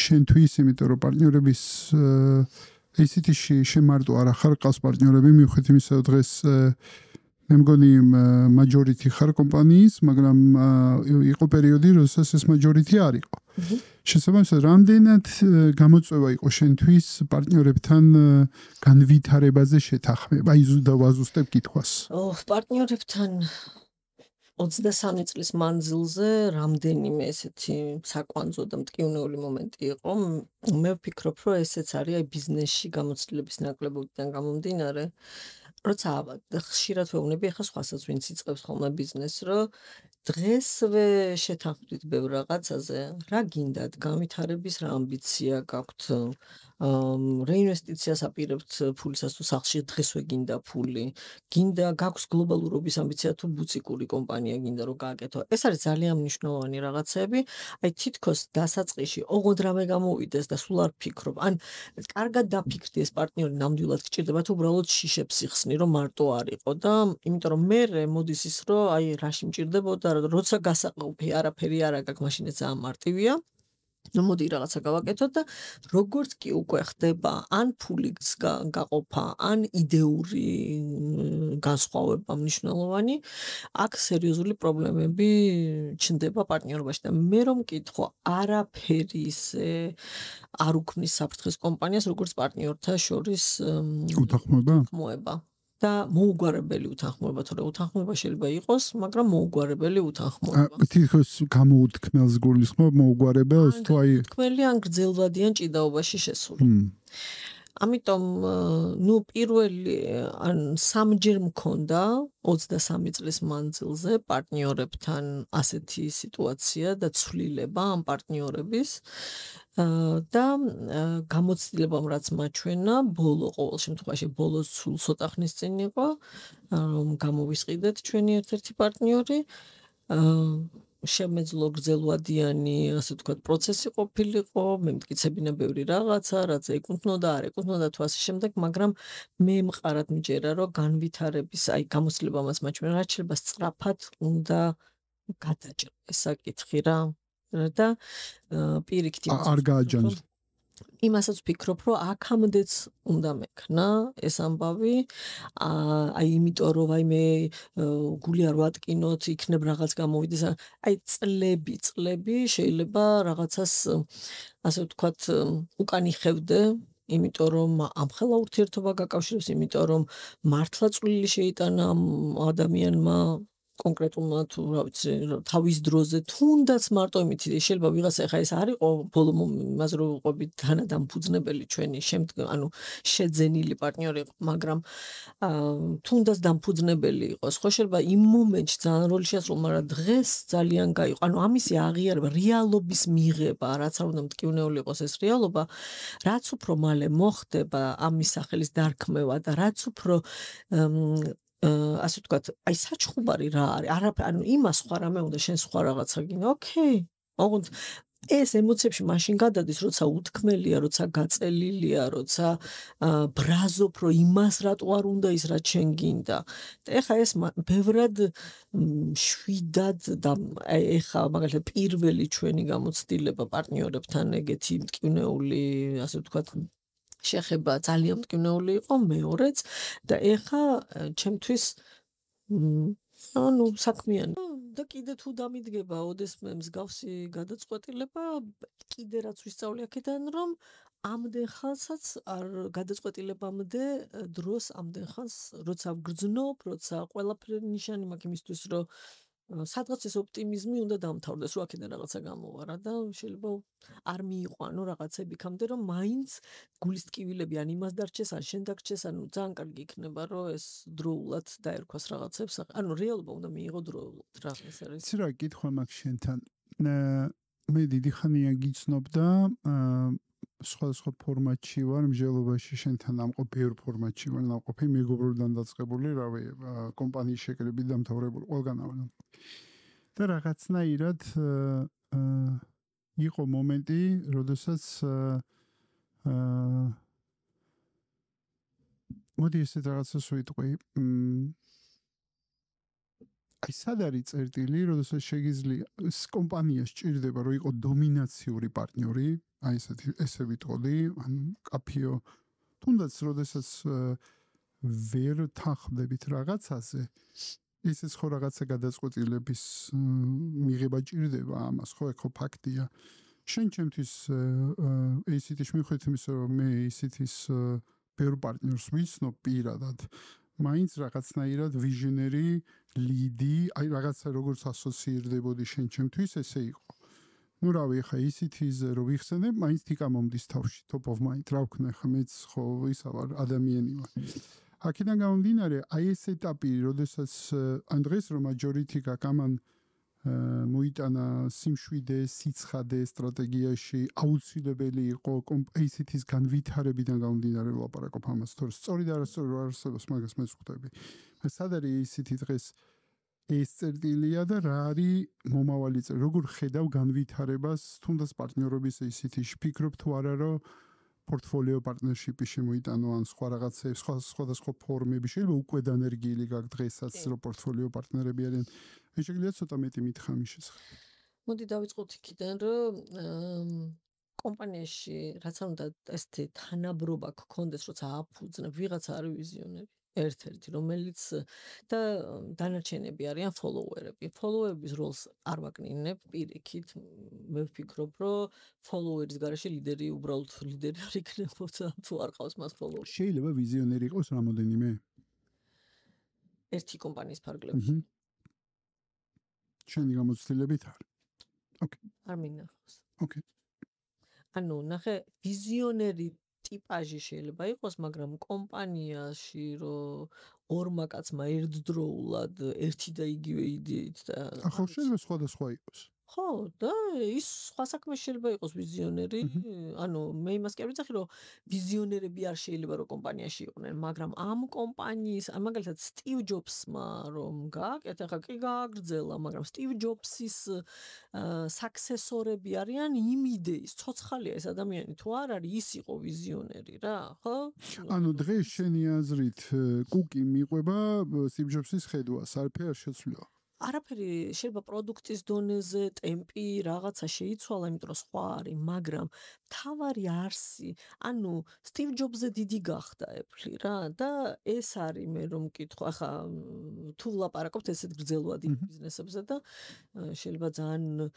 შენთვის, იმიტომ რომ პარტნიორების ისეთი შემარტო არ ახარ ყავს პარტნიორები, მიუხედავად იმისა, რომ დღეს მე მგონი majority ხარ კომპანიის, მაგრამ იყო პერიოდი, როდესაც ეს majority არ იყო. შესაბამისად, რამდენად გამოწვევა იყო შენთვის პარტნიორებთან განვითარებაზე შეთანხმება? აი დავაზუსტებ კითხვას. პარტნიორებთან 23 წლის მანძილზე რამდენიმე ესეთი საკვანძო და მტკივნეული მომენტი იყო. მე ვფიქრობ, რომ ესეც არის აი ბიზნესში გამოცდილების ნაკლებობიდან გამომდინარე. როცა ხშირად ვეუბნები ახლა სხვასაც ვინც იწყებს ხოლმე ბიზნესს, რომ დღესვე შეთანხმდით ბევრ რაღაცაზე, რა გინდათ, განვითარების რა ამბიცია გაქვთ, რეინვესტიციას აპირებთ ფულისას თუ სახლში დღესვე გინდა ფული, გინდა გაქვს გლობალურობის ამბიცია თუ ბუციკური კომპანია გინდა რომ გააკეთო. ეს არის ძალიან მნიშვნელოვანი რაღაცები. აი თითქოს დასაწყისში ოღონდ რამე გამოვიდეს და სულ არ ფიქრობ. ან კარგად დაფიქრდი ეს პარტნიორი ნამდვილად გჭირდება თუ უბრალოდ შიშებს იხსნი რომ მარტო არ იყო და იმიტომ რომ მე მოდის ის რომ აი რაში მჭირდებოდა, როცა გასაყოფი არაფერი არ აქვს, მაშინ ძალიან მარტივია. ну მოდი რაღაცა გავაკეთოთ და როგორც კი უკვე ხდება ან ფულის გაყოფა, ან იდეური განსხვავება მნიშვნელოვანი, აქ სერიოზული პრობლემები ჩნდება პარტნიორობაში და მე რომ მკითხო, არაფერი ისე არ უქმნის საფრთხეს კომპანიას, როგორც პარტნიორთა შორის უთანხმოება. და მოუგვარებელი უთანხმოება, თორე უთანხმოება შეიძლება იყოს, მაგრამ მოუგვარებელი უთანხმოება. თითქოს გამოუთქმელს გულისხმობ მოუგვარებელს თუ აი თქმელი ან გრძელვადიან ჭიდაობაში შესული. ამიტომ პირველი ან სამჯერ მქონდა 23 წლის მანძილზე პარტნიორებთან ასეთი სიტუაცია და ცვლილება ამ პარტნიორების და გამოცდილებამ რაც მაჩვენა ბოლო ყოველ შემთხვევაში ბოლოს სულ ცოტა ხნის წინ იყო რომ გამოვისყიდეთ ჩვენი ერთ-ერთი პარტნიორი შემეძლო გრძელვადიანი ასე ვთქვათ პროცესი ყოფილიყო მე მტკიცებინა ბევრი რაღაცა რაც ეკუთვნოდა არ ეკუთვნოდა თუ ასე შემდეგ მაგრამ მე მყარად მიჯერა რომ განვითარების აი გამოცდილებამაც მაჩვენა რაც შეიძლება სწრაფად უნდა გადაჭრა ეს საკითხი რა და პირიქით არ გააჯანს იმასაც ვფიქრობ, რომ აქამდეც უნდა მექნა ეს ამბავი, აი იმიტომ რომ ვაიმე გული არ ვატკინოთ, იქნებ რაღაც გამოვიდეს, აი წლები შეიძლება რაღაცას ასე ვთქვათ უკან იხევდე, იმიტომ რომ ამხელა ურთიერთობა გაკავშირებს, იმიტომ რომ მართლა წვლილი შეიტანა ამ ადამიანმა კონკრეტულმა თუ რა ვიცი თავის დროზე თუნდაც მარტო იმით შეიძლება ვიღაცა ხა ეს არ იყო ბოლო იმაზე რომ ვიყვებით თანადამფუძნებელი ჩვენი ანუ შეძენილი პარტნიორი იყო მაგრამ თუნდაც დამფუძნებელი იყოს ხო შეიძლება იმ მომენტში ძალიან როლი შეასრულა მაგრამ დღეს ძალიან გაიყო ანუ ამისი აღიარება რეალობის მიღება რაც არ უნდა მტკივნეული იყოს ეს რეალობა რაც უფრო მალე მოხდება ამის სახელის დარქმევა და რაც უფრო ასე ვთქვათ, აი საჩხუბარი რა არის? ანუ იმას სხვა რამე უნდა, შენ სხვა რაღაცა გინდა. ოკეი. ოღონდ ეს ემოციებში მაშინ გადადის, როცა უთქმელია, როცა გაწელილია, როცა ბრაზობ, რომ იმას რატო არ უნდა ის რაც შენ გინდა. და ეხა ეს ბევრად შვიდად და ეხა მაგალითად პირველი ჩვენი გამოცდილება პარტნიორებთან ეგეთი მტკივნეული, ასე ვთქვათ, შეხება ძალიან მტკივნეული იყო მეორეც და ეხა ჩემთვის ანუ საქმიანი და კიდე თუ დამიდგება ოდესმე მსგავსი გადაწყვეტილება კიდე რაც ვისწავლე აქედან რომ ამდენ ხანსაც არ გადაწყვეტილებამდე დროს ამდენ ხანს როცა ვგრძნობ როცა ყველაფერი ნიშანი მაქვს იმისთვის რომ სადღაც ეს ოპტიმიზმი უნდა დამთავრდეს, რომ აქედან რაღაცა გამოვარა და შეიძლება არ მიიყვანო რაღაცები იქამდე, რომ მაინც გულის ტკივილები ან იმას დარჩეს, ან შენ დარჩეს, ანუ ძალიან კარგი იქნება, რომ ეს დროულად დაერქვას რაღაცებს. ანუ რეალობა უნდა მიიღო დროულად, რა ეს არის. იცი რა კითხვა მაქვს შენთან. მე დიდი ხანია გიცნობ და სხვადასხვა ფორმატში ვარ მსჯელობაში შენთან ამყოფ ბევრ ფორმატში ვარ ნამყოფი მეგობრებთან დაწყებული რავი კომპანიის შეკრებები დამთავრებული ყველგან ვარ და რაღაცნაირად იყო მომენტი როდესაც მოდი ესეთ რაღაცას ვიტყვი აი სად არის წერტილი როდესაც შეგიძლია ეს კომპანია სჭირდება რომ იყო დომინაციური პარტნიორი აი ესე ვიტყოდი ან კაფეო თუნდაც როდესაც ვერ თანხმდებით რაღაცაზე ისიც ხო რაღაცა გადაწყვეტილების მიღება ჭირდება ამას ხო ეხო ფაქტია შენ ჩემთვის ACT-ში მიხვდით იმის რომ მე ACT-ის ბევრ პარტნიორს ვიცნობ პირადად მაინც რაღაცნაირად ვიჟნერი ლიდი აი რაღაცა როგორც ასოცირდებოდი შენ ჩემთვის ესე იყო ну რავი ხა ACT-ის რო ვიხსენებ მაინც თიკა მომდის თავში top of mind რა ვქნა ხა მეც ხო ისა ვარ ადამიანი ვარ აქედან გამომდინარე აი ეს ეტაპი როდესაც ან დღეს რომ majority გაკამან მოიტანა სიმშვიდე სიცხადე სტრატეგიაში აუცილებელი იყო ACT-ის განვითარებიდან გამომდინარე ვლაპარაკობ ამას თორე სწორი და არასწორი რა არსებობს მაგას მეც ხვდები მე სად არის ACT დღეს ეს წერტილია და რა არის მომავალი წელი როგორ ხედავ განვითარებას თუნდაც პარტნიორობის ACT-ში ფიქრობ თუ არა რომ პორტფოლიო პარტნერშიპი შემოიტანო ან სხვა რაღაცები სხვადასხვა ფორმები შეიძლება უკვე დანერგილი გაქვს დღესაც რომ პორტფოლიო პარტნერები არიან მე შეგიძლია ცოტა მეტი მითხრა მის შესახებ მოდი დავიწყოთ იქიდან რომ კომპანიაში რაც უნდა ესეთი თანაბრობა გქონდეს როცა აფუძნებ ვიღაცა არის ვიზიონერი ერთ-ერთი რომელიც და დანარჩენები არიან ფოლოუერები. ფოლოუერების როლს არ ვაკნინებ პირიქით. მე ვფიქრობ, რომ ფოლოუერის გარეშე ლიდერი უბრალოდ ლიდერი არ იქნებოდა თუ არ ყავს მას ფოლოუერი. შეიძლება ვიზიონერი იყოს რამოდენიმე? ერთი კომპანიის ფარგლებში. შენი გამოცდილებით არ. ოკეი. არ მინახავს. ოკეი. ანუ ნახე ვიზიონერი ტიპაჟი შეიძლება იყოს, მაგრამ კომპანიაში რომ ორმა კაცმა ერთდროულად ერთი და იგივე იდეით და ახლა შეიძლება სხვადასხვა იყოს. ხო, და ის სხვა საქმე შეიძლება იყოს ვიზიონერი, ანუ მე იმას კი არ ვიცახი, რომ ვიზიონერები არ შეიძლება რომ კომპანიაში იყვნენ, მაგრამ ამ კომპანიის, მაგალითად სტივ ჯობსმა რომ გააკეთა, ხა კი გააგრძელა, მაგრამ სტივ ჯობსის საქსესორები არიან იმ იდეის, ცოცხალია ეს ადამიანი თუ არ არის, ის იყო ვიზიონერი რა, ხო? ანუ დღეს შენი აზრით კუკი მიყვება სტივ ჯობსის ხედვას, არაფერი არ შეცვლილა. არაფერი შეიძლება პროდუქტის დონეზე ტემპი რაღაცა შეიცვალა, იმიტომ რომ სხვა არის, მაგრამ თავარი არსი, ანუ სტივ ჯობსზე დიდი გახდა Apple რა და ეს არის მე რომ მკითხო, ახლა თუ ვლაპარაკობთ ესეთ გრძელვადი ბიზნესებზე და შეიძლება ძალიან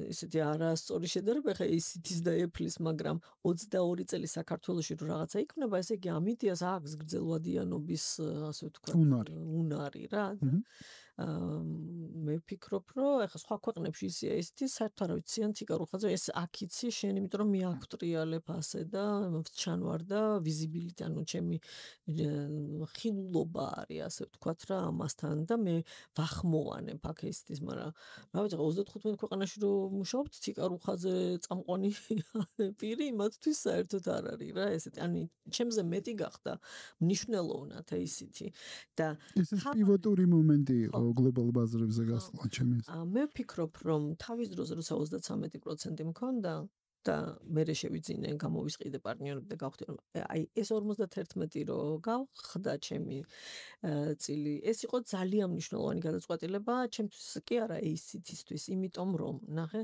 ესეთი არასწორი შედარება ხა ACT-ის და Apple-ის, მაგრამ 22 წელი საქართველოში რო რაღაცა იქნება, ესე იგი ამიტიას აქვს გრძელვადიანობის, ასე ვთქვათ, უნარი რა. მე ვფიქრობ, რომ ახლა სხვა ქვეყნებში ისეა ACT-ი, საერთოდ არ ვიციან თიკარუხაძე, ეს აქიცი შენ, იმიტომ რომ მე აქტრიალებ ასე და ჩანვარ და ვიზიბილიტი, ანუ ჩემი ხილულობა არის, ასე ვთქვათ რა ამასთან და მე ვახმოვანებ აქ ACT-ის, მაგრამ რა ვიცი, 35 ქვეყანაში რო მუშაობთ, თიკარუხაძე წამყვანი პირი, იმათთვის საერთოდ არ არის რა ესეთი, ანუ ჩემზე მეტი გახდა მნიშვნელოვნად ACT-ი და ეს პივოტური მომენტი იყო გლობალ ბაზრებზე გასვლა ჩემს. მე ვფიქრობ, რომ თავის დროზე როცა 33% მქონდა და მე შევიძინე გამოვისყიდე პარტნიორები და გავხდი რომ აი ეს 51 რო გავხდა ჩემი წილი, ეს იყო ძალიან მნიშვნელოვანი გადაწყვეტილება ჩემთვის კი არა ACT-ისთვის, იმიტომ რომ ნახე,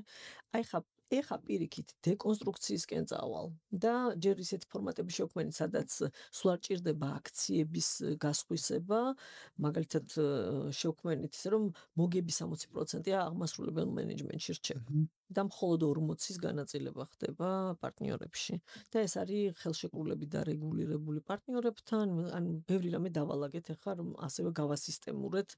აი ეხა პირიქით დეკონსტრუქციისკენ წავალ და ჯერ ისეთი ფორმატები შევქმნით, სადაც სულ არ ჭირდება აქციების გასხვისება, მაგალითად შევქმნით ისე რომ მოგები 60%-ია აღმასრულებელ მენეჯმენტში რჩება და მხოლოდ 40-ის განაწილება ხდება პარტნიორებში და ეს არის ხელშეკრულებით და რეგულირებული პარტნიორებთან, ანუ ბევრი რამე დავალაგეთ ახლა რომ ასევე გავასისტემურეთ,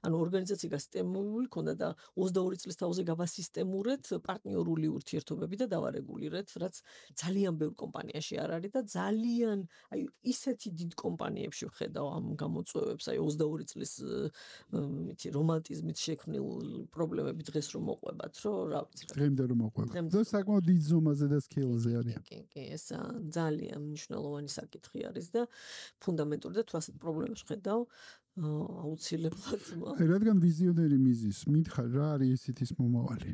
ანუ ორგანიზაცია გასისტემურებული ქონდა და 22 წლის თავზე გავასისტემურეთ პარტნიორული ურთიერთობები და დავარეგულირეთ, რაც ძალიან ბევრ კომპანიაში არ არის და ძალიან აი ისეთი დიდ კომპანიებში ვხედავ ამ გამოწვევებს, აი 22 წლის მითი რომანტიზმით შექმნილ პრობლემები დღეს რომ მოყვებათ, რომ რა ვიცი დღემდე რომ მოყვება. და საკმაოდ დიდ ზომაზე და სკეილზე არის. კი, ეს ძალიან მნიშვნელოვანი საკითხი არის და ფუნდამენტური და თუ ასეთ პრობლემებს ხედავ, აუცილებლად. რადგან ვიზიონერი მიზის, მითხარ რა არის ACT-ის მომავალი?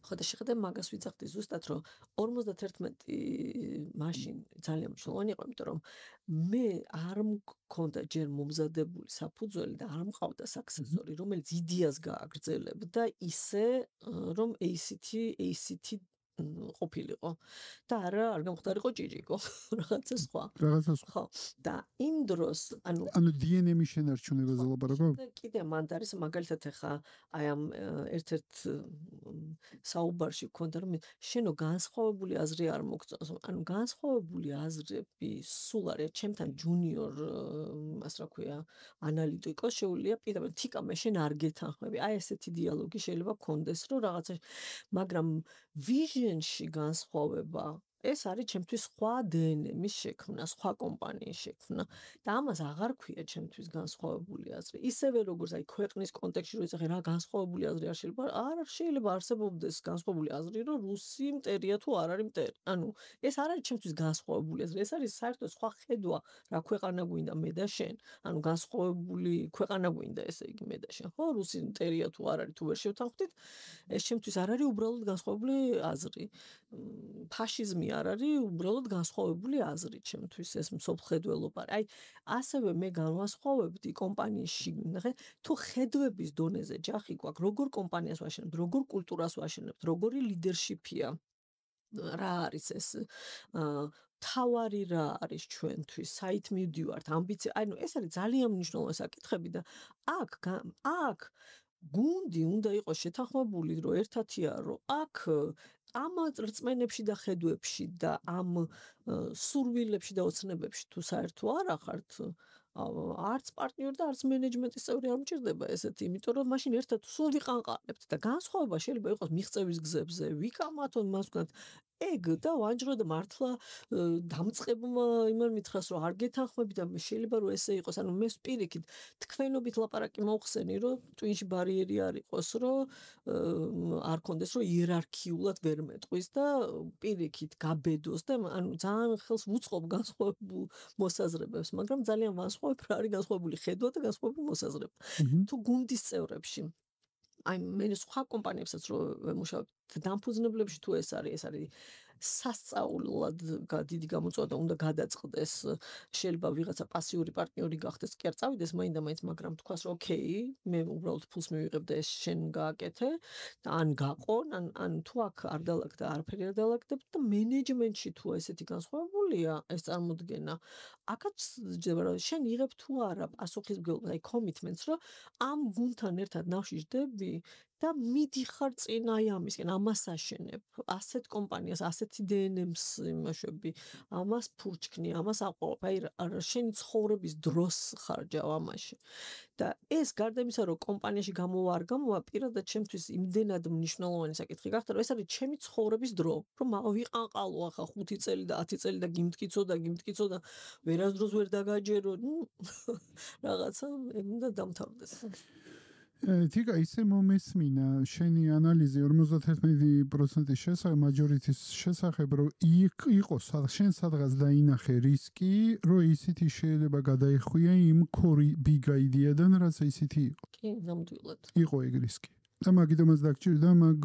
ხო და შეხედე მაგას ვიძახდი ზუსტად რომ 51 მაშინ ძალიან მნიშვნელოვანი იყო, იმიტომ რომ მე არ მქონდა ჯერ მომზადებული საფუძველი და არ მყავდა საქსესორი, რომელიც იდეას გააგრძელებდა ისე რომ ACT ყოფილიყო და არ გამختارიყო ჭიჭიკო რაღაცა სხვა. ხო და იმ დროს ანუ DNA-მის შენარჩუნებაზე ლაპარაკობ? კიდე მანდ არის მაგალითად ახლა აი ამ ერთ-ერთ საუბარში გქონდა რომ შენო განსხვავებული აზრი არ მოგწონს, ანუ განსხვავებული აზრები სულ არის ჩემთან ჯუნიორ ასე რა ქვია ანალიტიკოს შეუძლია პირდაპირ თიკა მე შენ არ გეთანხმები, აი ესეთი დიალოგი შეიძლება გქონდეს რომ რაღაცა, მაგრამ vision-ში განსხვავება ეს არის ჩემთვის სხვა DNM-ის შექმნა, სხვა კომპანიის შექმნა და ამას აღარ ქვია ჩემთვის განსხვავებული აზრი. ისევე როგორც აი ქვეყნის კონტექსტში რო იცახე რა განსხვავებული აზრი არ შეიძლება არსებობდეს განსხვავებული აზრი, რომ რუსი მტერია თუ არ არის მტერი. ანუ ეს არ არის ჩემთვის განსხვავებული აზრი, ეს არის საერთოდ სხვა ხედვა, რა ქვეყანა გვინდა მე და შენ. ანუ განსხვავებული ქვეყანა გვინდა, ესე იგი მე და შენ. ხო, რუსი მტერია თუ არ არის, თუ ვერ შევთანხმდით, ეს ჩემთვის არ არის უბრალოდ განსხვავებული აზრი. ფაშიზმი არ არის უბრალოდ განსხვავებული აზრი ჩემთვის ეს მსოფლმხედველობა. აი ასევე მე განვასხვავებდი კომპანიაში, ნახე, თუ ხედვების დონეზე ჯახი გვაქვს, როგორ კომპანიას ვაშენებთ, როგორ კულტურას ვაშენებთ, როგორი ლიდერშიპია, რა არის ეს თავარი რა არის ჩვენთვის, საით მივდივართ, ამბიცია, ანუ ეს არის ძალიან მნიშვნელოვანი საკითხები და აქ გუნდი უნდა იყოს შეთანხმებული, რომ ერთათია, რომ აქ ამ რწმენებში და ხედვებში და ამ სურვილებში და ოცნებებში თუ საერთო არ ახართ, არც პარტნიორი და არც მენეჯმენტის წევრი არ მჭირდება ესეთი, იმიტომ რომ მაშინ ერთად სულ ვიყანყარებთ და განსხვავება შეიძლება იყოს მიღწევის გზებზე, ვიკამათონ მას ვქნათ ეგ და ვანჯრო და მართლა დამწყებმა იმან მითხრას რომ არ გეთანხმები და შეიძლება რომ ესე იყოს, ანუ მე პირიქით თქვენობით ლაპარაკი მოხსენი, რომ ტვინში ბარიერი არ იყოს, რომ არ კონდეს რომ იერარქიულად ვერ მეტყვის და პირიქით გაბედოს და ანუ ძალიან ხელს ვუწყობ განსხვავებულ მოსაზრებებს, მაგრამ ძალიან ვანსხვავებ რა არის განსხვავებული ხედვა და განსხვავებული მოსაზრება. თუ გუნდის წევრებში აი მე სხვა კომპანიებსაც რომ ვემუშავებ დამფუძნებლებში თუ ეს არის სასწაულად დიდი გამოწვევა უნდა გადაწყდეს, შეიძლება ვიღაცა პასიური პარტნიორი გახდეს, კი არ წავიდეს მაინდა-მაინც, მაგრამ თქვას რომ ოკეი, მე უბრალოდ ფულს მივიღებ და ეს შენ გააკეთე და ან გაყონ, ან თუ აქ არ დალაგდა, არაფერი არ დალაგდებ და მენეჯმენტში თუ ესეთი განსხვავებულია ეს წარმოდგენა, აქაც ჯდება რომ შენ იღებ თუ არა პასუხისმგებლობას, აი commitments, რომ ამ გუნდთან ერთად ნავში ჯდები და მიდიხარ წინ აი ამისკენ, ამას აშენებ, ასეთ კომპანიას, ასეთი DNM-ს იმაშვები, ამას ფურჩქნი, ამას აყვავებ, აი შენი ცხოვრების დროს ხარჯავ ამაში. და ეს გარდა იმისა, რომ კომპანიაში გამოვა არ გამოვა, პირადად ჩემთვის იმდენად მნიშვნელოვანი საკითხი გახდა, რომ ეს არის ჩემი ცხოვრების დრო, რომ ვიყანყალო ახლა 5 წელი და 10 წელი და გიმტკიცო და ვერასდროს ვერ დაგაჯერო, რაღაცა უნდა დამთავრდეს. თიკა ისე მომესმინა შენი ანალიზი 51% შესახებ მაჯორიტის შესახებ რომ იყოს შენ სადღაც დაინახე რისკი რომ ისეთი შეიძლება გადაეხვია იმ big idea-დან რაც ისეთი იყო. კი, ნამდვილად. იყო ეგ რისკი. და მაგიტომაც დაგჭირდა მაგ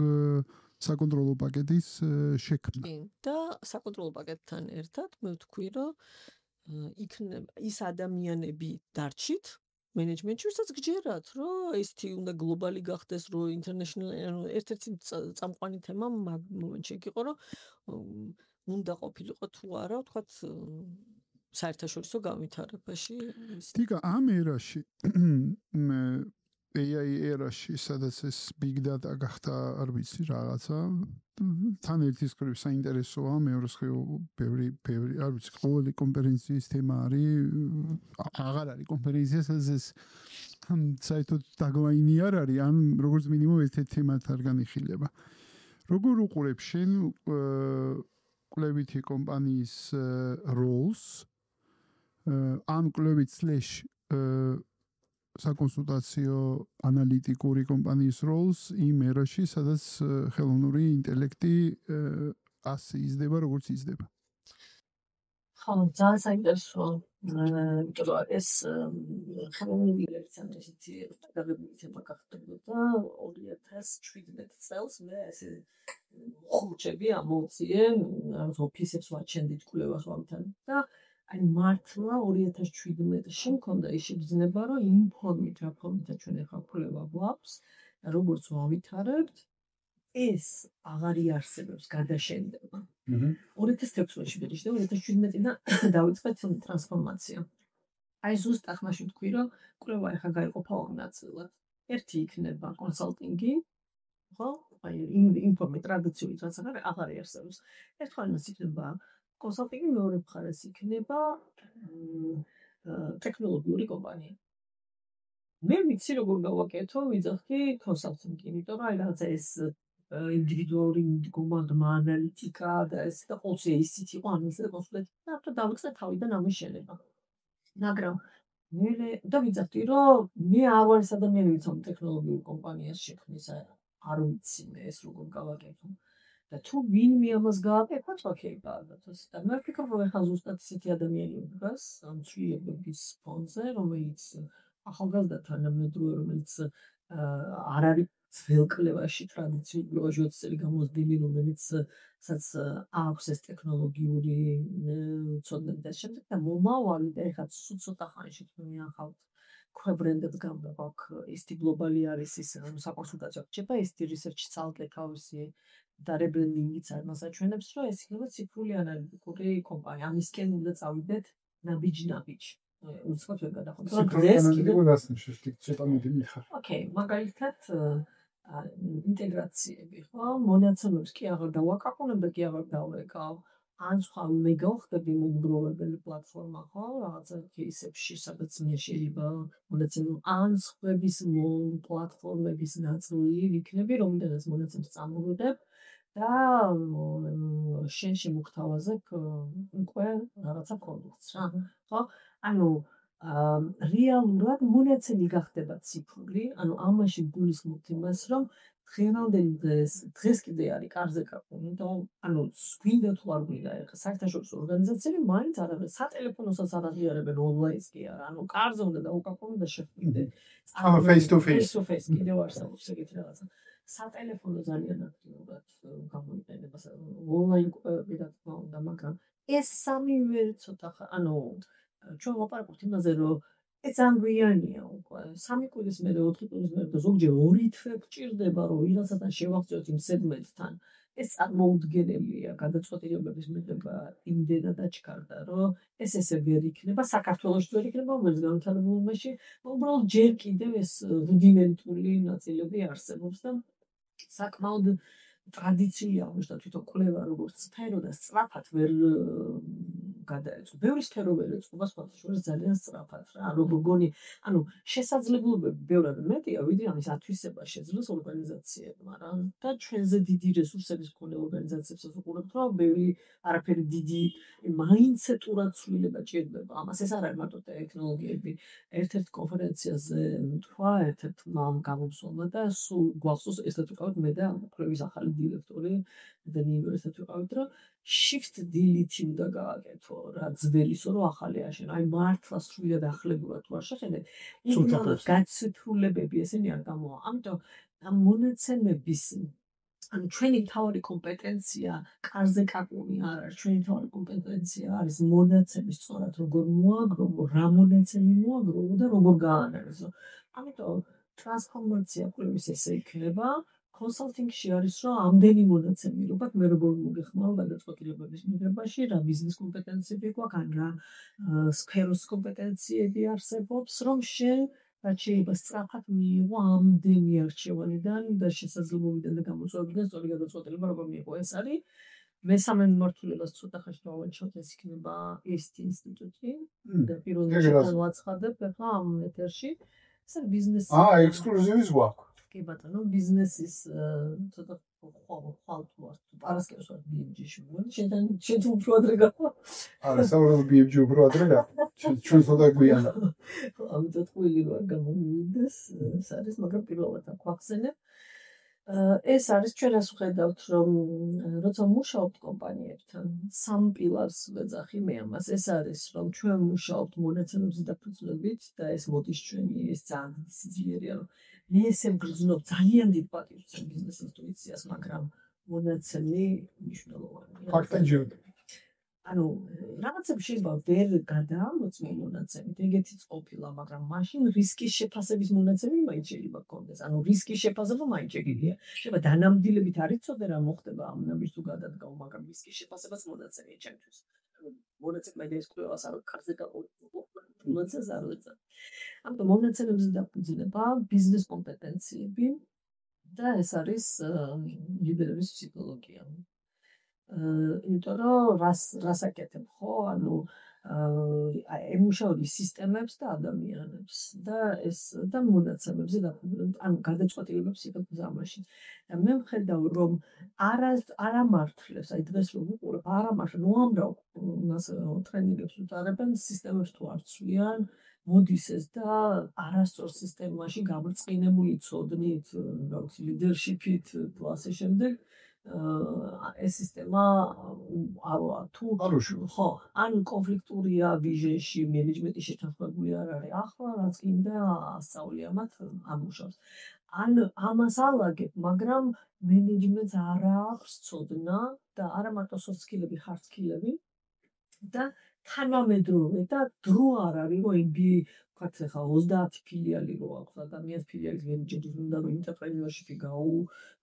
საკონტროლო პაკეტის შექმნა. კი, და საკონტროლო პაკეტთან ერთად მე ვთქვი რომ იქნება ის ადამიანები დარჩით მენეჯმენტში, ვისაც გჯერათ, რომ ესეთი უნდა გლობალი გახდეს, რომ international ერთ-ერთი წამყვანი თემა მაგ მომენტში იყო, რომ უნდა ყოფილიყო თუ არა, ვთქვათ, საერთაშორისო განვითარებაში. თიკა ამ ერაში AI ერაში, სადაც ეს big data გახდა, არ ვიცი რაღაცა, თან ერთის მხრივ საინტერესოა, მეორე მხრივ ბევრი, არ ვიცი, ყოველი კონფერენციის თემა არის, აღარ არის კონფერენცია, სადაც ეს საერთოდ tagline-ი არ არის, ან როგორც მინიმუმ ერთ-ერთ თემად არ განიხილება. როგორ უყურებ შენ კვლევითი კომპანიის roles, ან კვლევით საკონსულტაციო ანალიტიკური კომპანიის roles იმ ერაში, სადაც ხელოვნური ინტელექტი ასე იზრდება, როგორც იზრდება. ხო, ძალიან საინტერესოა. იმიტომ რომ ეს ხელოვნური ინტელექტთან ესეთი დაგებული თემა გახდებოდა 2017 წელს, მე ესე ხურჩები ამოვწიე, ოფისებს ვაჩენდით კვლევას ვამთან და აი მართლა 2017-ში მქონდა ის შეგრძნება, რომ ინფორმით, რა ფორმით ჩვენ ახლა კვლევა გვაქვს, როგორც ვავითარებთ, ეს აღარ იარსებებს გადაშენდება. 2016-ში და 2017-დან დაიწყეთ ტრანსფორმაცია. აი ზუსტ ახლა ვთქვი, რომ კვლევა ახლა გაიყოფა ორ ნაწილად. ერთი იქნება კონსალტინგი, ხო? აი ინფორმით ტრადიციული რაც აღარ იარსებებს. ერთხმაც იქნება კონსალტინგი, მეორე მხარეს იქნება ტექნოლოგიური კომპანია. მე ვიცი როგორ გავაკეთო, ვიძახი კონსალტინგი, იმიტომ რომ აი რაღაცა ეს ინდივიდუალური კომანდმა ანალიტიკა და ეს და ყოველთვის ისიც იყო ამის და კონსულტაცია და დავიწყე თავიდან ამის შენება. მაგრამ მე და ვიძახი რომ მე არ ვარ ეს ადამიანი, ვინც ტექნოლოგიურ კომპანიას შექმნის, არ ვიცი მე ეს როგორ გავაკეთო. და თუ ვინმე ამას გააკეთოთ, ოკეი, გააკეთოს. და მე ვფიქრობ, რომ ახლა ზუსტად ისეთი ადამიანი დგას ამ ცვლილებების ფონზე, რომელიც ახალგაზრდა თანამედროვე, რომელიც არ არის ძველ კვლევაში ტრადიციული კვლევაში 20 წელი გამოცდილი, რომელიცაც აქვს ეს ტექნოლოგიური ცოდნები და შემდეგ და მომავალი და ეხლა ცოტა ხანში მიახავთ ბრენდებს გამბაქ ისეთი გლობალი არის ის საკონსულტაციო რჩება, ისეთი რისერჩი ცალკე თავისი და რებრენდინგიც არ მასაჩვენებს, რომ ეს იქნება ციფრული ანალიტიკური კომპანია. ამისკენ უნდა წავიდეთ ნაბიჯ-ნაბიჯ. უცხოთ ვერ გადახოთ. ოკეი, მაგალითად ინტეგრაციები, ხო? მონაცემებს კი აღარ დავაკაკუნებ, კი აღარ დავეკავ. ან სხვა მე გავხდები მომგროვებელი პლატფორმა, ხო? რაღაცა кейსებში, სადაც მე შეიძლება მონაცემები ან სხვების პლატფორმების ნაწილი იქნები, რომელთაც მონაცემს წამოვიდებ და შენ შემოგთავაზებ უკვე რაღაცა პროდუქტს, რა. ხო? ანუ რეალურად მონაცემი გახდება ციფრული, ანუ ამაში გულისხმობთ იმას, რომ დღევანდელი დღეს კიდე არის კარზე კაკუნი, ანუ გვინდა თუ არ გვინდა ეხლა საერთაშორისო ორგანიზაციები მაინც არაბენ სატელეფონოსაც არ აღიარებენ ონლაინს კი არა, ანუ კარზე უნდა დაუკაკუნო და შეხვიდე. face to face კიდევ არსებობს ეგეთი რაღაცა. სატელეფონო ძალიან აქტიურად გამოიყენება ონლაინ კვლევები რა თქმა უნდა, მაგრამ ეს სამივე ცოტა ჩვენ ვაპარაკობთ იმაზე, რომ ეს ამგვიანია უკვე. 3 კვირის მერე, 4 კვირის მერე და ზოგჯერ 2 თვე გჭირდება, რომ ვიღაცასთან შევახციოთ იმ სეგმენტთან. ეს წარმოუდგენელია გადაწყვეტილებების მიღება იმდენად აჩქარდა, რომ ესე ვერ იქნება, საქართველოში ვერ იქნება, რომელიც განვითარებულ ომში, უბრალოდ ჯერ კიდევ ეს რუდიმენტული ნაწილები არსებობს და საკმაოდ ტრადიციული აღმოჩნდა თვითონ კვლევა როგორც სფერო და სწრაფად ვერ გადაეწყო. ბევრი სფერო ვერ ეწყობა სხვათა შორის ძალიან სწრაფად რა. როგორ გონი, შესაძლებლობები ბევრად მეტია, ვიდრე ამის ათვისება შეძლოს ორგანიზაციებმა რა. და ჩვენზე დიდი რესურსების მქონე ორგანიზაციებსაც ვუყურებთ, რომ ბევრი არაფერი დიდი მაინცეტურად ცვლილება ჭირდება. ამას ეს არ არის მარტო ტექნოლოგიები. ერთ-ერთ კონფერენციაზე თქვა ერთ-ერთმა გამომცემლმა და სულ გვახსოვს ესეთ ვიყავით მე და კვლევის ახალი დირექტორი და ნიუ-იორკში ვიყავით, რომ shift delete უნდა გააკეთო რა ძველისო რომ ახალი აშენო. აი მართლა სრულიად ახლებურად ვარ შეხედე. უბრალოდ გაცვლილებები ესენი არ გამოვა. ამიტომ ამ მონაცემების ჩვენი მთავარი კომპეტენცია კარზე კაკუნი არ არის. ჩვენი მთავარი კომპეტენცია არის მონაცემის სწორად როგორ მოაგროვო, რა მონაცემი მოაგროვო და როგორ გაანალიზო. ამიტომ ტრანსფორმაცია კვლევის ესე იქნება. კონსალტინგში არის რომ ამდენი მონაცემი რობათ მე როგორ მოგეხმარო გადაწყვეტილებების მიღებაში, რა ბიზნეს კომპეტენციები გვაქვს, ან რა სფეროს კომპეტენციები არსებობს, რომ შენ რაც შეიძლება სწრაფად მიიღო ამდენი არჩევანიდან და შესაძლებლობიდან და გამოწვევებიდან სწორი გადაწყვეტილება როგორ მიიღო. ეს არის მესამე მიმართულებას ცოტა ხანში დავაჩვენოთ, ეს იქნება EST ინსტიტუტი და პირველ რიგში ვაცხადებ ახლა ამ ეთერში. ეს არის ბიზნესი. ექსკლუზივის გვაქვს. კი ბატონო, ბიზნესის ცოტა ხვალთ ვარ. პარასკევს ვარ BMG-ში. შენ თუ უფრო ადრე გავა? არა, საერთოდ BMG უფრო ადრე გავა. ჩვენ ცოტა გვიანა. ამიტომ თქვილი ვარ გამომივიდეს, ეს არის, მაგრამ პირველად აქვახსენებ. ეს არის ჩვენ რას ვხედავთ, რომ როცა მუშაობთ კომპანიებთან, სამ პილარს ვეძახი მე ამას. ეს არის, რომ ჩვენ მუშაობთ მონაცემებზე დაფუძნებით და ეს მოდის ჩვენი ეს ძალიან სიძლიერია, რომ მე ესე ვგრძნობ ძალიან დიდ პატივს ბიზნეს ინტუიციას, მაგრამ მონაცემი მნიშვნელოვანია. ფაქტენჯები. რაღაცები შეიძლება ვერ გადაამოწმო მონაცემით, ეგეთიც ყოფილა, მაგრამ მაშინ რისკის შეფასების მონაცემი მაინც შეიძლება გქონდეს. რისკის შეფასება მაინც შეგიძლია. შეიძლება დანამდვილებით არ იცოდე რა მოხდება ამ ნაბიჯს თუ გადადგაო, მაგრამ რისკის შეფასებაც მონაცემია ჩემთვის. მონაცემი და ეს კვლევას არ კარზე გაყოლო. მონაცემს არ ვეცად. ამიტომ მონაცემებზე დაფუძნება ბიზნეს კომპეტენციები და ეს არის ლიდერების ფსიქოლოგია. იმიტომ რომ რას აკეთებ ხო? ემუშაოდი სისტემებს და ადამიანებს და ეს და მონაცემებზე დაფუძნებით, გადაწყვეტილებებს იღებს ამაში. და მე ვხედავ რომ არა მართლებს, აი დღეს რომ ვუყურებ, არა მართლებს, უამრავ ტრენინგებს უტარებენ სისტემებს თუ არ ცვლიან, მოდის ეს და არასწორ სისტემაში გაბრწყინებული ცოდნით, რა ვიცი, ლიდერშიპით თუ ასე შემდეგ ეს სისტემა თუ ხო, ან კონფლიქტურია ვიჟენში, მენეჯმენტი შეთანხმებული არ არის. ახლა რაც კიდე ასწავლია მათ ამუშავს. ან ამას ალაგებ, მაგრამ მენეჯმენტს არ აქვს ცოდნა და არა მარტო soft skill-ები, hard skill-ები და თანამედროვე და დრო არ არის, რომ MBA ვთქვათ ახლა 30 ფილიალი რო აქვს ადამიანს ფილიალის მენეჯერი უნდა რომ ინტერპრენიორშიპი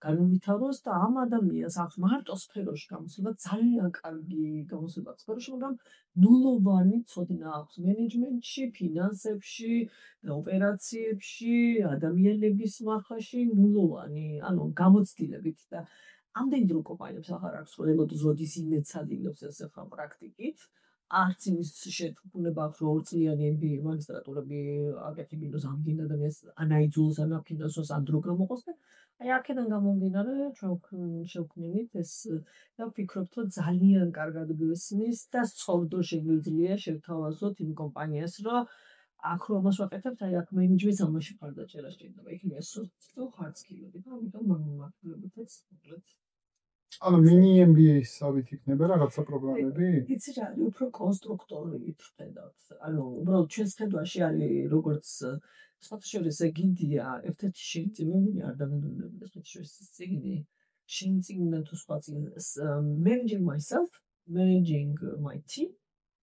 განუვითაროს და ამ ადამიანს აქვს მარტო სფეროში გამოცდილება ძალიან კარგი გამოცდილება სფეროში, მაგრამ ნულოვანი ცოდნა აქვს მენეჯმენტში, ფინანსებში, ოპერაციებში, ადამიანების მახაში ნულოვანი, გამოცდილებით და ამდენი დრო კომპანიებს აღარ აქვს, რომ ელოდის როდის იმეცადილებს ეს ახლა პრაქტიკით. არც იმის შეთქმულება აქვს, რომ 2 წლიანი MBA მაგისტრატურები აკეთებინოს ამდენ ადამიანს ანაიძულოს, ანაფინანსოს, ან დრო გამოყოს და აი აქედან გამომდინარე ჩვენ შევქმნით ეს და ვფიქრობთ, რომ ძალიან კარგად გვესმის და სწორდო შეგვიძლია შევთავაზოთ იმ კომპანიას, რომ აქ რომ ამას ვაკეთებთ, აი აქ მენეჯმენტს ამაში მხარდაჭერა სჭირდება. იქნება soft skill, hard skill-ები და ამიტომ მაგმართლებითაც მოკლედ ანუ mini MBA-ის ავით იქნება რაღაცა პროგრამები? იცი რა, უფრო კონსტრუქტორი ვხედავთ. ანუ უბრალოდ ჩვენს ხედვაში არის როგორც საფშორის ეგიდია, ერთ-ერთი შეიწმინდი არ დამენდობლები საფშორის წიგნი, შეიწმინდა თუ სხვა წიგნი, managing myself, managing my team,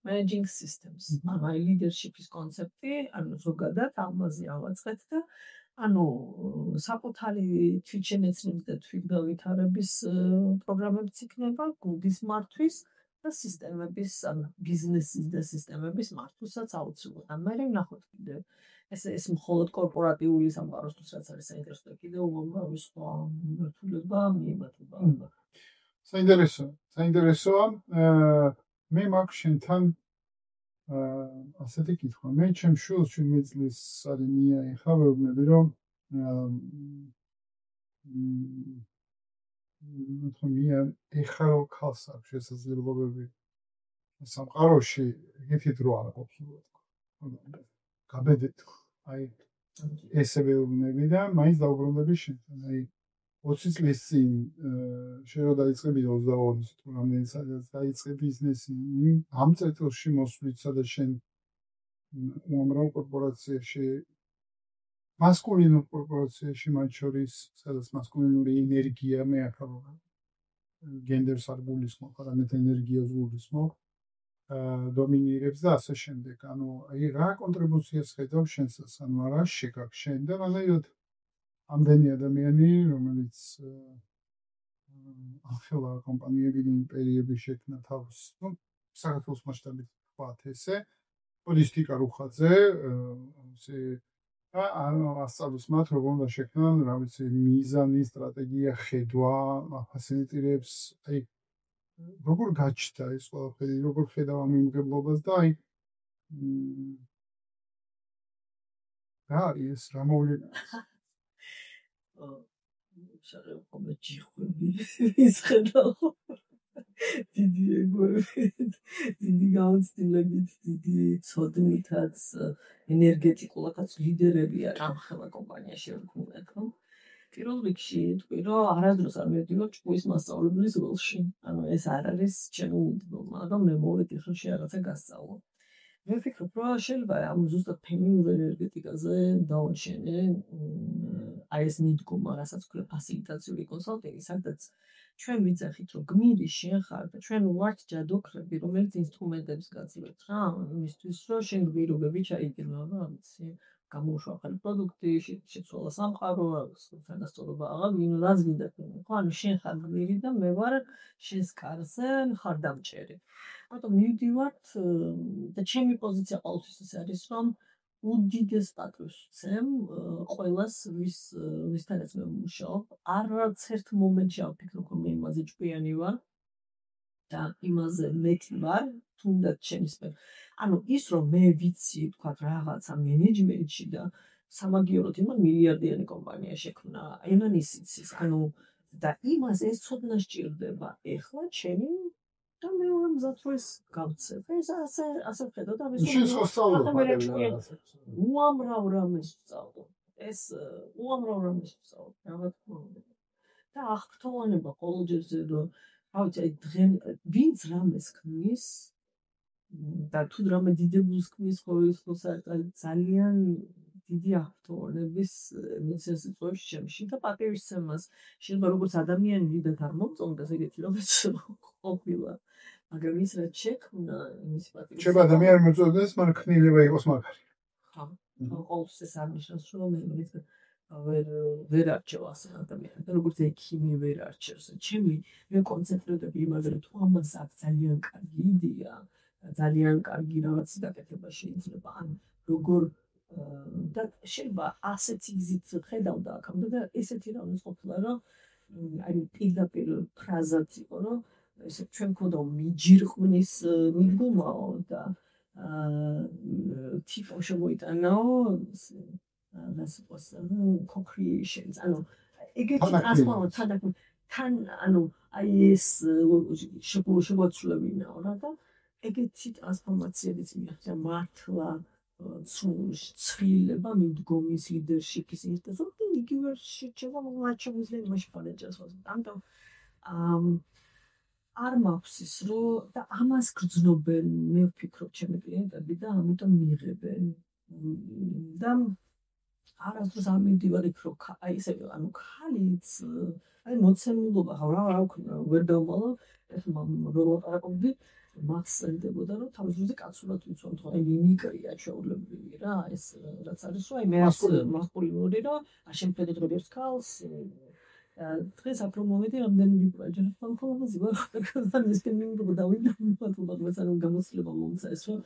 managing systems. ანუ აი leadership-ის კონცეფტი, ანუ ზოგადად ამაზე ავაწყეთ და ანუ საკუთარი თვითშენაცვლების და თვითგავითარების პროგრამებიც იქნება, გუნდის მართვის და სისტემების, ანუ ბიზნესის და სისტემების მართვისაც აუცილებლად. მე ვნახოთ კიდე ეს მხოლოდ კორპორატიული სამყაროსთვის რაც არის საინტერესო და კიდევ უამრავი სხვა მიმართულება მიემართება. საინტერესოა. მე მაქვს შენთან ასეთი კითხვა. მე ჩემ შვილს 17 წლის არის ეხლა ვეუბნები რომ მია ეხლა რო ქალს აქვს შესაძლებლობები სამყაროში ეგეთი დრო არ ყოფილა. გაბედეთ. აი ესე ვეუბნები და მაინც დაუბრუნდები შენთან. აი 20 წლის წინ შენ რო დაიწყები 22-ის თუ რამდენი სადაც დაიწყე ბიზნესი, ამ წელში მოსვლით სადაც შენ უამრავ კორპორაციაში მასკულინურ კორპორაციაში მათ შორის სადაც მასკულინური ენერგია მე ახალ გენდერს არ გულისხმობ, არამედ ენერგიას გულისხმობ. დომინირებს და ასე შემდეგ. ანუ აი რა კონტრიბუციას ხედავ შენსაც, ანუ არა შეგაქ შენ და მაგალითად ამდენი ადამიანი, რომელიც ახლა კომპანიები და იმპერიები შექმნა თავს, ну, საქართველოს მასშტაბით ვთქვათ ესე, პოლიტიკა რუხაძე, ესე და ანუ ასწავლის მათ როგორ უნდა შექმნან, რა ვიცი, მიზანი, სტრატეგია, ხედვა, ფასილიტირებს, აი როგორ გაჩნდა ეს ყველაფერი, როგორ ხედავ ამ იმგებლობას და აი რა არის რა მოვლენა? შარევ კომე ჯიხვები ის ხედავ. დიდი ეგოები, დიდი გაუცდილებით, დიდი ცოდნითაც, ენერგეტიკულადაც ლიდერები არის ამ ხელა კომპანიაში ვქონდეთ, ხო? პირველ რიგში თქვი, რომ არასდროს არ მივდივარ ჭკუის მასწავლებლის როლში. ანუ ეს არ არის ჩემი უდიდო, მაგრამ მე მოვედი ხელში რაღაცა გასწავლო. მე ვფიქრობ, რომ შეიძლება ამ ზუსტად ფემინურ ენერგეტიკაზე დავაშენე აი ეს მიდგომა, რასაც ქვია ფასილიტაციური კონსალტინგი, სადაც ჩვენ ვიძახით, რომ გმირი შენ ხარ და ჩვენ ვართ ჯადოქრები, რომელიც ინსტრუმენტებს გაძლევთ რა, იმისთვის, რომ შენ გვირობები ჩაიგდო, რა ვიცი. გამოუშვა ახალი პროდუქტი, შეცვალა სამყარო, თანასწორობა აღადგინო, რაც გინდა თქვენ. ხო, ანუ შენ ხარ გმირი და მე ვარ შენს კარზე მხარდამჭერი. ამიტომ მივდივართ და ჩემი პოზიცია ყოველთვის ის არის, რომ უდიდეს სტატუსს ვცემ ყველას, ვისთანაც მე ვმუშაობ. არც ერთ მომენტში არ ვფიქრობ, რომ მე იმაზე ჭკვიანი ვარ და იმაზე მეტი ვარ, თუნდაც ჩემს მიერ. ანუ ის რომ მე ვიცი, თქვა რაღაცა მენეჯმენტში და სამაგიეროდ იმან მილიარდიანი კომპანია შექმნა, იმან ის იცის, ანუ და იმას ეს ცოდნა სჭირდება. ეხლა ჩემი და მე ვარ მზად რომ ეს გავცებ. ეს ასე ვხედავ და ამის უამრავ რამეს ვსწავლობ. ეს უამრავ რამეს ვსწავლობ, რა თქმა უნდა. და აღფრთოვანება ყოველჯერზე რომ რა ვიცი, ვინც რამეს ქმნის და თუ რამე დიდებულს ქმნის ყოველთვის ძალიან დიდი აღფრთოვანების მისცემს წვევში ჩემში და პატივისცემას შეიძლება როგორც ადამიანი დიდად არ მომწონდეს ეგეთი რომელიც ყოფილა. მაგრამ ის რაც შექმნა, იმის პატივისცემა. შეიძლება ადამიანი მოწონდეს, მაგრამ ქმნილება იყოს მაგარი. ხო. ყოველთვის ეს არნიშნავს, რომ მე ვერ არჩევ ასე ადამიანს. და როგორც ექიმი ვერ არჩევს. მე კონცენტრირდები იმაზე, რომ თუ ამას აქვს ძალიან კარგი იდეა, ძალიან კარგი რაღაცა დაკეთება შეიძლება. ან როგორ და შეიძლება ასეთი გზით ხედავ და აქამდე და ესეთი რამის ყოფილა, რომ აი პირდაპირ ფრაზაც იყო, რომ ესე ჩვენ მქონდა მიჯირყვნის მიდგომაო და თიფო შემოიტანაო ნასიყვას co-creations. ანუ ეგეთი ტრანსფორმაცია თან ანუ აი ეს შეგვაცვლებინაო რა და ეგეთი ტრანსფორმაციებიც მიაღწია მართლა ცვლილება მიდგომის ლიდერშიპის ინსტიტუტი იგივე შეჭება მათ შეგვიძლია იმაში პანეჭას ვასწავლოთ. ამიტომ არ მაქვს ის რომ და ამას გრძნობენ მე ვფიქრობ ჩემი კლიენტები და ამიტომ მიიღებენ და არასდროს არ მივდივარ იქ რომ აი ესე ანუ ხალიც აი მოცემულობა რა ვქნა ვერ დავმალო ეს მოლაპარაკობდი მახსენდებოდა რომ თავის დროზე კაცურად ვიცვამთ ხო აი მიმიკრია ჩვეულებრივი რა ეს რაც არის რომ აი მე მასკულინური რომ არ შემხედეთ რომ ერთ ქალს დღეს უფრო მომედი რამდენი ვიყვაჯერ ხოლმე ვარ და ის მინდო დავიდა მოთხოვდა რომ გამოსლება მომცა ეს რომ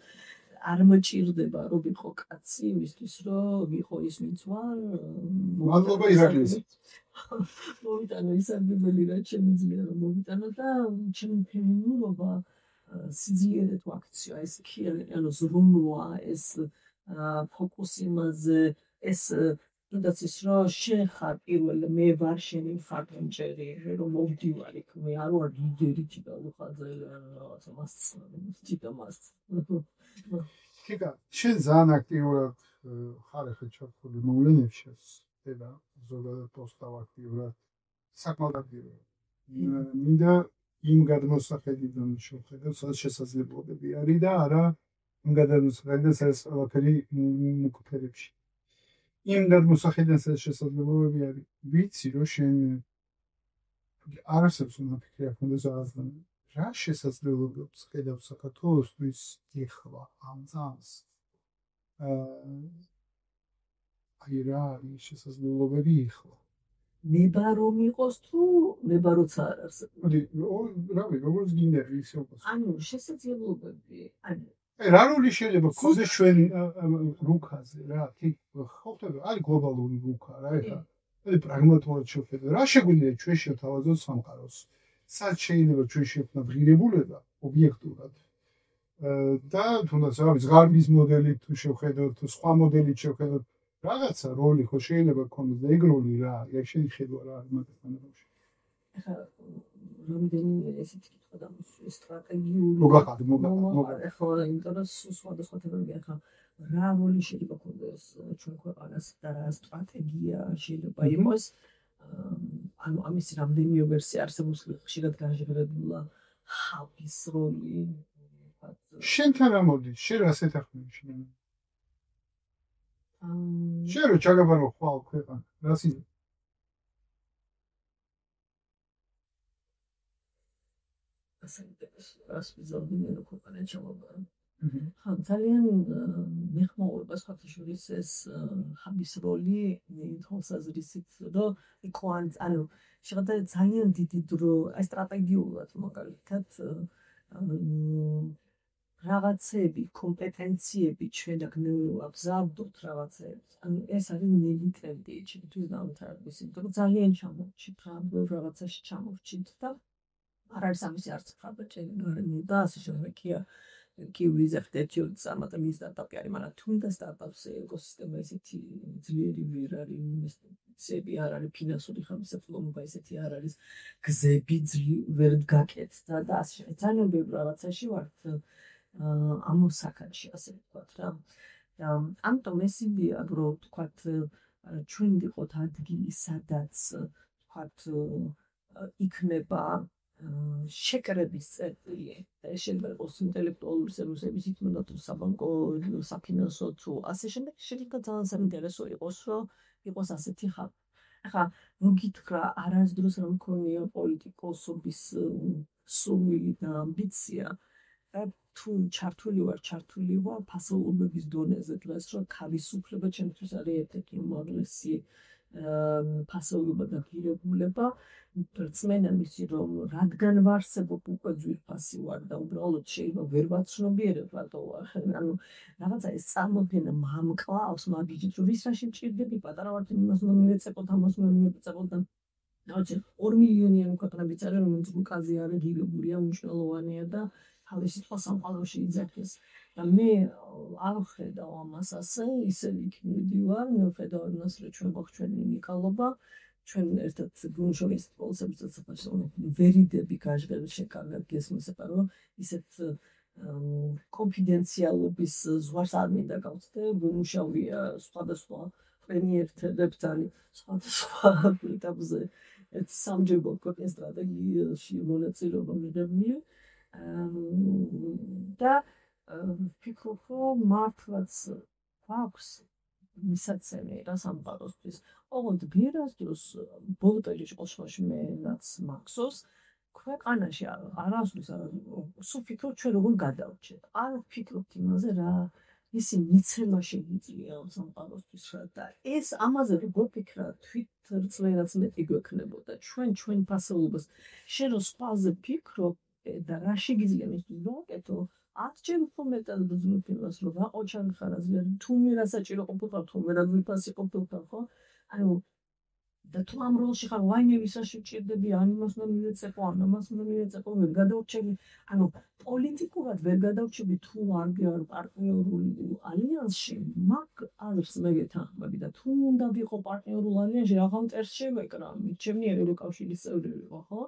არ მოჭირდება რომ ვიყო კაცი იმისთვის რომ ვიყო ის ვინც ვარ მადლობა ირაკლის მოვიტანო ის ამბელი რა ჩემი ძლიერ რომ მოვიტანო და ჩემი ფემინურობა სიძლიერით ვაქციო ეს ქირი ანუ ზრუნვა ეს ფოკუსი იმაზე ეს თუნდაც ის რომ შენ ხარ პირველი მე ვარ შენი მხარდამჭერი რომ მოვდივარ იქ მე არ ვარ ლიდერი თვითონხაზე რაღაცა მასწავლებელი კიკა შენ ძალიან აქტიურად ხარ ახლა ჩართული მოვლენებში და ზოგადად პოსტავ აქტიურად საკმაოდ აქტიურად მინდა იმ გადმოსახედიდან შევხედავ სადაც შესაძლებლობები არის და არა იმ გადმოსახედიდან სადაც ყველაფერი მუქფერებში იმ გადმოსახედიდან სადაც შესაძლებლობები არის ვიცი რომ შენ არ არსებობს უნაფიქრე აქონდეს რაღაცა რა შესაძლებლობებს ხედავ საქართველოსთვის ეხლა ამ ძანს აი რა არის შესაძლებლობები ეხლა ნება რომ იყოს თუ ნება როცა არ არსებობს რავი როგორც გინდა ისე όπως ანუ შესაძლებლობები ანუ რა როლი შეიძლება გქონდეს ჩვენ რუკაზე რა ხოხდება არის გლობალური რუკა რა ეხლა აი პრაგმატულად შევხედოთ რა შეგვიძლია ჩვენ შევთავაზოთ სამყაროს სად შეიძლება ჩვენ შევქნათ ღირებულება ობიექტურად და თუნდაც რა ვიცი ღარბის მოდელით თუ შევხედოთ თუ სხვა მოდელით შევხედოთ რაღაცა როლი ხო შეიძლება გქონდეს და ეგ როლი რა ეგ შეიძლება რა არის მაგასთან ახლა რამდენი ესეთი კითხვა და სტრატეგიული მოგახარდა ახლა იმიტომ რომ სხვადასხვა თემები ახლა რა როლი შეიძლება გქონდეს ჩვენ ქვეყანას და რა სტრატეგია შეიძლება იყოს ანუ ამის რამდენიმე ვერსია არსებობს ხშირად განჟღერებულა ჰაბის როლი შენთან რა მოდის შენ რას ეთანხმები შენ შენ რო ჩაგაბარო ხვალ ქვეყანა რას იზ რას ვიზავდი მე ქვეყანა ჩამოვარ ხა ძალიან მეხმაურება სხვათაშორის ეს ჰაბის როლი თვალსაზრისით რომ იქ ანუ შეღადა ძალიან დიდი დრო აი სტრატეგიულად მაგალითად რაღაცები კომპეტენციები ჩვენ აქ ვგზავნოთ რაღაცებს ანუ ეს არის ნელი ტრენდი ჩემთვის დამთავრების იმიტომ რომ ძალიან ჩამოვჭით რა რაღაცაში ჩამოვჭით და არ არის ამისი არც ხაბაჭენი და ასე შემეკია კი ვიზახდეთ იოცამა და მის სტარტაპი არის მაგრამ თუნდაც სტარტაპს ეკოსისტემა ესეთი ძლიერი ვერ არის ინვესტიციები არ არის ფინანსური ხარისხობა ესეთი არ არის გზები ვერ გაკეთდა და ასე ძალიან ბევრ რაღაცაში ვართ ამ მოსახადში ასე ვთქვათ რა და ამიტომ ეს იდეა რომ ვთქვათ ჩვენ ვიყოთ ადგილი სადაც ვთქვათ იქნება შეკრების წერტილი და ეს შეიძლება იყოს ინტელექტუალური სერვისების ითმოდა თუ საბანკო საფინანსო თუ ასე შემდეგ შეიძლება ძალიან საინტერესო იყოს რომ იყოს ასეთი ხალხი ახლა მოგითხრა არასდროს რა მქონია პოლიტიკოსობის სურვილი და ამბიცია თუ ჩართული ვარ ფასეულობების დონეზე დღეს რომ თავისუფლება ჩემთვის არის ერთ-ერთი უმაღლესი ფასეულობა და ღირებულება რწმენა მისი რომ რადგან ვარსებობ უკვე ძვირფასი ვარ და უბრალოდ შეიძლება ვერ ვაცნობიერებ რატო ანუ რაღაცა ეს წარმოქმნა მამკლავს მაგიჯით რომ ვის რაში მჭირდები პატარა ვარ იმას უნდა მივეწეყოთ ამას უნდა მივეწეყოთ და ნაოჩი 2 მილიონიანი ქვეყნებიც არის რომელიც უკაზე არის ღირებულია მნიშვნელოვანია და თავისი თვალს სამყაროში იძახეს და მე არ ხედავ ამას ასე ისე იქნებდივარ მე ხედავ იმას რომ ჩვენ გვაქვს უნიკალობა ჩვენ ერთად გუნშოვის პოლსებსაც ვერიდები გაჟღერებს შეკარგად გესმის აბა ისეთ კონფიდენციალობის ზღვარს არ მინდა გავხსნე ვიმუშავია სხვადასხვა პრემიერებთან სხვადასხვა ეტაპზე ერთ სამჯერგო ქვეყნის სტრატეგიაში მონაწილეობა მიღებული და ვფიქრობ, რომ მართლაც გვაქვს მისაცემი რა სამყაროსთვის. ოღონდ ბერას დროს ბოლო პერიოდში ყოველშაბათში მე რაც მახსოვს, ქვეყანაში არასდროს სულ ვფიქრობ ჩვენ როგორ გადავრჩეთ. არ ვფიქრობთ იმაზე რა ისი მიცემა შეგიძლია სამყაროსთვის რა და ეს ამაზე როგორ ვფიქრა თვით რწმენაც მეტი გვექნებოდა ჩვენ ფასეულობას შენ რო სხვაზე ვფიქრობ და რა შეგიძლია მისთვის გავაკეთო 10-ჯერ უფრო მეტად ვძნობ იმას რომ რაყო ჩანგხარა თუ მე რა საჭირო ყოფილიყარ თუ მე რა ვიფასი ყოფილიყარ ხო ანუ და თუ ამ როლში ხარ ვაიმე ვისაში ვჭირდები ან იმას უნდა მივეწეყო ან ამას უნდა მივეწეყო ვერ გადავრჩები ანუ პოლიტიკურად ვერ გადავრჩები თუ არ გარ პარტნიორულ ალიანსში მაგ არის მე გეთანხმები და თუ უნდა ვიყო პარტნიორულ ალიანსში აღარ მტერს შემეკრა ჩემი ევროკავშირის წევრი ვიყო ხო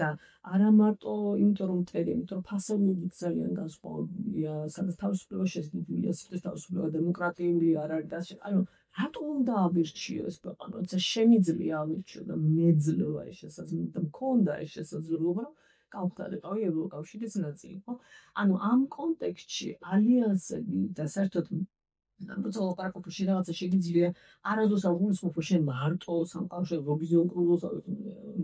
და არა მარტო იმიტომ რომ მტერი იმიტომ რომ ფასეულობი ძალიან განსხვავებულია სადაც თავისუფლება შეზღუდულია სიტყვის თავისუფლება დემოკრატიული არ არის და ანუ რატო უნდა ავირჩიო ეს ქვეყანა როცა შემიძლია ავირჩიო და მეძლევა ეს შესაძლებლობა და მქონდა ეს შესაძლებლობა რომ გავხდარიყავი ევროკავშირის ნაწილი ხო ანუ ამ კონტექსტში ალიანსები და საერთოდ როცა ლაპარაკობში რაღაცა შეგიძლია არასდროს არ გულისხმობ შენ მარტო სამყაროში რობიზიონ კრუზოს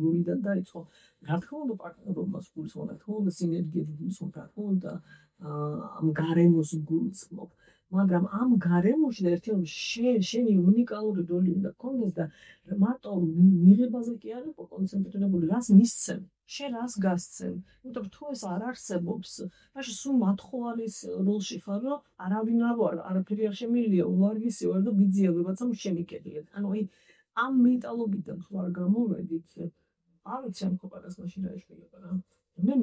ნულიდან დაიწყო რა თქმა უნდა პარტნიორობას გულისხმობ რა თქმა უნდა სინერგიები გულისხმობ რა თქმა უნდა ამ გარემოს გულისხმობ მაგრამ ამ გარემოში და ერთიანობაში შენი უნიკალური როლი უნდა გქონდეს და მარტო მიღებაზე კი არ იყო კონცენტრირებული რას მისცემ შენ რას გასცემ იმიტომ რომ თუ ეს არ არსებობს მაშინ სულ მათხოვარის როლში ხარ რომ არავინ არ ვარ არაფერი არ შემიძლია უვარგისი ვარ და ბიძია ვებაცამ შემიკედიეთ ანუ ამ მენტალობიდან თუ არ გამოვედით არ ვიცი ამ ქვეყანას მაშინ რა ეშველება რა მე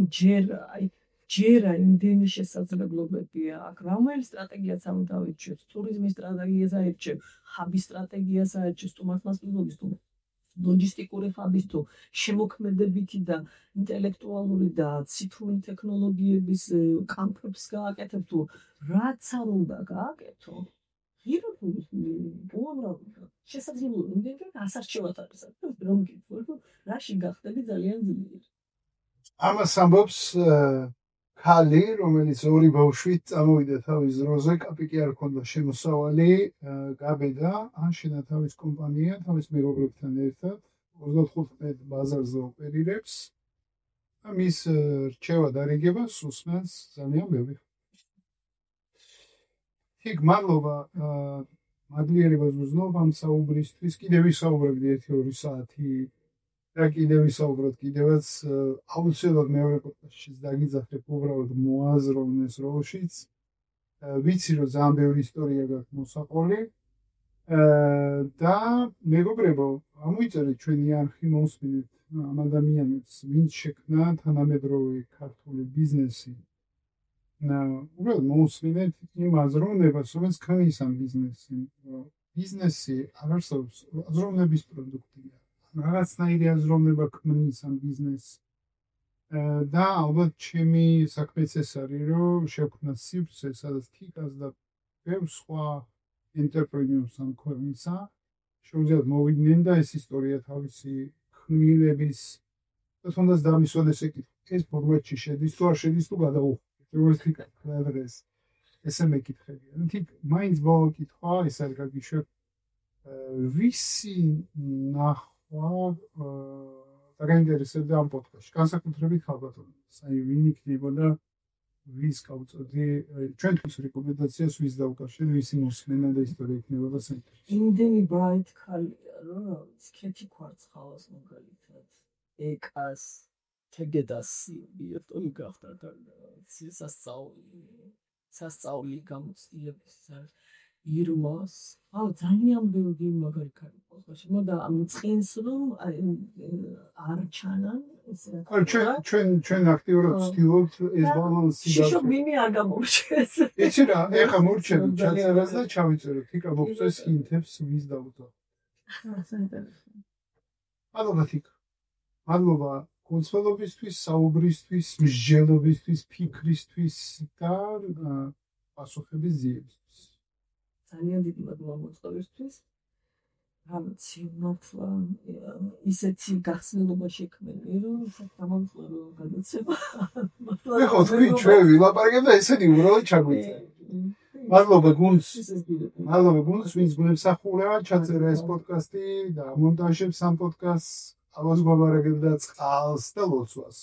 ჯერა იმდენი შესაძლებლობებია აქ რომელი სტრატეგიაც ამ დავიჩვენთ ტურიზმის სტრატეგიას აირჩევ ჰაბის სტრატეგიას აირჩევ სტუმართმასპინძლობის თუ ლოჯისტიკური ხაბის თუ შემოქმედებითი და ინტელექტუალური და ციფრული ტექნოლოგიების კამპებს გააკეთებ თუ რაც არ უნდა გააკეთო ღირებულ უამრავი შესაძლებლობა იმდენად ასარჩევად არის რომ გიქხო რაში გახდები ძალიან ძლიერი ამას ამბობს ქალი, რომელიც ორი ბავშვით წამოვიდა თავის დროზე, კაპიკი არ ჰქონდა შემოსავალი, გაბედა, ანშენა თავის კომპანია, თავის მეგობრებთან ერთად, 35 ბაზარზე ოპერირებს და მის რჩევა დარიგება სუსმენს ძალიან ბევრი. იქ მადლობა მადლიერებას ვუზნობ ამ საუბრისთვის, კიდევ ვისაუბრებდი 1-2 საათი და კიდევ ვისაუბროთ კიდევაც აუცილებლად მეორე პოდკასტშიც დაგიძახებ უბრალოდ მოაზროვნეს როლშიც ვიცი რომ ძალიან ბევრი ისტორია გაქვს მოსაყოლი და მეგობრებო ამოიწერეთ ჩვენი არხი მოსმინეთ ამ ადამიანებს ვინც შექმნა თანამედროვე ქართული ბიზნესი უბრალოდ მოსმინეთ იმ აზროვნებას რომელიც ქმნის ამ ბიზნესი არ არსებობს აზროვნების პროდუქტია რაღაცნაირი აზროვნება ქმნის ამ ბიზნესს და ალბათ ჩემი საქმეც ეს არის რომ შევქმნათ სივრცე სადაც თიკას და ბევრ სხვა ენტერპრენიორს ამ ქვეყნისა შეუძლიათ მოვიდნენ და ეს ისტორია თავისი ქმნილების და თუნდაც დამისვან ეს ეს ფორმატში შედის თუ არ შედის თუ გადაუხვდეთ როგორც თიკა კლევერეს ესე მეკითხები თიკ მაინც ბოლო კითხვა ეს არ გაგიშვებ ვისი დაგაინტერესებდა ამ პოდკასტში. განსაკუთრებით ხალხს. აი ვინ იქნებოდა ვის გავწოდი ჩვენთვის რეკომენდაციას ვის დავკავშირე ვისი მოსმენა და ისტორია იქნებოდა საინტერესო. იმდენი ბრაით ქალია რომ სქეთი კვარცხალას მაგალითად ეკას თეგედასი ბიოტონი გახდა და სასწაული გამოცდილების ირმას აუ ძალიან ბევრი მაგარი ქალი ყავს მოდა ამ წინს რომ არ ჩანან ჩვენ აქტიურად ვცდილობთ ეს ბალანსი შიშო მინი არ გამორჩეს იცი რა ეხა მორჩები ჩაწერას და ჩავიწეროთ თიკა მოგწეს ჰინტებს ვის დავუძო მადლობა თიკა მადლობა კონსოლობისთვის საუბრისთვის მსჯელობისთვის ფიქრისთვის და პასუხების ძიებისთვის ძალიან დიდი მადლობა მოწვევისთვის რამიცი მართლა ისეთი გახსნილობა შექმენი რომ დამამწურო გადაცემა ეხლა თქვი ჩვენ ვილაპარაკებ და ესენი უბრალოდ ჩაგვიწერეთ მადლობა გუნდს ვინც გვემსახურება ჩაწერა ეს პოდკასტი და მონტაჟებს ამ პოდკასტს ავაზ გვაბარებდა წყალს და ლოცვას